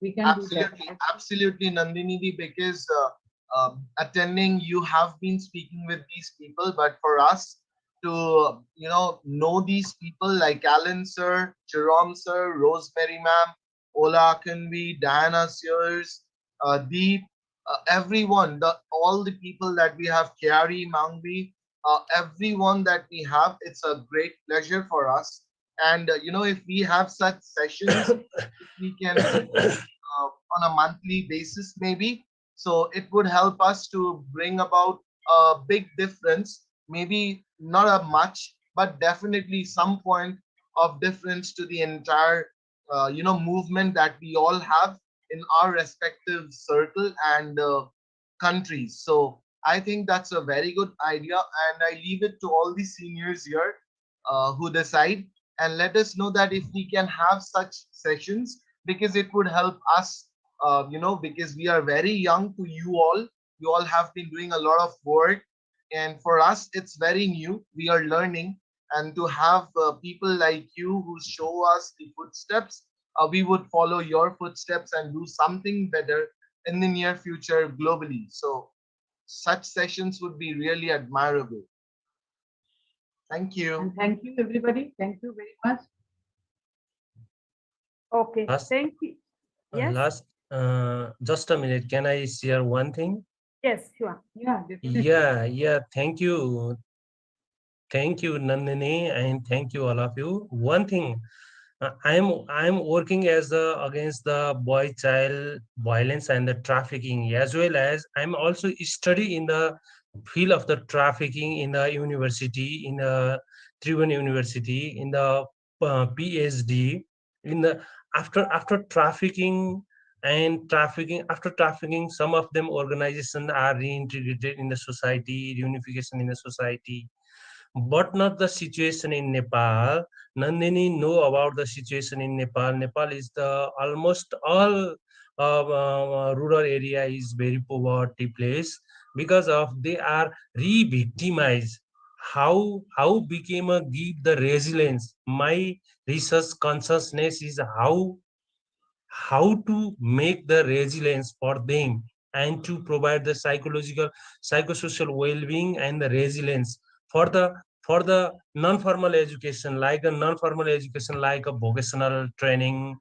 We can do that. Absolutely, Nandini, because attending, you have been speaking with these people, but for us to know these people like Alan sir, Jerome sir, Rosemary ma'am, Ola Akinwe, Diana Sears, Deep, everyone, all the people that we have, Kairie, Mwangi, everyone that we have, it's a great pleasure for us. And if we have such sessions, we can on a monthly basis maybe, so it would help us to bring about a big difference, maybe not a much, but definitely some point of difference to the entire movement that we all have in our respective circle and countries. So I think that's a very good idea, and I leave it to all the seniors here who decide, and let us know that if we can have such sessions, because it would help us, because we are very young to you all. You all have been doing a lot of work, and for us, it's very new. We are learning, and to have people like you who show us the footsteps, we would follow your footsteps and do something better in the near future globally. So such sessions would be really admirable. Thank you. And thank you, everybody. Thank you very much. Okay, thank you. Yes. Just a minute. Can I share one thing? Yes, sure. Yeah, definitely. Yeah. Thank you, Nandini, and thank you all of you. One thing, I'm working as against the boy child violence and the trafficking, as well as I'm also study in the field of the trafficking in the university, in the Tribhuvan University, in the PhD, in the after trafficking after trafficking, some of them organizations are reintegrated in the society, reunification in the society, but not the situation in Nepal. Nandini know about the situation in Nepal. Nepal is the almost all rural area is very poverty place, because of they are re-victimized. How became a give the resilience? My research consciousness is how to make the resilience for them and to provide the psychological psychosocial well-being and the resilience for the non-formal education, like a non-formal education like a vocational training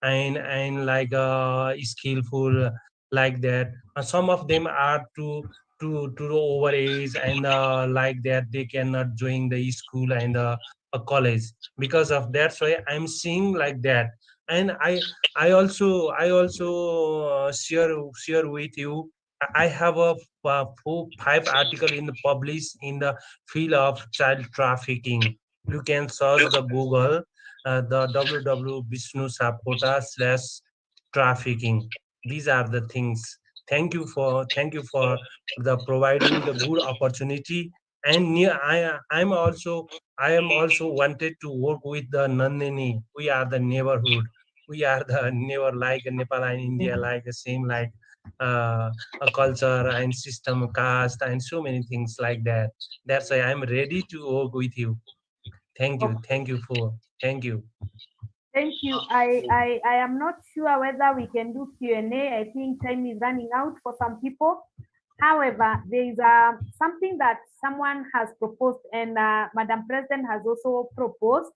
and like a skillful like that. Some of them are to over age and like that they cannot join the school and a college. Because of that's why I'm seeing like that. And I also share with you. I have a 4-5 article in the published in the field of child trafficking. You can search the Google, the www Bishnu Sapkota / trafficking. These are the things. Thank you for the providing the good opportunity. And I am also wanted to work with the Nandini. We are the neighborhood. We are the neighbor, like Nepal and India, like the same, like a culture and system, caste, and so many things like that. That's why I'm ready to work with you. Thank you. Thank you. Thank you. I am not sure whether we can do Q&A. I think time is running out for some people. However, there is something that someone has proposed, and Madam President has also proposed,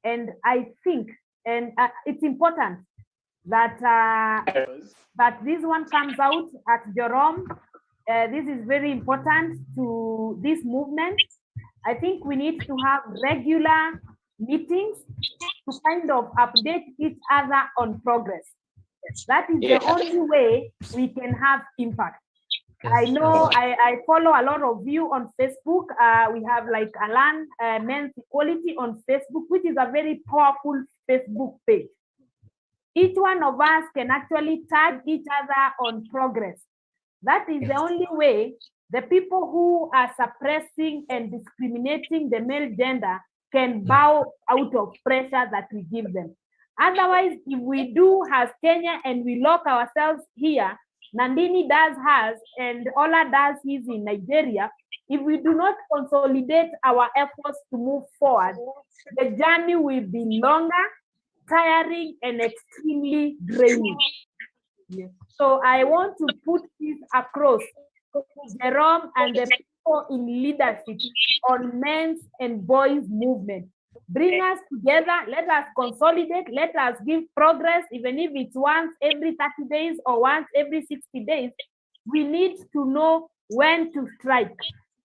and I think, and it's important that that this one comes out at Jerome. This is very important to this movement. I think we need to have regular meetings to kind of update each other on progress. That is the only way we can have impact. I know I follow a lot of you on Facebook. We have like Alan Men's Equality on Facebook, which is a very powerful Facebook page. Each one of us can actually tag each other on progress. That is the only way the people who are suppressing and discriminating the male gender can bow out of pressure that we give them. Otherwise, if we do as Kenya and we lock ourselves here, Nandini does hers and Ola does his in Nigeria, if we do not consolidate our efforts to move forward, the journey will be longer, tiring, and extremely draining. So I want to put this across to Jerome and the people in leadership on men's and boys movement. Bring us together, let us consolidate, let us give progress, even if it's once every 30 days or once every 60 days. We need to know when to strike.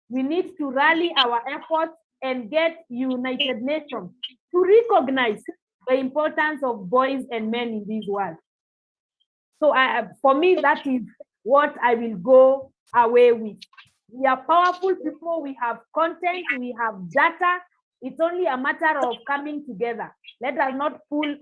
We need to rally our efforts and get United Nations to recognize the importance of boys and men in this world. So for me, that is what I will go away with. We are powerful people, we have content, we have data. It's only a matter of coming together. Let us not pull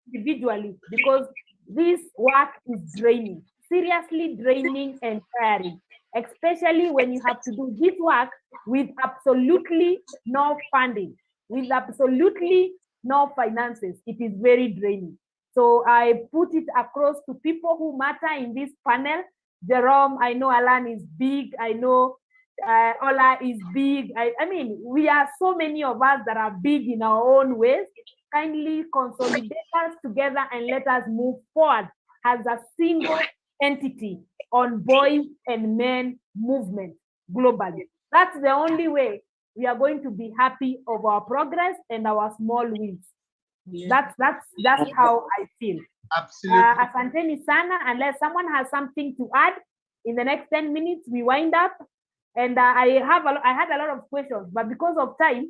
individually because this work is draining, seriously draining and tiring, especially when you have to do this work with absolutely no funding, with absolutely no finances. It is very draining. So I put it across to people who matter in this panel. Jerome, I know Alan is big. I know Ola is big. I mean, we are so many of us that are big in our own ways. Kindly consolidate us together and let us move forward as a single entity on boys and men movement globally. That's the only way we are going to be happy of our progress and our small wins. That's how I feel. Absolutely. Asanteni sana, unless someone has something to add, in the next 10 minutes, we wind up. And I had a lot of questions, but because of time,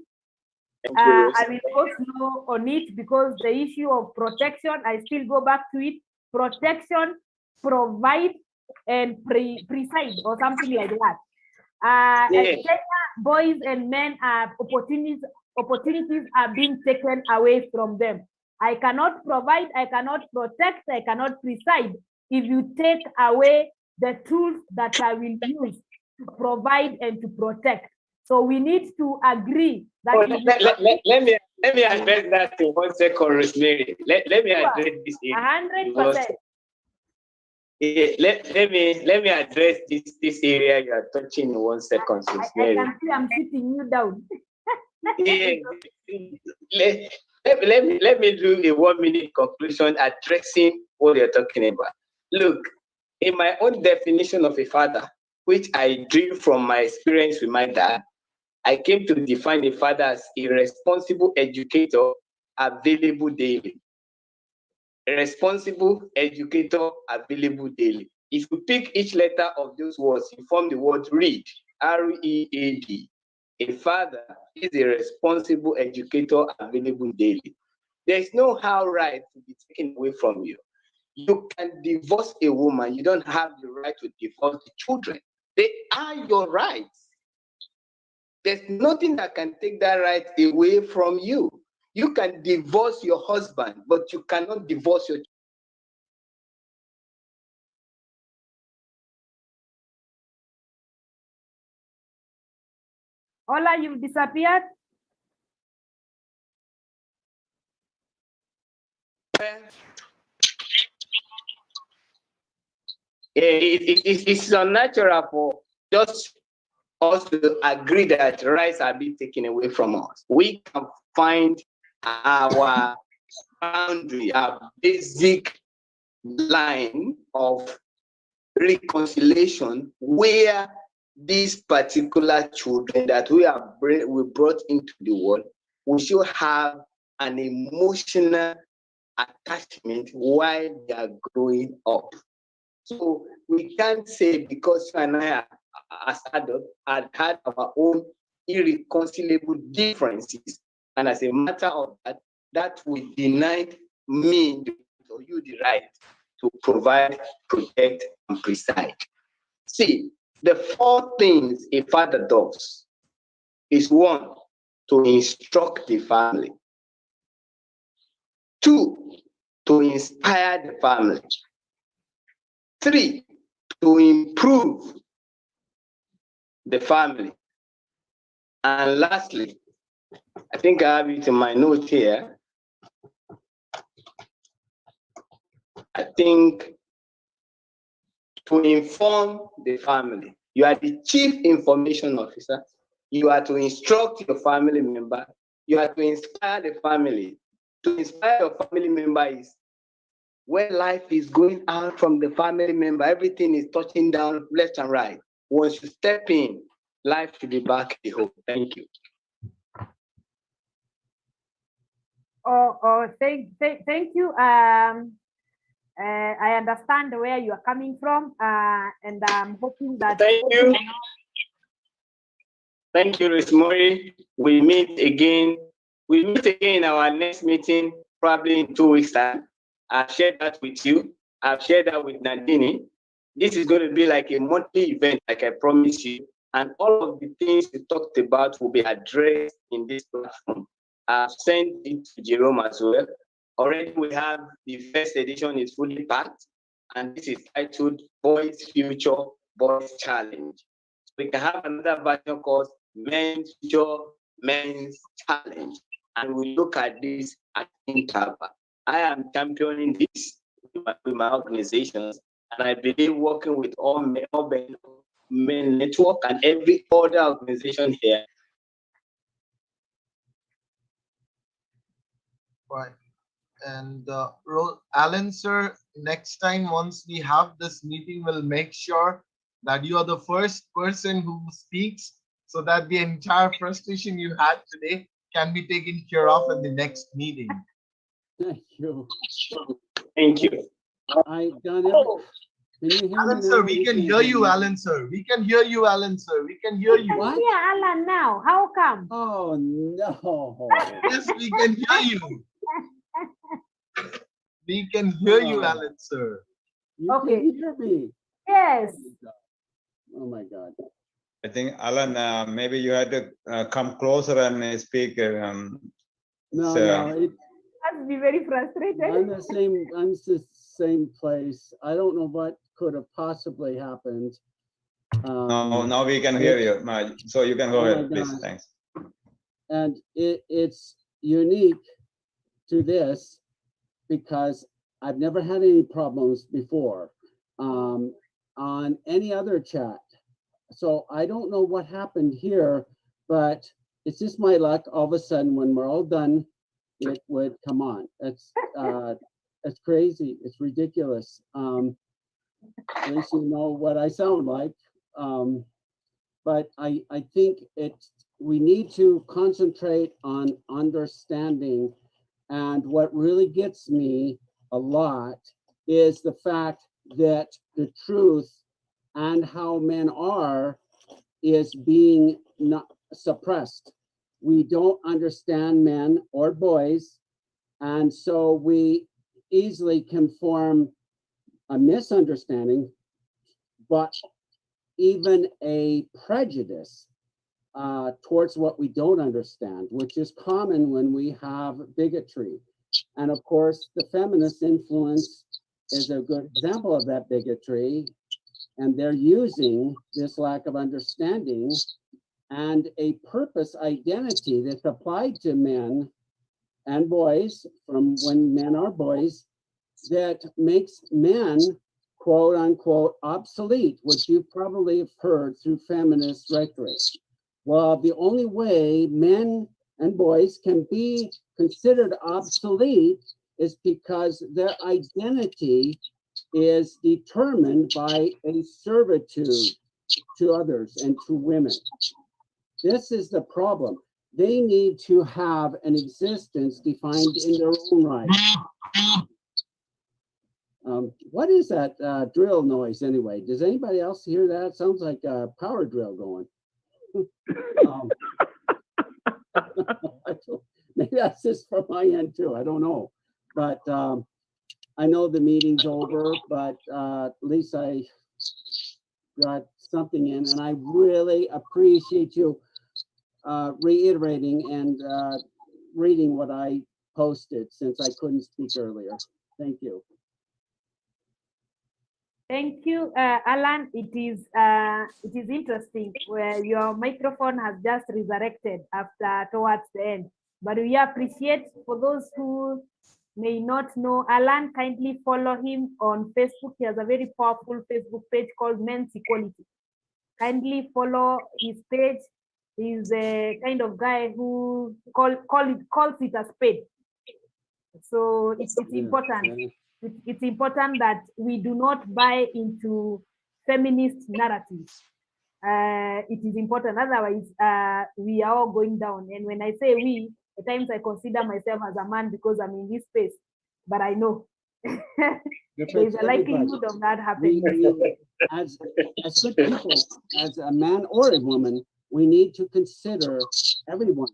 I will go slow on it because the issue of protection, I still go back to it. Protection, provide, and preside, or something like that. Kenya, boys and men opportunities are being taken away from them. I cannot provide, I cannot protect, I cannot preside if you take away the tools that I will use to provide and to protect. So we need to agree that. Let me address that in 1 second, Rosemary. Let me address this. 100%. Let me address this area you are touching in 1 second, Rosemary. I can see I'm sitting you down. Let me do a 1 minute conclusion addressing what you're talking about. Look, in my own definition of a father, which I drew from my experience with my dad, I came to define a father as a responsible educator available daily. A responsible educator available daily. If you pick each letter of those words, you form the word read, R-E-A-D. A father is a responsible educator available daily. There is no how right to be taken away from you. You can divorce a woman, you don't have the right to divorce the children. They are your rights. There's nothing that can take that right away from you. You can divorce your husband, but you cannot divorce your children. Ola, you've disappeared. It's unnatural for just us to agree that rights are being taken away from us. We can find our boundary, our basic line of reconciliation where these particular children that we brought into the world, we should have an emotional attachment while they are growing up. So we can't say because you and I, as adults, had our own irreconcilable differences, and as a matter of that, that will deny me or you the right to provide, protect, and preside. See, The 4 things a father does is 1, to instruct the family. 2, to inspire the family. 3, to improve the family. And lastly, I think I have it in my note here. I think to inform the family. You are the chief information officer. You are to instruct your family member. You are to inspire the family. To inspire your family member is when life is going out from the family member, everything is touching down left and right. Once you step in, life should be back at home. Thank you. Thank you. I understand where you are coming from, and I'm hoping that. Thank you. Thank you, Rosemary. We meet again. We meet again in our next meeting, probably in 2 weeks' time. I've shared that with you. I've shared that with Nandini. This is going to be like a monthly event, like I promised you. And all of the things we talked about will be addressed in this platform. I've sent it to Jerome as well. Already we have the first edition is fully packed, and this is titled Boys Future, Boys Challenge. So we can have another version called Men's Future, Men's Challenge, and we look at this at Intapa. I am championing this with my organizations, and I believe working with all men network and every other organization here. Right. And Alan, sir, next time once we have this meeting, we'll make sure that you are the first person who speaks so that the entire frustration you had today can be taken care of in the next meeting. Thank you. Thank you. I've done it. Can you hear Alan, me sir, now? we can hear you, Alan, sir. We can hear you, Alan, sir. We can hear you. What? Yeah, Alan now. How come? Oh, no. Yes, we can hear you. We can hear you, Alan, sir. You Okay. can hear me. Yes. Oh, my God. I think, Alan, maybe you had to come closer and speak. No, so, no. Must be very frustrated. I'm the same place. I don't know what could have possibly happened. no, now we can hear you. So you can go ahead, please. God. Thanks. And it's unique to this because I've never had any problems before on any other chat. So I don't know what happened here, but it's just my luck. All of a sudden, when we're all done, it would come on. It's crazy. It's ridiculous. At least you know what I sound like. But I think we need to concentrate on understanding. And what really gets me a lot is the fact that the truth and how men are is being not suppressed. We don't understand men or boys, and so we easily can form a misunderstanding, but even a prejudice towards what we don't understand, which is common when we have bigotry. And of course, the feminist influence is a good example of that bigotry. And they're using this lack of understanding and a purpose identity that's applied to men and boys from when men are boys that makes men, quote unquote, obsolete, which you probably have heard through feminist rhetoric. Well, the only way men and boys can be considered obsolete is because their identity is determined by a servitude to others and to women. This is the problem. They need to have an existence defined in their own right. What is that drill noise anyway? Does anybody else hear that? Sounds like a power drill going. Maybe that's just from my end too. I don't know. But I know the meeting's over, but at least I got something in, and I really appreciate you reiterating and reading what I posted since I couldn't speak earlier. Thank you. Thank you, Alan. It is interesting where your microphone has just resurrected after towards the end. But we appreciate, for those who may not know Alan, kindly follow him on Facebook. He has a very powerful Facebook page called Men's Equality. Kindly follow his page. He's a kind of guy who calls it a spade. So it's important. It's important that we do not buy into feminist narratives. It is important. Otherwise, we are all going down. And when I say we, at times I consider myself as a man because I'm in this space. But I know there's a likelihood of that happening. As good people, as a man or a woman, we need to consider everyone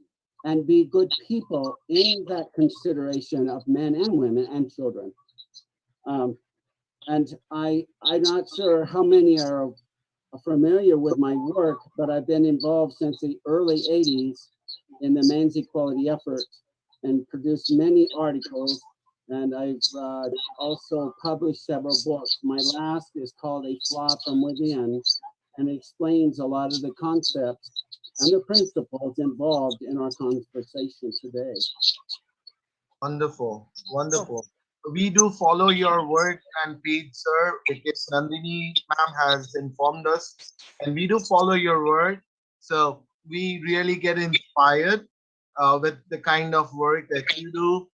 and be good people in that consideration of men and women and children. And I'm not sure how many are familiar with my work, but I've been involved since the early 80s in the men's equality effort and produced many articles. And I've also published several books. My last is called A Flaw from Within, and it explains a lot of the concepts and the principles involved in our conversation today. Wonderful, wonderful. We do follow your work and page, sir, because Nandini ma'am has informed us, and we do follow your work. So we really get inspired with the kind of work that you do,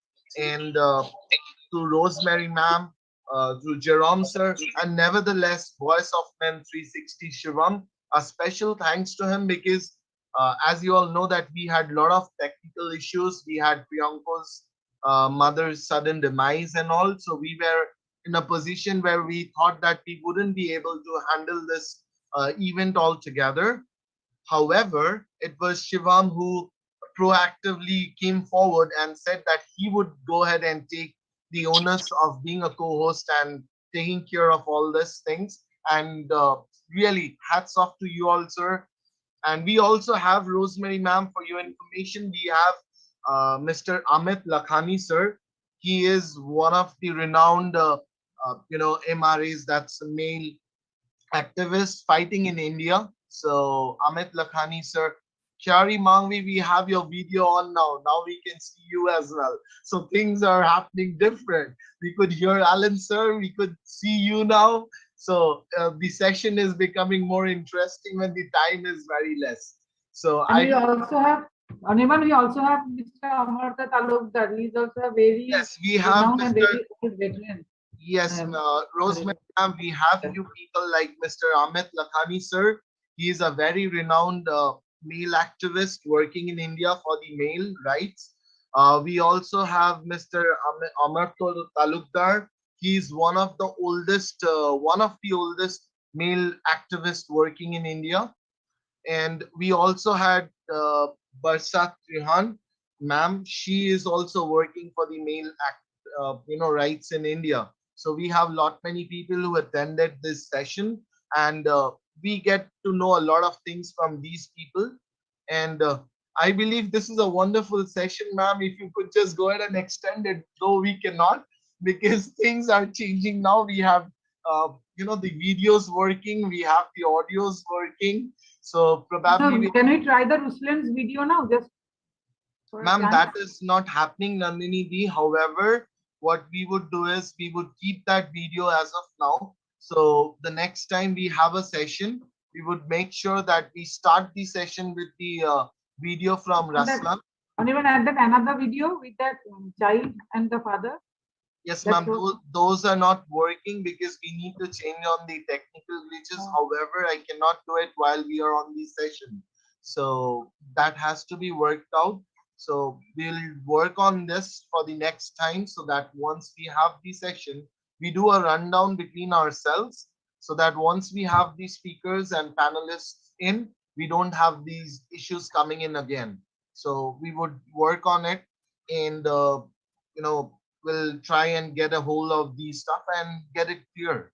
and to Rosemary ma'am, to Jerome sir, and nevertheless, Voice of Men 360 Sivam, a special thanks to him because as you all know that we had a lot of technical issues. We had Priyanka's mother's sudden demise and all. So we were in a position where we thought that we wouldn't be able to handle this event altogether. However, it was Sivam who proactively came forward and said that he would go ahead and take the onus of being a co-host and taking care of all these things. And really, hats off to you all, sir. And we also have Rosemary ma'am, for your information. We have Mr. Amit Lakhani, sir. He is one of the renowned, MRAs, that's a male activist fighting in India. So Amit Lakhani, sir. Kairie Mwangi, we have your video on now. Now we can see you as well. So things are happening different. We could hear Alan, sir. We could see you now. So the session is becoming more interesting when the time is very less. So and we also have, we also have Mr. Amarta Talukdar. He's also a very we have and very old veteran. Yes, Rosemary, we have few people like Mr. Amit Lakhani, sir. He is a very renowned male activist working in India for the male rights. We also have Mr. Amarta Talukdar. He is one of the oldest male activists working in India. And we also had Barsat Rihan, ma'am. She is also working for the male rights in India. So we have many people who attended this session, and we get to know a lot of things from these people. And I believe this is a wonderful session, ma'am. If you could just go ahead and extend it, though we cannot, because things are changing now. We have the videos working, we have the audios working. So probably can we try the Rusian's video now? Just ma'am, that is not happening, Nandini D. However, what we would do is we would keep that video as of now. So the next time we have a session, we would make sure that we start the session with the video from Raslam. And even add that another video with that child and the father. Yes, ma'am. Those are not working because we need to change on the technical glitches. However, I cannot do it while we are on the session. So that has to be worked out. So we'll work on this for the next time so that once we have the session, we do a rundown between ourselves so that once we have the speakers and panelists in, we don't have these issues coming in again. So we would work on it and, we'll try and get a hold of these stuff and get it clear.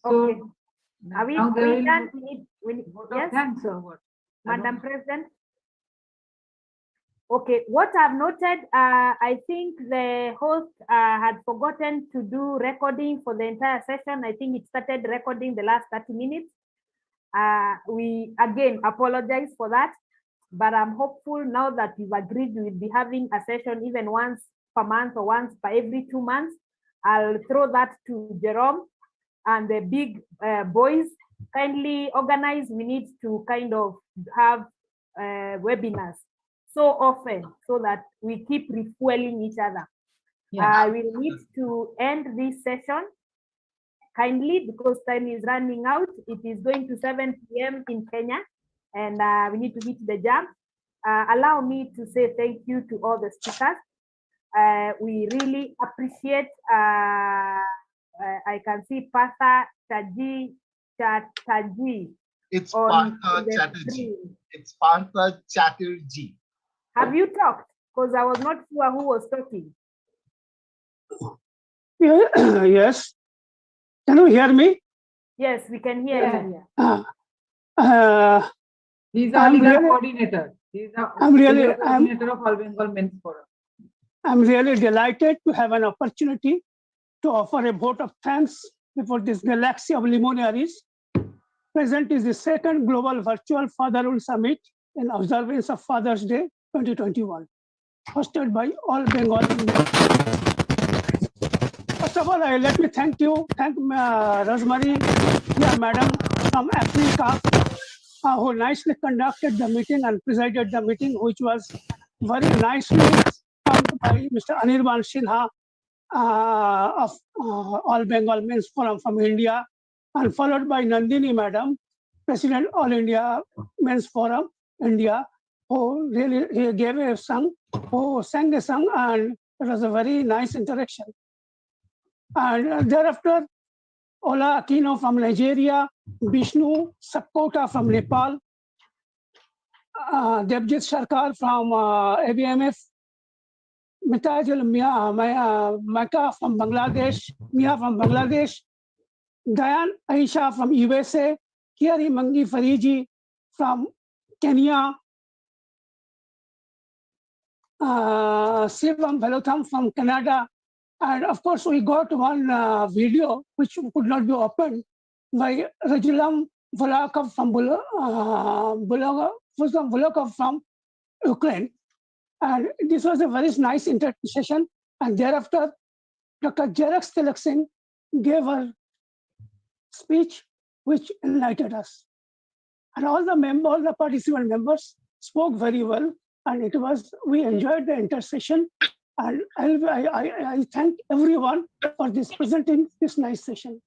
Okay. So Are we, now they will done? We need, vote yes, of thanks or what? I don't Madam know. President. Okay, what I've noted, I think the host had forgotten to do recording for the entire session. I think it started recording the last 30 minutes. We again apologize for that, but I'm hopeful now that you've agreed we will be having a session even once per month or once per every 2 months. I'll throw that to Jerome and the big boys. Kindly organize. We need to kind of have webinars so often so that we keep refueling each other. I will need to end this session kindly because time is running out. It is going to 7 p.m. in Kenya and we need to hit the jam. Allow me to say thank you to all the speakers. We really appreciate, I can see Bhattacharjee. It's on the Bhattacharjee. screen. It's Bhattacharjee. Have you talked? Because I was not sure who was talking. Yeah, yes. Can you hear me? Yes, we can hear you. He's I'm our really, coordinator. He's the coordinator of All Bengal Men's Forum. I'm really delighted to have an opportunity to offer a vote of thanks before this galaxy of luminaries. Present is the second Global Virtual Fatherhood Summit in observance of Father's Day 2021, hosted by All Bengal. First of all, let me thank Rosemary, madam from Africa, who nicely conducted the meeting and presided the meeting, which was very nicely formed by Mr. Anirban Sinha of All Bengal Men's Forum from India, and followed by Nandini madam, President All India Men's Forum India, who really gave a song, who sang a song, and it was a very nice interaction. And thereafter, Ola Aquino from Nigeria, Bishnu, Sapkota from Nepal, Devjit Sarkar from ABMF, Miah from Bangladesh, Miah from Bangladesh, Diane Aisha from USA, Kairie FARIJI from Kenya, Sivam Velautham from Canada, and of course we got one video which could not be opened by Bulhakov from Bulhakov from Ukraine. And this was a very nice session. And thereafter, Dr. Jerex Tilaksin gave a speech which enlightened us. And all the participant members spoke very well. And we enjoyed the intersession. And I thank everyone for presenting this nice session.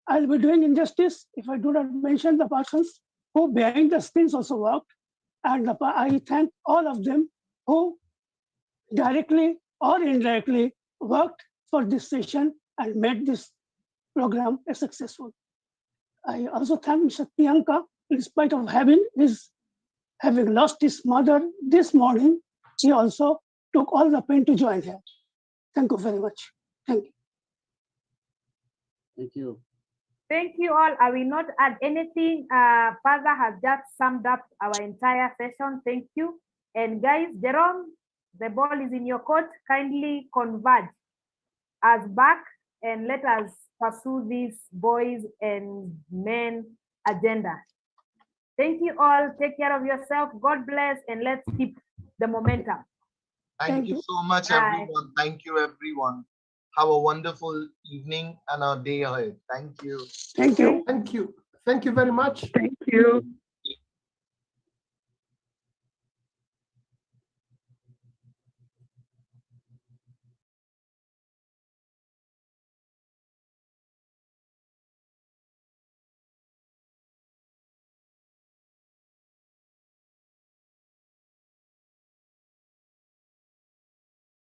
I'll be doing injustice if I do not mention the persons who behind the screens also worked. And I thank all of them who directly or indirectly worked for this session and made this program a successful. I also thank Mr. Priyanka, in spite of having lost his mother this morning, he also took all the pain to join here. Thank you very much. Thank you. Thank you. Thank you all. I will not add anything. Father has just summed up our entire session. Thank you. And guys, Jerome, the ball is in your court. Kindly converge us back and let us pursue this boys and men agenda. Thank you all. Take care of yourself. God bless, and let's keep the momentum. Thank you so much, everyone. Thank you, everyone. Have a wonderful evening and a day ahead. Thank you. Thank you. Thank you. Thank you very much. Thank you.